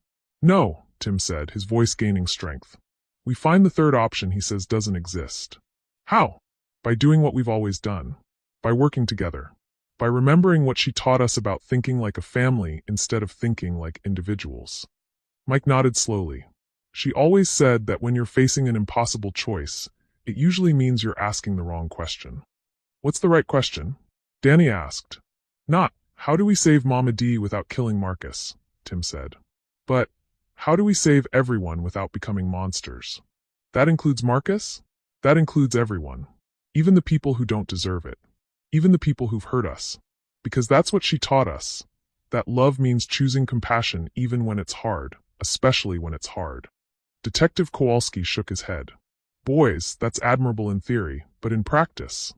No, Tim said, his voice gaining strength. We find the third option he says doesn't exist. How? By doing what we've always done. By working together. By remembering what she taught us about thinking like a family instead of thinking like individuals. Mike nodded slowly. She always said that when you're facing an impossible choice, it usually means you're asking the wrong question. What's the right question? Danny asked. Not, how do we save Mama D without killing Marcus? Tim said. But, how do we save everyone without becoming monsters? That includes Marcus? That includes everyone. Even the people who don't deserve it. Even the people who've hurt us. Because that's what she taught us. That love means choosing compassion even when it's hard, especially when it's hard. Detective Kowalski shook his head. Boys, that's admirable in theory, but in practice.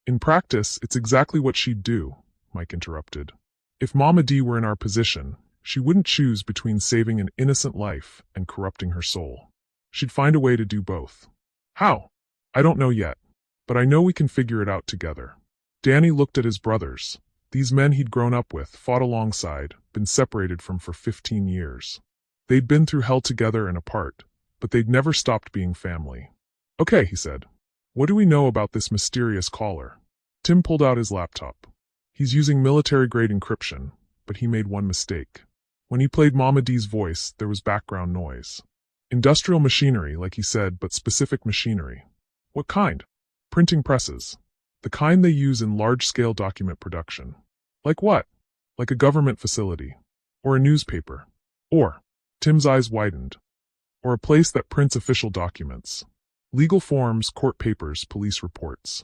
In practice, it's exactly what she'd do, Mike interrupted. If Mama D were in our position, she wouldn't choose between saving an innocent life and corrupting her soul. She'd find a way to do both. How? I don't know yet, but I know we can figure it out together. Danny looked at his brothers. These men he'd grown up with, fought alongside, been separated from for 15 years. They'd been through hell together and apart, but they'd never stopped being family. Okay, he said. What do we know about this mysterious caller? Tim pulled out his laptop. He's using military-grade encryption, but he made one mistake. When he played Mama D's voice, there was background noise. Industrial machinery, like he said, but specific machinery. What kind? Printing presses. The kind they use in large-scale document production. Like what? Like a government facility. Or a newspaper. Or, Tim's eyes widened. Or a place that prints official documents. Legal forms, court papers, police reports.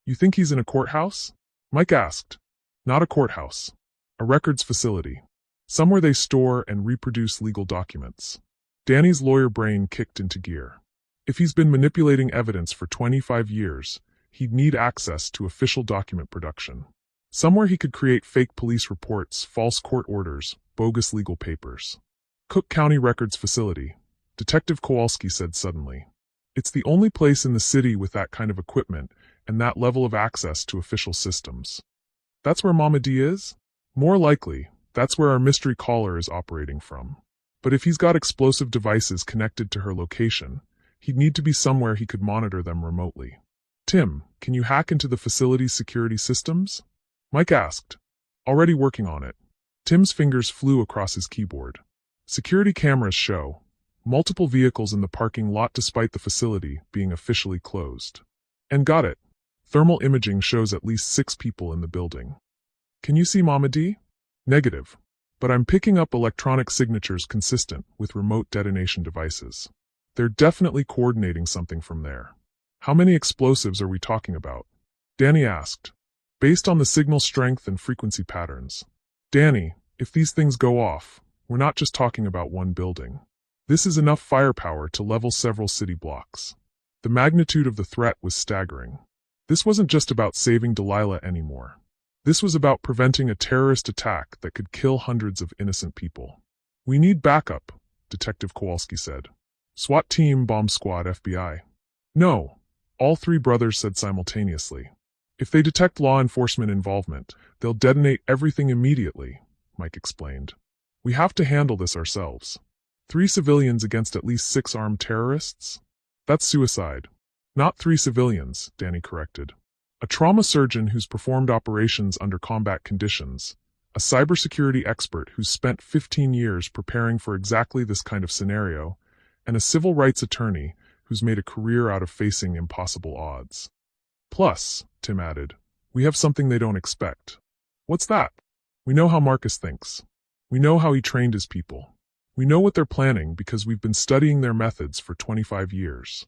You think he's in a courthouse? Mike asked. Not a courthouse. A records facility. Somewhere they store and reproduce legal documents. Danny's lawyer brain kicked into gear. If he's been manipulating evidence for 25 years, he'd need access to official document production. Somewhere he could create fake police reports, false court orders, bogus legal papers. Cook County Records Facility, Detective Kowalski said suddenly. It's the only place in the city with that kind of equipment and that level of access to official systems. That's where Mama D is? More likely, that's where our mystery caller is operating from. But if he's got explosive devices connected to her location, he'd need to be somewhere he could monitor them remotely. Tim, can you hack into the facility's security systems? Mike asked. Already working on it. Tim's fingers flew across his keyboard. Security cameras show multiple vehicles in the parking lot despite the facility being officially closed. And got it. Thermal imaging shows at least 6 people in the building. Can you see Mama D? Negative. But I'm picking up electronic signatures consistent with remote detonation devices. They're definitely coordinating something from there. How many explosives are we talking about? Danny asked. Based on the signal strength and frequency patterns. Danny, if these things go off, we're not just talking about one building. This is enough firepower to level several city blocks. The magnitude of the threat was staggering. This wasn't just about saving Delilah anymore. This was about preventing a terrorist attack that could kill hundreds of innocent people. We need backup, Detective Kowalski said. SWAT team, bomb squad, FBI. No, all 3 brothers said simultaneously. If they detect law enforcement involvement, they'll detonate everything immediately, Mike explained. We have to handle this ourselves. 3 civilians against at least 6 armed terrorists? That's suicide. Not 3 civilians, Danny corrected. A trauma surgeon who's performed operations under combat conditions, a cybersecurity expert who's spent 15 years preparing for exactly this kind of scenario, and a civil rights attorney who's made a career out of facing impossible odds. Plus, Tim added, We have something they don't expect. What's that? We know how Marcus thinks. We know how he trained his people. We know what they're planning because we've been studying their methods for 25 years.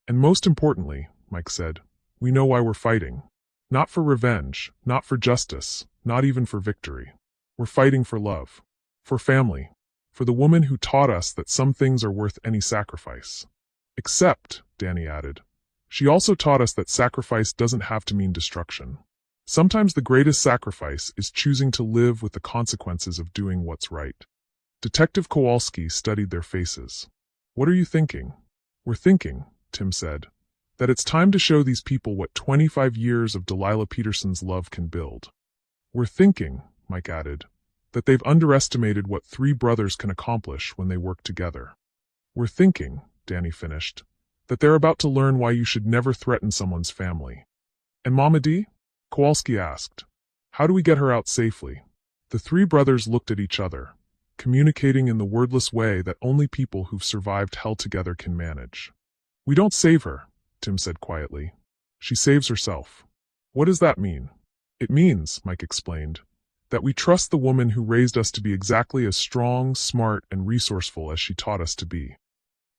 And most importantly, Mike said, we know why we're fighting. Not for revenge, not for justice, not even for victory. We're fighting for love. For family. For the woman who taught us that some things are worth any sacrifice. Except, Danny added, she also taught us that sacrifice doesn't have to mean destruction. Sometimes the greatest sacrifice is choosing to live with the consequences of doing what's right. Detective Kowalski studied their faces. What are you thinking? We're thinking, Tim said, that it's time to show these people what 25 years of Delilah Peterson's love can build. We're thinking, Mike added, that they've underestimated what three brothers can accomplish when they work together. We're thinking, Danny finished, that they're about to learn why you should never threaten someone's family. And Mama D? Kowalski asked. How do we get her out safely? The three brothers looked at each other, communicating in the wordless way that only people who've survived hell together can manage. We don't save her, Tim said quietly. She saves herself. What does that mean? It means, Mike explained, that we trust the woman who raised us to be exactly as strong, smart, and resourceful as she taught us to be.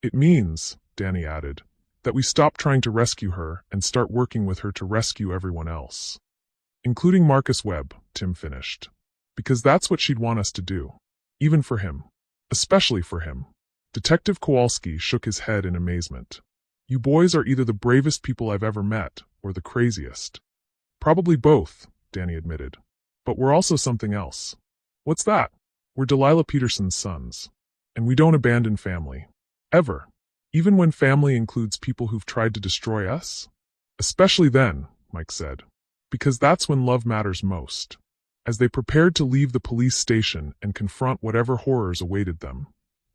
It means, Danny added, that we stop trying to rescue her and start working with her to rescue everyone else. Including Marcus Webb, Tim finished. Because that's what she'd want us to do. Even for him. Especially for him. Detective Kowalski shook his head in amazement. You boys are either the bravest people I've ever met, or the craziest. Probably both, Danny admitted. But we're also something else. What's that? We're Delilah Peterson's sons. And we don't abandon family. Ever. Even when family includes people who've tried to destroy us? Especially then, Mike said. Because that's when love matters most. As they prepared to leave the police station and confront whatever horrors awaited them,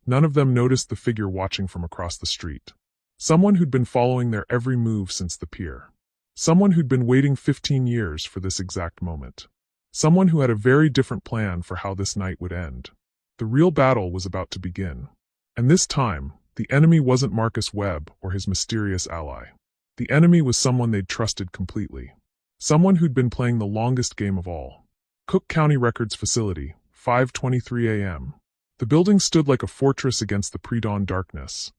none of them noticed the figure watching from across the street. Someone who'd been following their every move since the pier. Someone who'd been waiting 15 years for this exact moment. Someone who had a very different plan for how this night would end. The real battle was about to begin. And this time, the enemy wasn't Marcus Webb or his mysterious ally. The enemy was someone they'd trusted completely. Someone who'd been playing the longest game of all. Cook County Records Facility, 5:23 a.m. The building stood like a fortress against the pre-dawn darkness.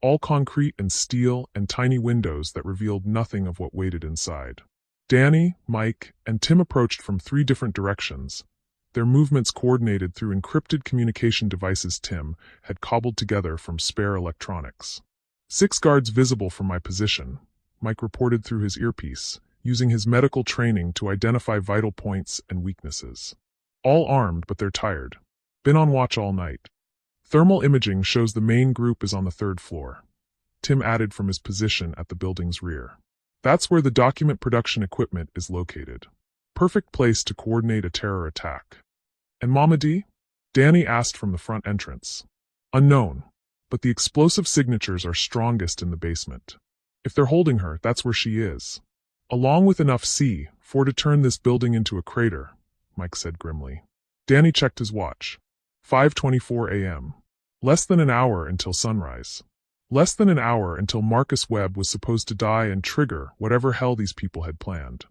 All concrete and steel and tiny windows that revealed nothing of what waited inside. Danny, Mike, and Tim approached from three different directions, their movements coordinated through encrypted communication devices Tim had cobbled together from spare electronics. 6 guards visible from my position, Mike reported through his earpiece, using his medical training to identify vital points and weaknesses. All armed, but they're tired. Been on watch all night. Thermal imaging shows the main group is on the 3rd floor. Tim added from his position at the building's rear. That's where the document production equipment is located. Perfect place to coordinate a terror attack. And Mama D? Danny asked from the front entrance. Unknown, but the explosive signatures are strongest in the basement. If they're holding her, that's where she is. Along with enough C4 to turn this building into a crater, Mike said grimly. Danny checked his watch. 5:24 a.m. Less than an hour until sunrise. Less than an hour until Marcus Webb was supposed to die and trigger whatever hell these people had planned.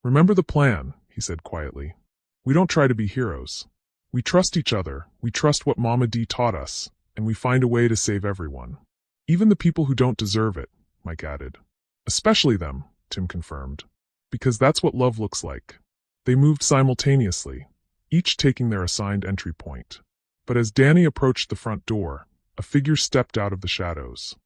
Remember the plan, he said quietly. We don't try to be heroes. We trust each other, we trust what Mama D taught us, and we find a way to save everyone. Even the people who don't deserve it, Mike added. Especially them, Tim confirmed. Because that's what love looks like. They moved simultaneously, each taking their assigned entry point. But as Danny approached the front door, a figure stepped out of the shadows.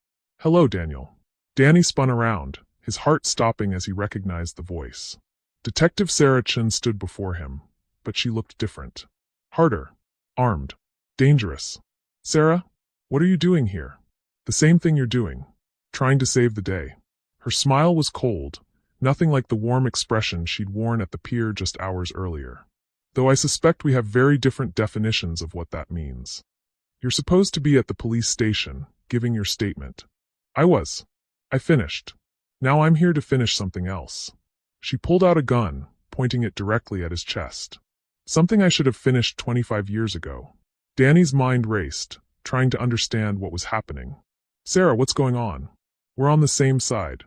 Hello, Daniel. Danny spun around, his heart stopping as he recognized the voice. Detective Sarah Chin stood before him, but she looked different. Harder. Armed. Dangerous. Sarah, what are you doing here? The same thing you're doing. Trying to save the day. Her smile was cold, nothing like the warm expression she'd worn at the pier just hours earlier. Though I suspect we have very different definitions of what that means. You're supposed to be at the police station, giving your statement. I was. I finished. Now I'm here to finish something else. She pulled out a gun, pointing it directly at his chest. Something I should have finished 25 years ago. Danny's mind raced, trying to understand what was happening. Sarah, what's going on? We're on the same side.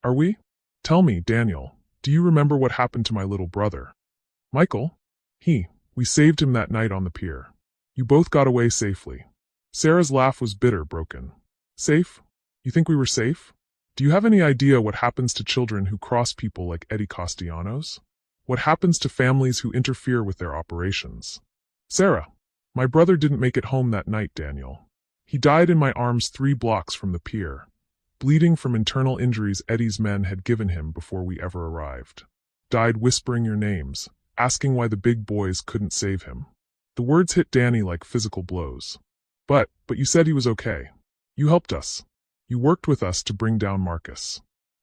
Are we? Tell me, Daniel, Do you remember what happened to my little brother? Michael? We saved him that night on the pier. You both got away safely. Sarah's laugh was bitter, broken. Safe? You think we were safe? Do you have any idea what happens to children who cross people like Eddie Castellanos? What happens to families who interfere with their operations? Sarah, my brother didn't make it home that night, Daniel. He died in my arms 3 blocks from the pier, bleeding from internal injuries Eddie's men had given him before we ever arrived. Died whispering your names, asking why the big boys couldn't save him. The words hit Danny like physical blows. But you said he was okay. You helped us. You worked with us to bring down Marcus.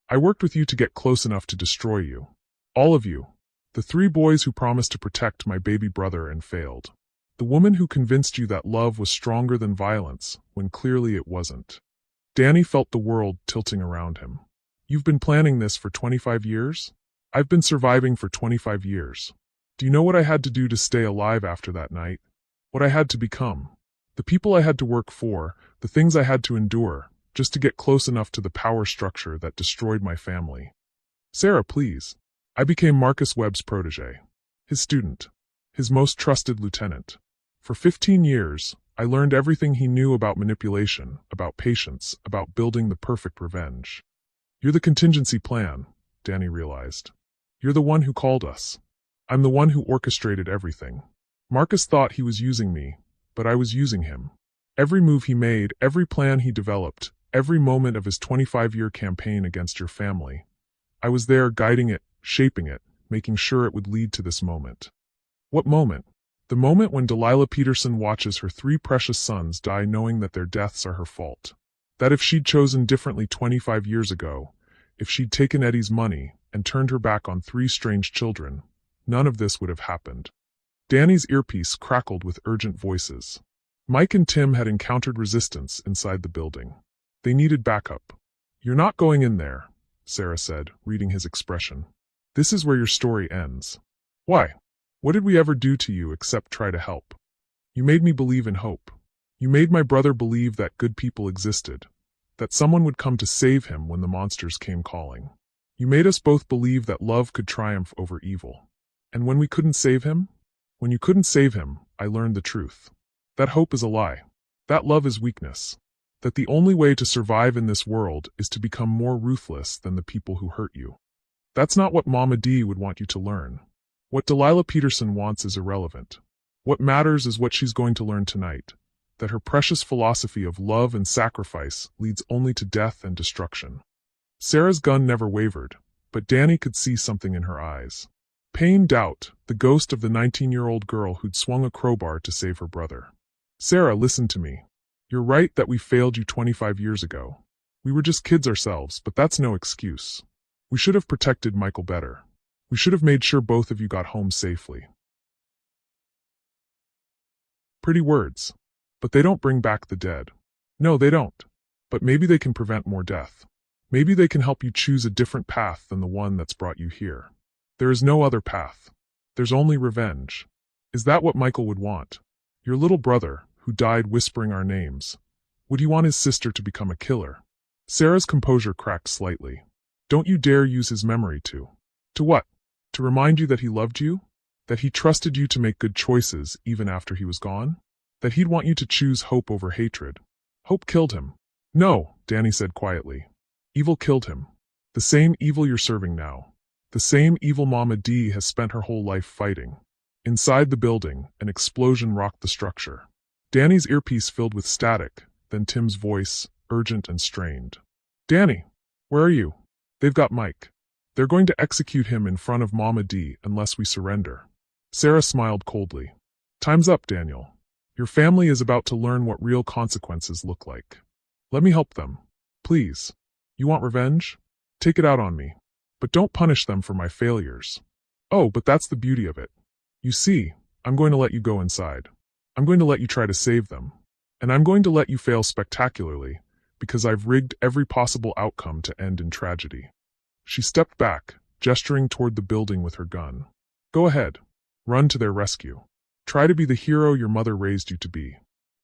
I worked with you to get close enough to destroy you. All of you. The 3 boys who promised to protect my baby brother and failed. The woman who convinced you that love was stronger than violence, when clearly it wasn't. Danny felt the world tilting around him. You've been planning this for 25 years? I've been surviving for 25 years. Do you know what I had to do to stay alive after that night? What I had to become? The people I had to work for, the things I had to endure, just to get close enough to the power structure that destroyed my family. Sarah, please. I became Marcus Webb's protege. His student. His most trusted lieutenant. For 15 years, I learned everything he knew about manipulation, about patience, about building the perfect revenge. You're the contingency plan, Danny realized. You're the one who called us. I'm the one who orchestrated everything. Marcus thought he was using me, but I was using him. Every move he made, every plan he developed, every moment of his 25-year campaign against your family. I was there guiding it, shaping it, making sure it would lead to this moment. What moment? The moment when Delilah Peterson watches her 3 precious sons die knowing that their deaths are her fault. That if she'd chosen differently 25 years ago, if she'd taken Eddie's money and turned her back on 3 strange children, none of this would have happened. Danny's earpiece crackled with urgent voices. Mike and Tim had encountered resistance inside the building. They needed backup. You're not going in there, Sarah said, reading his expression. This is where your story ends. Why? What did we ever do to you except try to help? You made me believe in hope. You made my brother believe that good people existed, that someone would come to save him when the monsters came calling. You made us both believe that love could triumph over evil. And when we couldn't save him? When you couldn't save him, I learned the truth. That hope is a lie. That love is weakness. That the only way to survive in this world is to become more ruthless than the people who hurt you. That's not what Mama D would want you to learn. What Delilah Peterson wants is irrelevant. What matters is what she's going to learn tonight. That her precious philosophy of love and sacrifice leads only to death and destruction. Sarah's gun never wavered, but Danny could see something in her eyes. Pain, doubt, the ghost of the 19-year-old girl who'd swung a crowbar to save her brother. Sarah, listen to me. You're right that we failed you 25 years ago. We were just kids ourselves, but that's no excuse. We should have protected Michael better. We should have made sure both of you got home safely. Pretty words. But they don't bring back the dead. No, they don't. But maybe they can prevent more death. Maybe they can help you choose a different path than the one that's brought you here. There is no other path. There's only revenge. Is that what Michael would want? Your little brother, who died whispering our names. Would he want his sister to become a killer? Sarah's composure cracked slightly. Don't you dare use his memory to. To what? To remind you that he loved you? That he trusted you to make good choices even after he was gone? That he'd want you to choose hope over hatred? Hope killed him. No, Danny said quietly. Evil killed him. The same evil you're serving now. The same evil Mama D has spent her whole life fighting. Inside the building, an explosion rocked the structure. Danny's earpiece filled with static, then Tim's voice, urgent and strained. Danny, where are you? They've got Mike. They're going to execute him in front of Mama D unless we surrender. Sarah smiled coldly. Time's up, Daniel. Your family is about to learn what real consequences look like. Let me help them. Please. You want revenge? Take it out on me. But don't punish them for my failures. Oh, but that's the beauty of it. You see, I'm going to let you go inside. I'm going to let you try to save them. And I'm going to let you fail spectacularly, because I've rigged every possible outcome to end in tragedy. She stepped back, gesturing toward the building with her gun. Go ahead. Run to their rescue. Try to be the hero your mother raised you to be.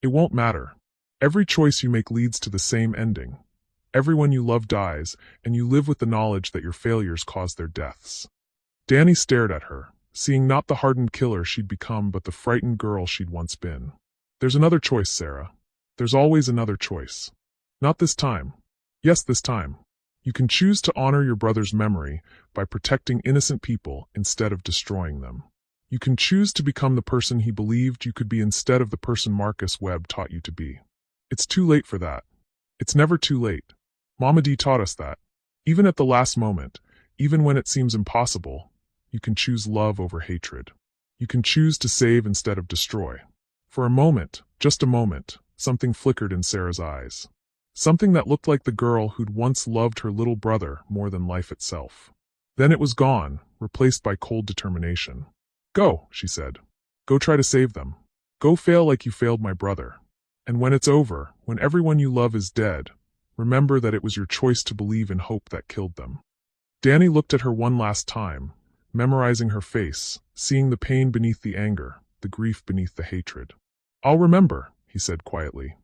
It won't matter. Every choice you make leads to the same ending. Everyone you love dies, and you live with the knowledge that your failures caused their deaths. Danny stared at her, seeing not the hardened killer she'd become but the frightened girl she'd once been. There's another choice, Sarah. There's always another choice. Not this time. Yes, this time. You can choose to honor your brother's memory by protecting innocent people instead of destroying them. You can choose to become the person he believed you could be instead of the person Marcus Webb taught you to be. It's too late for that. It's never too late. Mama D taught us that. Even at the last moment, even when it seems impossible, you can choose love over hatred. You can choose to save instead of destroy. For a moment, just a moment, something flickered in Sarah's eyes. Something that looked like the girl who'd once loved her little brother more than life itself. Then it was gone, replaced by cold determination. Go, she said. Go try to save them. Go fail like you failed my brother. And when it's over, when everyone you love is dead, remember that it was your choice to believe in hope that killed them. Danny looked at her one last time, memorizing her face, seeing the pain beneath the anger, the grief beneath the hatred. I'll remember, he said quietly.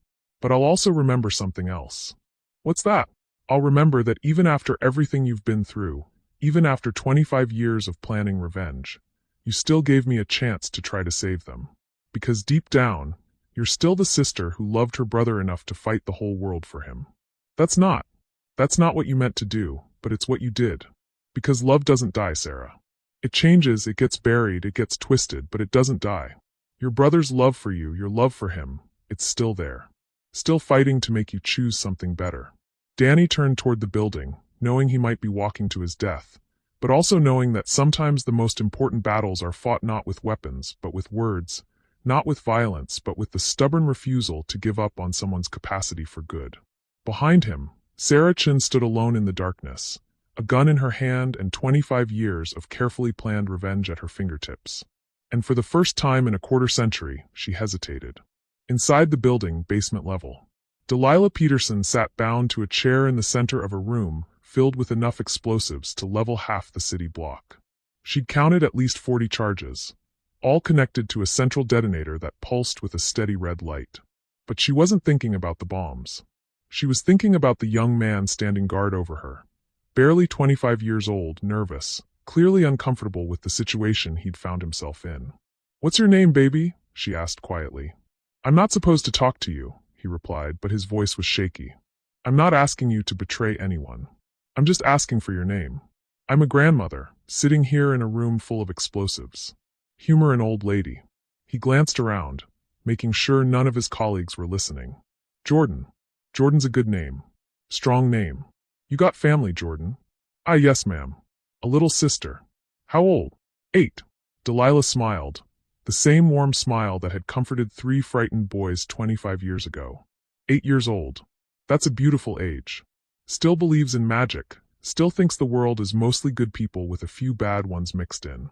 But I'll also remember something else. What's that? I'll remember that even after everything you've been through, even after 25 years of planning revenge, you still gave me a chance to try to save them. Because deep down, you're still the sister who loved her brother enough to fight the whole world for him. That's not what you meant to do, but it's what you did. Because love doesn't die, Sarah. It changes, it gets buried, it gets twisted, but it doesn't die. Your brother's love for you, your love for him, it's still there. Still fighting to make you choose something better. Danny turned toward the building, knowing he might be walking to his death, but also knowing that sometimes the most important battles are fought not with weapons, but with words, not with violence, but with the stubborn refusal to give up on someone's capacity for good. Behind him, Sarah Chin stood alone in the darkness, a gun in her hand and 25 years of carefully planned revenge at her fingertips. And for the first time in a quarter century, she hesitated. Inside the building, basement level, Delilah Peterson sat bound to a chair in the center of a room filled with enough explosives to level half the city block. She'd counted at least 40 charges, all connected to a central detonator that pulsed with a steady red light. But she wasn't thinking about the bombs. She was thinking about the young man standing guard over her, barely 25 years old, nervous, clearly uncomfortable with the situation he'd found himself in. "What's your name, baby?" she asked quietly. "I'm not supposed to talk to you," he replied, but his voice was shaky. "I'm not asking you to betray anyone. I'm just asking for your name. I'm a grandmother, sitting here in a room full of explosives. Humor an old lady." He glanced around, making sure none of his colleagues were listening. "Jordan. Jordan's a good name. Strong name. You got family, Jordan?" "Ah, yes, ma'am. A little sister." "How old?" "8. Delilah smiled. The same warm smile that had comforted 3 frightened boys 25 years ago. 8 years old. That's a beautiful age. Still believes in magic, still thinks the world is mostly good people with a few bad ones mixed in.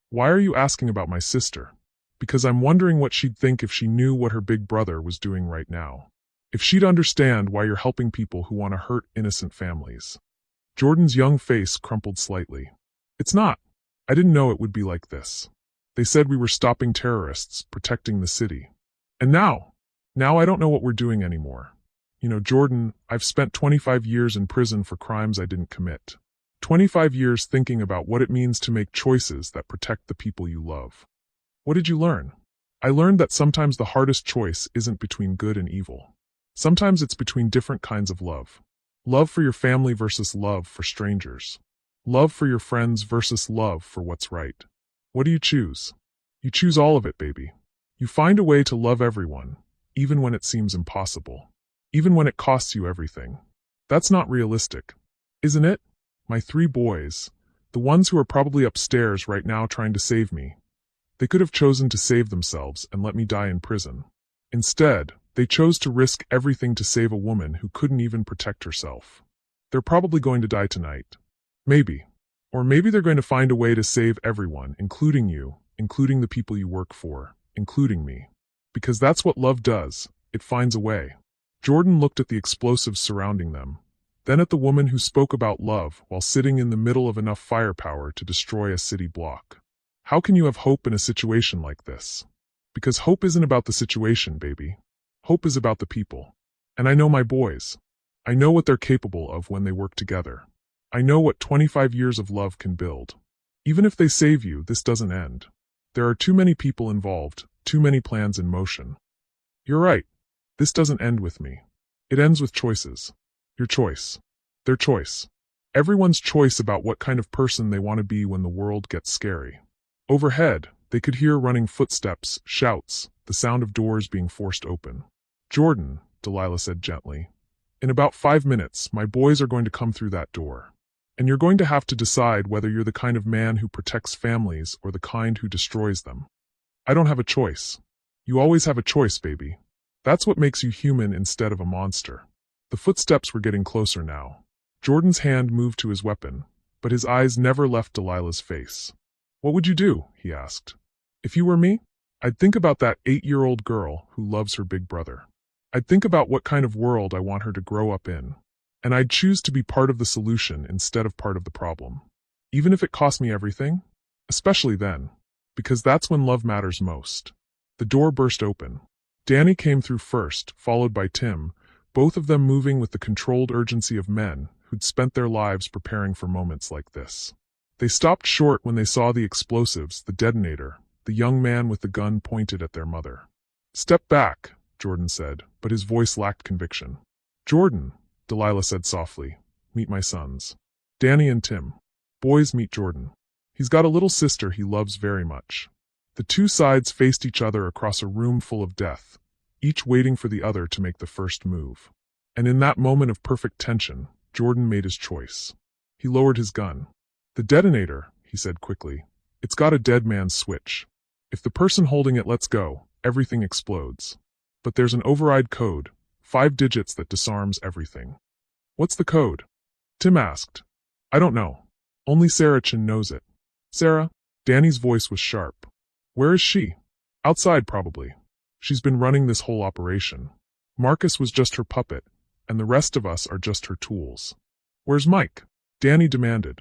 "Why are you asking about my sister?" "Because I'm wondering what she'd think if she knew what her big brother was doing right now. If she'd understand why you're helping people who want to hurt innocent families." Jordan's young face crumpled slightly. "It's not. I didn't know it would be like this. They said we were stopping terrorists, protecting the city. And now I don't know what we're doing anymore. You know, Jordan, I've spent 25 years in prison for crimes I didn't commit. 25 years thinking about what it means to make choices that protect the people you love. What did you learn?" "I learned that sometimes the hardest choice isn't between good and evil. Sometimes it's between different kinds of love. Love for your family versus love for strangers. Love for your friends versus love for what's right. What do you choose? You choose all of it, baby. You find a way to love everyone, even when it seems impossible. Even when it costs you everything. That's not realistic, isn't it? My 3 boys, the ones who are probably upstairs right now trying to save me, they could have chosen to save themselves and let me die in prison. Instead, they chose to risk everything to save a woman who couldn't even protect herself. They're probably going to die tonight. Maybe. Or maybe they're going to find a way to save everyone, including you, including the people you work for, including me. Because that's what love does, it finds a way." Jordan looked at the explosives surrounding them, then at the woman who spoke about love while sitting in the middle of enough firepower to destroy a city block. "How can you have hope in a situation like this?" "Because hope isn't about the situation, baby. Hope is about the people. And I know my boys. I know what they're capable of when they work together. I know what 25 years of love can build. Even if they save you, this doesn't end. There are too many people involved, too many plans in motion. You're right. This doesn't end with me. It ends with choices. Your choice. Their choice. Everyone's choice about what kind of person they want to be when the world gets scary. Overhead, they could hear running footsteps, shouts, the sound of doors being forced open. Jordan, Delilah said gently, in about 5 minutes, my boys are going to come through that door. And you're going to have to decide whether you're the kind of man who protects families or the kind who destroys them. I don't have a choice. You always have a choice, baby. That's what makes you human instead of a monster. The footsteps were getting closer now. Jordan's hand moved to his weapon, but his eyes never left Delilah's face. What would you do? He asked. If you were me, I'd think about that 8-year-old girl who loves her big brother. I'd think about what kind of world I want her to grow up in. And I'd choose to be part of the solution instead of part of the problem. Even if it cost me everything? Especially then. Because that's when love matters most. The door burst open. Danny came through first, followed by Tim, both of them moving with the controlled urgency of men who'd spent their lives preparing for moments like this. They stopped short when they saw the explosives, the detonator, the young man with the gun pointed at their mother. Step back, Jordan said, but his voice lacked conviction. Jordan, Delilah said softly, meet my sons. Danny and Tim. Boys, meet Jordan. He's got a little sister he loves very much. The two sides faced each other across a room full of death, each waiting for the other to make the first move. And in that moment of perfect tension, Jordan made his choice. He lowered his gun. The detonator, he said quickly. It's got a dead man's switch. If the person holding it lets go, everything explodes. But there's an override code, 5 digits that disarms everything. What's the code? Tim asked. I don't know. Only Sarah Chin knows it. Sarah? Danny's voice was sharp. Where is she? Outside, probably. She's been running this whole operation. Marcus was just her puppet, and the rest of us are just her tools. Where's Mike? Danny demanded.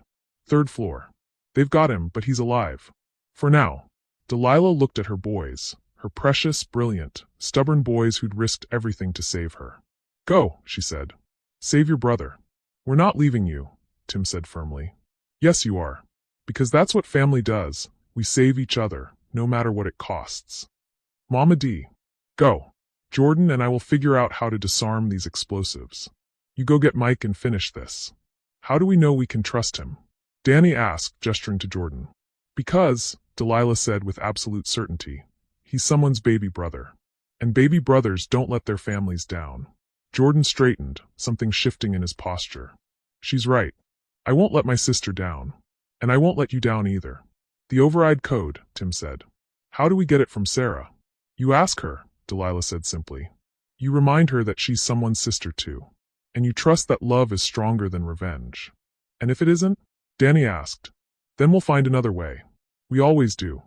3rd floor. They've got him, but he's alive. For now. Delilah looked at her boys, her precious, brilliant, stubborn boys who'd risked everything to save her. Go, she said. Save your brother. We're not leaving you, Tim said firmly. Yes, you are. Because that's what family does. We save each other, no matter what it costs. Mama D. Go. Jordan and I will figure out how to disarm these explosives. You go get Mike and finish this. How do we know we can trust him? Danny asked, gesturing to Jordan. Because, Delilah said with absolute certainty, he's someone's baby brother. And baby brothers don't let their families down. Jordan straightened, something shifting in his posture. She's right. I won't let my sister down. And I won't let you down either. The override code, Tim said. How do we get it from Sarah? You ask her, Delilah said simply. You remind her that she's someone's sister too. And you trust that love is stronger than revenge. And if it isn't? Danny asked. Then we'll find another way. We always do.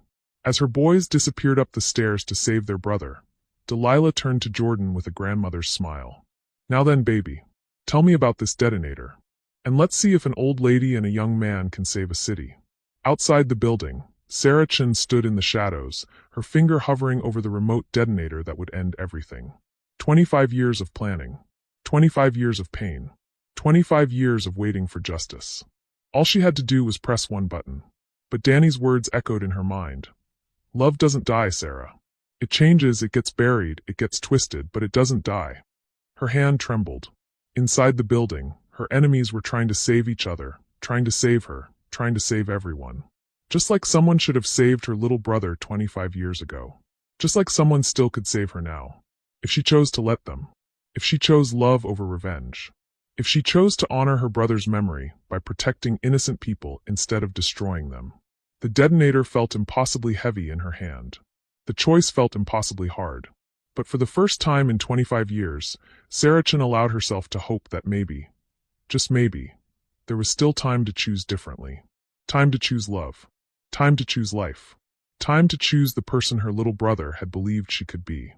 As her boys disappeared up the stairs to save their brother, Delilah turned to Jordan with a grandmother's smile. Now then, baby, tell me about this detonator. And let's see if an old lady and a young man can save a city. Outside the building, Sarah Chin stood in the shadows, her finger hovering over the remote detonator that would end everything. 25 years of planning. 25 years of pain. 25 years of waiting for justice. All she had to do was press one button. But Danny's words echoed in her mind. Love doesn't die, Sarah. It changes, it gets buried, it gets twisted, but it doesn't die. Her hand trembled. Inside the building, her enemies were trying to save each other, trying to save her, trying to save everyone. Just like someone should have saved her little brother 25 years ago. Just like someone still could save her now. If she chose to let them. If she chose love over revenge. If she chose to honor her brother's memory by protecting innocent people instead of destroying them. The detonator felt impossibly heavy in her hand. The choice felt impossibly hard. But for the first time in 25 years, Sarah Chin allowed herself to hope that maybe, just maybe, there was still time to choose differently. Time to choose love. Time to choose life. Time to choose the person her little brother had believed she could be.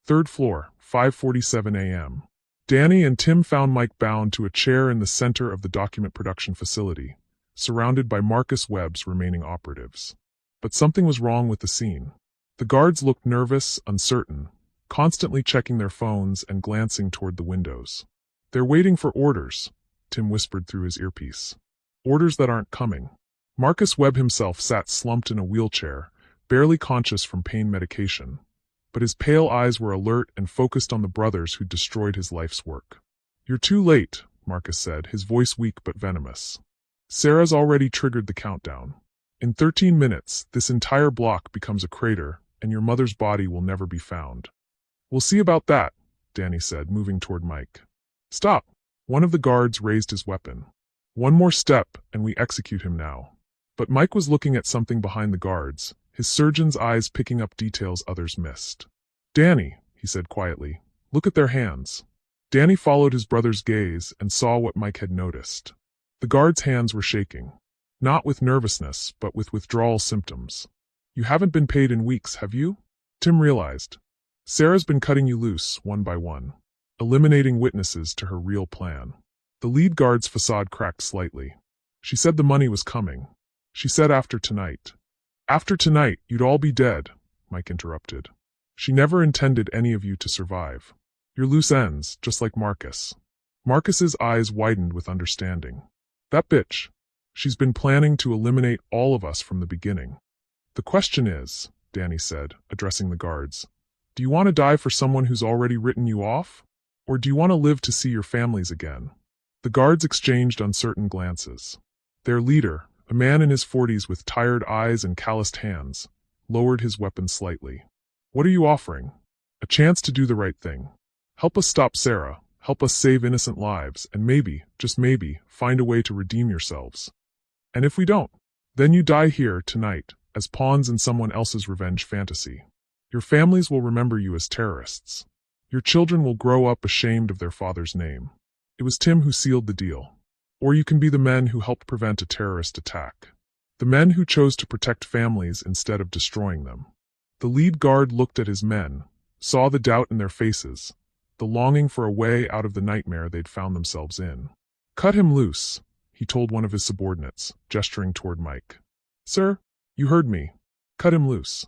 3rd floor, 5:47 a.m. Danny and Tim found Mike bound to a chair in the center of the document production facility, surrounded by Marcus Webb's remaining operatives. But something was wrong with the scene. The guards looked nervous, uncertain, constantly checking their phones and glancing toward the windows. They're waiting for orders, Tim whispered through his earpiece. Orders that aren't coming. Marcus Webb himself sat slumped in a wheelchair, barely conscious from pain medication. But his pale eyes were alert and focused on the brothers who'd destroyed his life's work. You're too late, Marcus said, his voice weak but venomous. Sarah's already triggered the countdown. In 13 minutes, this entire block becomes a crater, and your mother's body will never be found. We'll see about that, Danny said, moving toward Mike. Stop! One of the guards raised his weapon. One more step, and we execute him now. But Mike was looking at something behind the guards, his surgeon's eyes picking up details others missed. Danny, he said quietly, look at their hands. Danny followed his brother's gaze and saw what Mike had noticed. The guard's hands were shaking. Not with nervousness, but with withdrawal symptoms. You haven't been paid in weeks, have you? Tim realized. Sarah's been cutting you loose, one by one, eliminating witnesses to her real plan. The lead guard's facade cracked slightly. She said the money was coming. She said after tonight. After tonight, you'd all be dead, Mike interrupted. She never intended any of you to survive. You're loose ends, just like Marcus. Marcus's eyes widened with understanding. That bitch. She's been planning to eliminate all of us from the beginning. The question is, Danny said, addressing the guards, do you want to die for someone who's already written you off? Or do you want to live to see your families again? The guards exchanged uncertain glances. Their leader, a man in his 40s with tired eyes and calloused hands, lowered his weapon slightly. What are you offering? A chance to do the right thing. Help us stop Sarah, help us save innocent lives, and maybe, just maybe, find a way to redeem yourselves. And if we don't, then you die here, tonight, as pawns in someone else's revenge fantasy. Your families will remember you as terrorists. Your children will grow up ashamed of their father's name. It was Tim who sealed the deal. Or you can be the men who helped prevent a terrorist attack. The men who chose to protect families instead of destroying them. The lead guard looked at his men, saw the doubt in their faces, the longing for a way out of the nightmare they'd found themselves in. Cut him loose, he told one of his subordinates, gesturing toward Mike. Sir, you heard me. Cut him loose.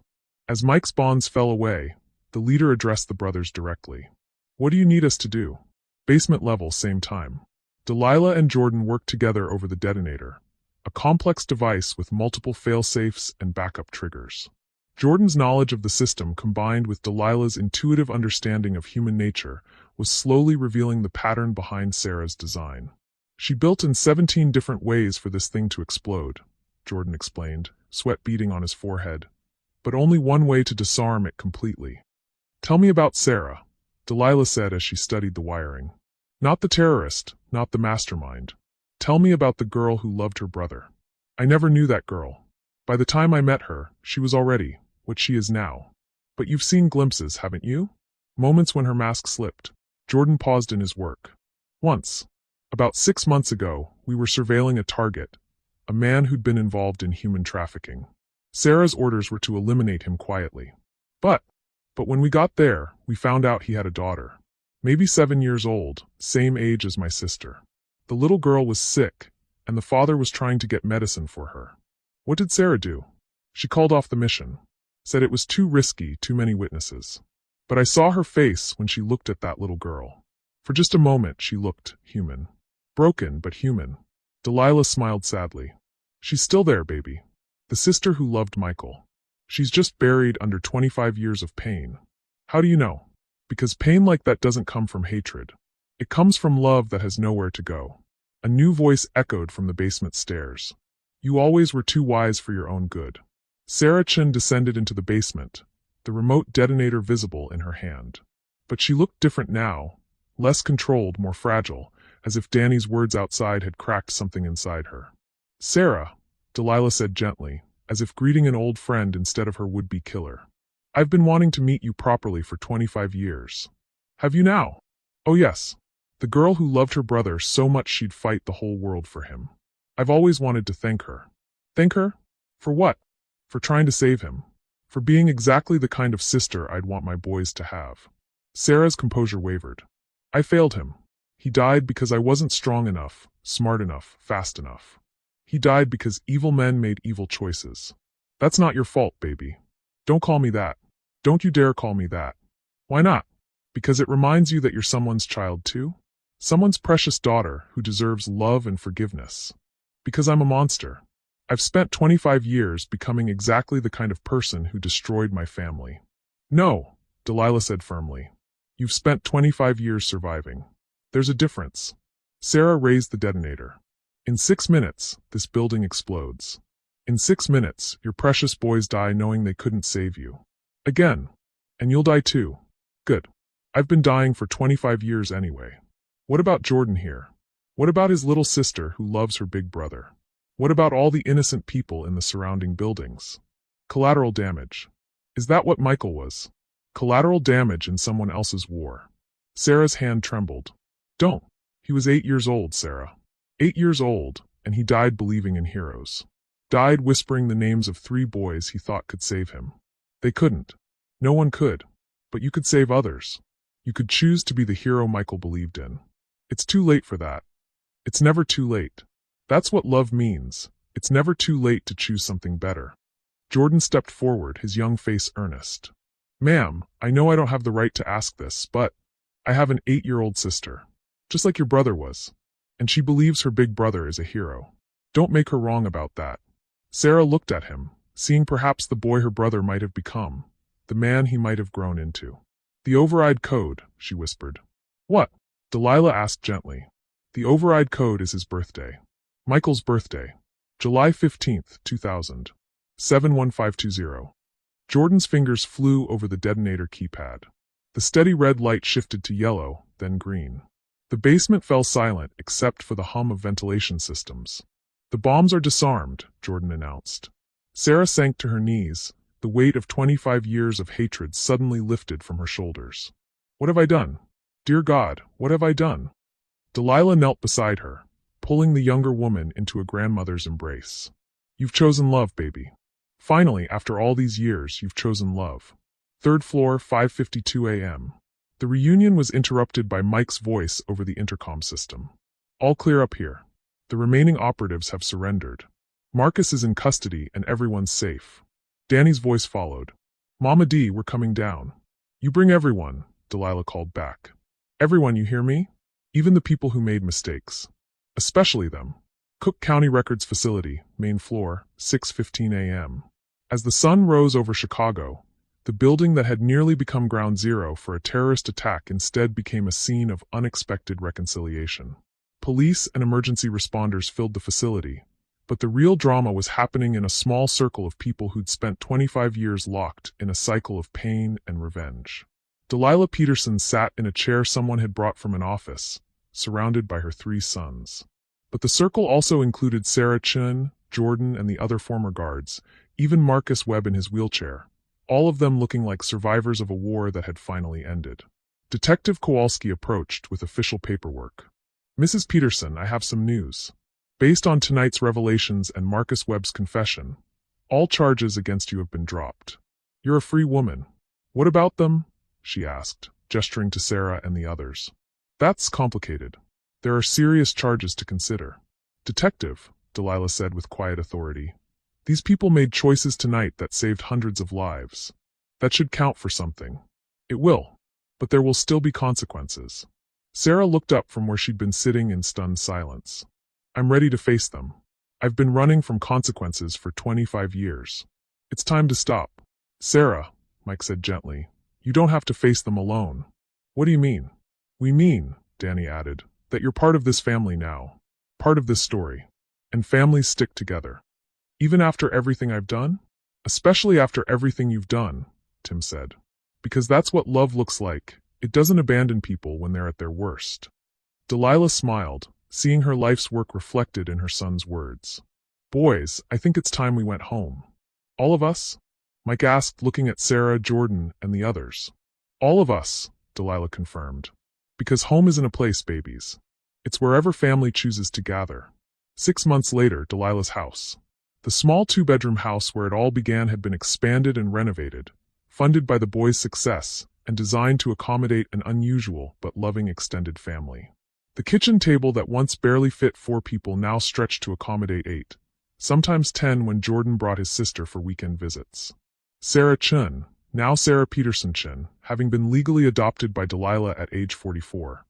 As Mike's bonds fell away, the leader addressed the brothers directly. What do you need us to do? Basement level, same time. Delilah and Jordan worked together over the detonator, a complex device with multiple fail-safes and backup triggers. Jordan's knowledge of the system combined with Delilah's intuitive understanding of human nature was slowly revealing the pattern behind Sarah's design. She built in 17 different ways for this thing to explode, Jordan explained, sweat beading on his forehead. But only one way to disarm it completely. Tell me about Sarah, Delilah said as she studied the wiring. Not the terrorist, not the mastermind. Tell me about the girl who loved her brother. I never knew that girl. By the time I met her, she was already what she is now. But you've seen glimpses, haven't you? Moments when her mask slipped. Jordan paused in his work. Once. About 6 months ago, we were surveilling a target, a man who'd been involved in human trafficking. Sarah's orders were to eliminate him quietly. But when we got there, we found out he had a daughter. Maybe 7 years old, same age as my sister. The little girl was sick, and the father was trying to get medicine for her. What did Sarah do? She called off the mission. Said it was too risky, too many witnesses. But I saw her face when she looked at that little girl. For just a moment, she looked human. Broken, but human. Delilah smiled sadly. She's still there, baby. The sister who loved Michael. She's just buried under 25 years of pain. How do you know? Because pain like that doesn't come from hatred. It comes from love that has nowhere to go. A new voice echoed from the basement stairs. You always were too wise for your own good. Sarah Chin descended into the basement, the remote detonator visible in her hand. But she looked different now, less controlled, more fragile, as if Danny's words outside had cracked something inside her. Sarah, Delilah said gently, as if greeting an old friend instead of her would-be killer. I've been wanting to meet you properly for 25 years. Have you now? Oh yes. The girl who loved her brother so much she'd fight the whole world for him. I've always wanted to thank her. Thank her? For what? For trying to save him. For being exactly the kind of sister I'd want my boys to have. Sarah's composure wavered. I failed him. He died because I wasn't strong enough, smart enough, fast enough. He died because evil men made evil choices. That's not your fault, baby. Don't call me that. Don't you dare call me that. Why not? Because it reminds you that you're someone's child too? Someone's precious daughter who deserves love and forgiveness. Because I'm a monster. I've spent 25 years becoming exactly the kind of person who destroyed my family. No, Delilah said firmly. You've spent 25 years surviving. There's a difference. Sarah raised the detonator. In 6 minutes, this building explodes. In 6 minutes, your precious boys die knowing they couldn't save you. Again. And you'll die too. Good. I've been dying for 25 years anyway. What about Jordan here? What about his little sister who loves her big brother? What about all the innocent people in the surrounding buildings? Collateral damage. Is that what Michael was? Collateral damage in someone else's war. Sarah's hand trembled. Don't. He was 8 years old, Sarah. 8 years old, and he died believing in heroes. Died whispering the names of 3 boys he thought could save him. They couldn't. No one could. But you could save others. You could choose to be the hero Michael believed in. It's too late for that. It's never too late. That's what love means. It's never too late to choose something better. Jordan stepped forward, his young face earnest. Ma'am, I know I don't have the right to ask this, but I have an 8-year-old sister. Just like your brother was. And she believes her big brother is a hero. Don't make her wrong about that. Sarah looked at him, seeing perhaps the boy her brother might have become, the man he might have grown into. The override code, she whispered. What? Delilah asked gently. The override code is his birthday. Michael's birthday. July 15th, 2000. 71520. Jordan's fingers flew over the detonator keypad. The steady red light shifted to yellow, then green. The basement fell silent except for the hum of ventilation systems. The bombs are disarmed, Jordan announced. Sarah sank to her knees, the weight of 25 years of hatred suddenly lifted from her shoulders. What have I done? Dear God, what have I done? Delilah knelt beside her, pulling the younger woman into a grandmother's embrace. You've chosen love, baby. Finally, after all these years, you've chosen love. 3rd floor, 5:52 a.m. The reunion was interrupted by Mike's voice over the intercom system. All clear up here. The remaining operatives have surrendered. Marcus is in custody and everyone's safe. Danny's voice followed. Mama D, we're coming down. You bring everyone, Delilah called back. Everyone, you hear me? Even the people who made mistakes. Especially them. Cook County Records Facility, main floor, 6:15 a.m. As the sun rose over Chicago, the building that had nearly become ground zero for a terrorist attack instead became a scene of unexpected reconciliation. Police and emergency responders filled the facility, but the real drama was happening in a small circle of people who'd spent 25 years locked in a cycle of pain and revenge. Delilah Peterson sat in a chair someone had brought from an office, surrounded by her 3 sons. But the circle also included Sarah Chun, Jordan, and the other former guards, even Marcus Webb in his wheelchair, all of them looking like survivors of a war that had finally ended. Detective Kowalski approached with official paperwork. Mrs. Peterson, I have some news. Based on tonight's revelations and Marcus Webb's confession, all charges against you have been dropped. You're a free woman. What about them? She asked, gesturing to Sarah and the others. That's complicated. There are serious charges to consider. Detective, Delilah said with quiet authority. These people made choices tonight that saved hundreds of lives. That should count for something. It will. But there will still be consequences. Sarah looked up from where she'd been sitting in stunned silence. I'm ready to face them. I've been running from consequences for 25 years. It's time to stop. Sarah, Mike said gently, you don't have to face them alone. What do you mean? We mean, Danny added, that you're part of this family now. Part of this story. And families stick together. Even after everything I've done? Especially after everything you've done, Tim said. Because that's what love looks like. It doesn't abandon people when they're at their worst. Delilah smiled, seeing her life's work reflected in her son's words. Boys, I think it's time we went home. All of us? Mike asked, looking at Sarah, Jordan, and the others. All of us, Delilah confirmed. Because home isn't a place, babies. It's wherever family chooses to gather. 6 months later, Delilah's house. The small 2-bedroom house where it all began had been expanded and renovated, funded by the boys' success, and designed to accommodate an unusual but loving extended family. The kitchen table that once barely fit 4 people now stretched to accommodate 8, sometimes 10 when Jordan brought his sister for weekend visits. Sarah Chun, now Sarah Peterson Chun, having been legally adopted by Delilah at age 44,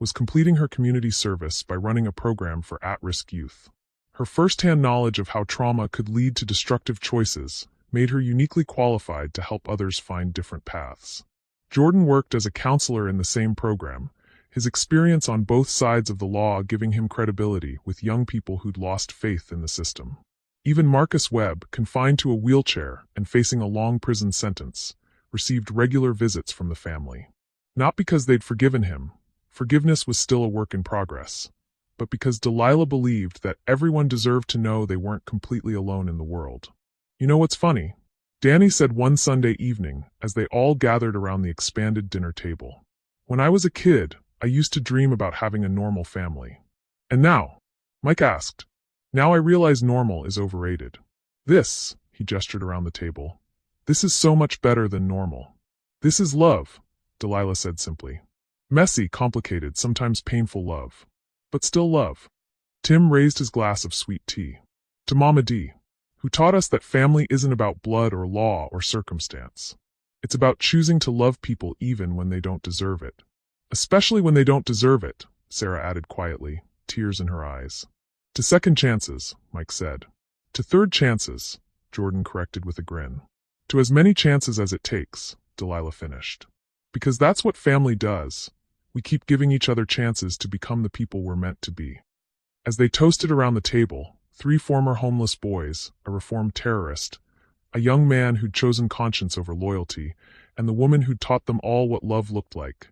was completing her community service by running a program for at-risk youth. Her first-hand knowledge of how trauma could lead to destructive choices made her uniquely qualified to help others find different paths. Jordan worked as a counselor in the same program, his experience on both sides of the law giving him credibility with young people who'd lost faith in the system. Even Marcus Webb, confined to a wheelchair and facing a long prison sentence, received regular visits from the family. Not because they'd forgiven him, forgiveness was still a work in progress, but because Delilah believed that everyone deserved to know they weren't completely alone in the world. You know what's funny? Danny said one Sunday evening as they all gathered around the expanded dinner table. When I was a kid, I used to dream about having a normal family. And now, Mike asked, now I realize normal is overrated. This, he gestured around the table, this is so much better than normal. This is love, Delilah said simply. Messy, complicated, sometimes painful love. But still love. Tim raised his glass of sweet tea. To Mama D, who taught us that family isn't about blood or law or circumstance. It's about choosing to love people even when they don't deserve it. Especially when they don't deserve it, Sarah added quietly, tears in her eyes. To second chances, Mike said. To third chances, Jordan corrected with a grin. To as many chances as it takes, Delilah finished. Because that's what family does. We keep giving each other chances to become the people we're meant to be. As they toasted around the table, 3 former homeless boys, a reformed terrorist, a young man who'd chosen conscience over loyalty, and the woman who'd taught them all what love looked like,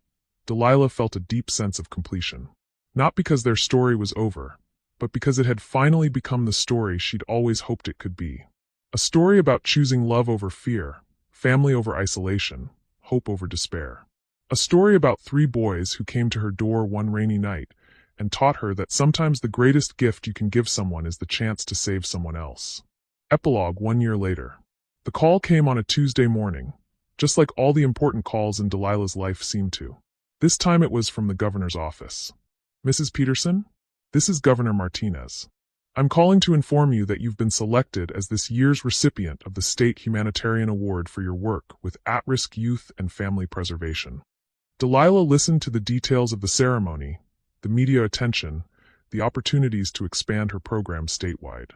Delilah felt a deep sense of completion. Not because their story was over, but because it had finally become the story she'd always hoped it could be. A story about choosing love over fear, family over isolation, hope over despair. A story about 3 boys who came to her door one rainy night and taught her that sometimes the greatest gift you can give someone is the chance to save someone else. Epilogue 1 year later. The call came on a Tuesday morning, just like all the important calls in Delilah's life seemed to. This time it was from the governor's office. Mrs. Peterson? This is Governor Martinez. I'm calling to inform you that you've been selected as this year's recipient of the State Humanitarian Award for your work with at-risk youth and family preservation. Delilah listened to the details of the ceremony, the media attention, the opportunities to expand her program statewide.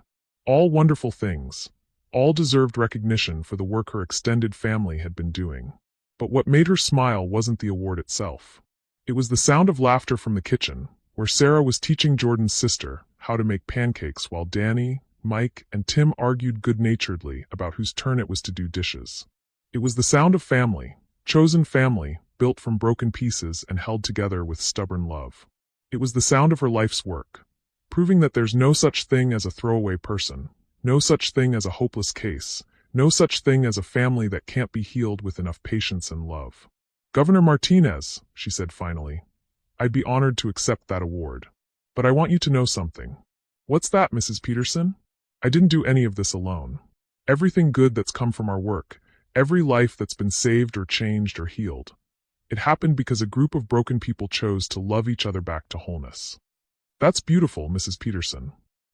All wonderful things, all deserved recognition for the work her extended family had been doing. But what made her smile wasn't the award itself. It was the sound of laughter from the kitchen, where Sarah was teaching Jordan's sister how to make pancakes while Danny, Mike, and Tim argued good-naturedly about whose turn it was to do dishes. It was the sound of family, chosen family, built from broken pieces and held together with stubborn love. It was the sound of her life's work, proving that there's no such thing as a throwaway person, no such thing as a hopeless case, no such thing as a family that can't be healed with enough patience and love. Governor Martinez, she said finally, I'd be honored to accept that award. But I want you to know something. What's that, Mrs. Peterson? I didn't do any of this alone. Everything good that's come from our work, every life that's been saved or changed or healed, it happened because a group of broken people chose to love each other back to wholeness. That's beautiful, Mrs. Peterson.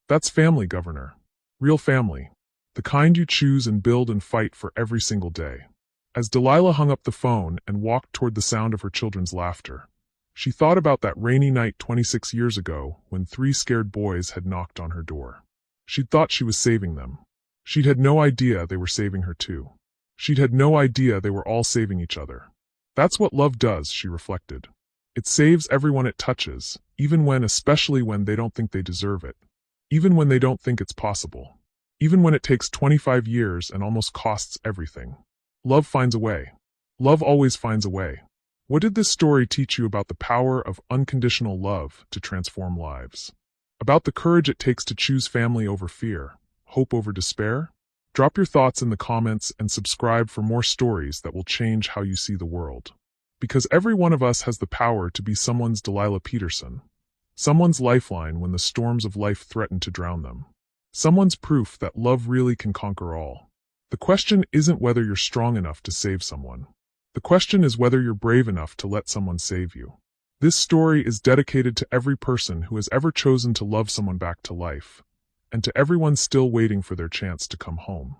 That's family, Governor. Real family. The kind you choose and build and fight for every single day. As Delilah hung up the phone and walked toward the sound of her children's laughter, she thought about that rainy night 26 years ago when 3 scared boys had knocked on her door. She'd thought she was saving them. She'd had no idea they were saving her too. She'd had no idea they were all saving each other. That's what love does, she reflected. It saves everyone it touches, especially when they don't think they deserve it. Even when they don't think it's possible. Even when it takes 25 years and almost costs everything. Love finds a way. Love always finds a way. What did this story teach you about the power of unconditional love to transform lives? About the courage it takes to choose family over fear, hope over despair? Drop your thoughts in the comments and subscribe for more stories that will change how you see the world. Because every one of us has the power to be someone's Delilah Peterson. Someone's lifeline when the storms of life threaten to drown them. Someone's proof that love really can conquer all. The question isn't whether you're strong enough to save someone. The question is whether you're brave enough to let someone save you. This story is dedicated to every person who has ever chosen to love someone back to life, and to everyone still waiting for their chance to come home.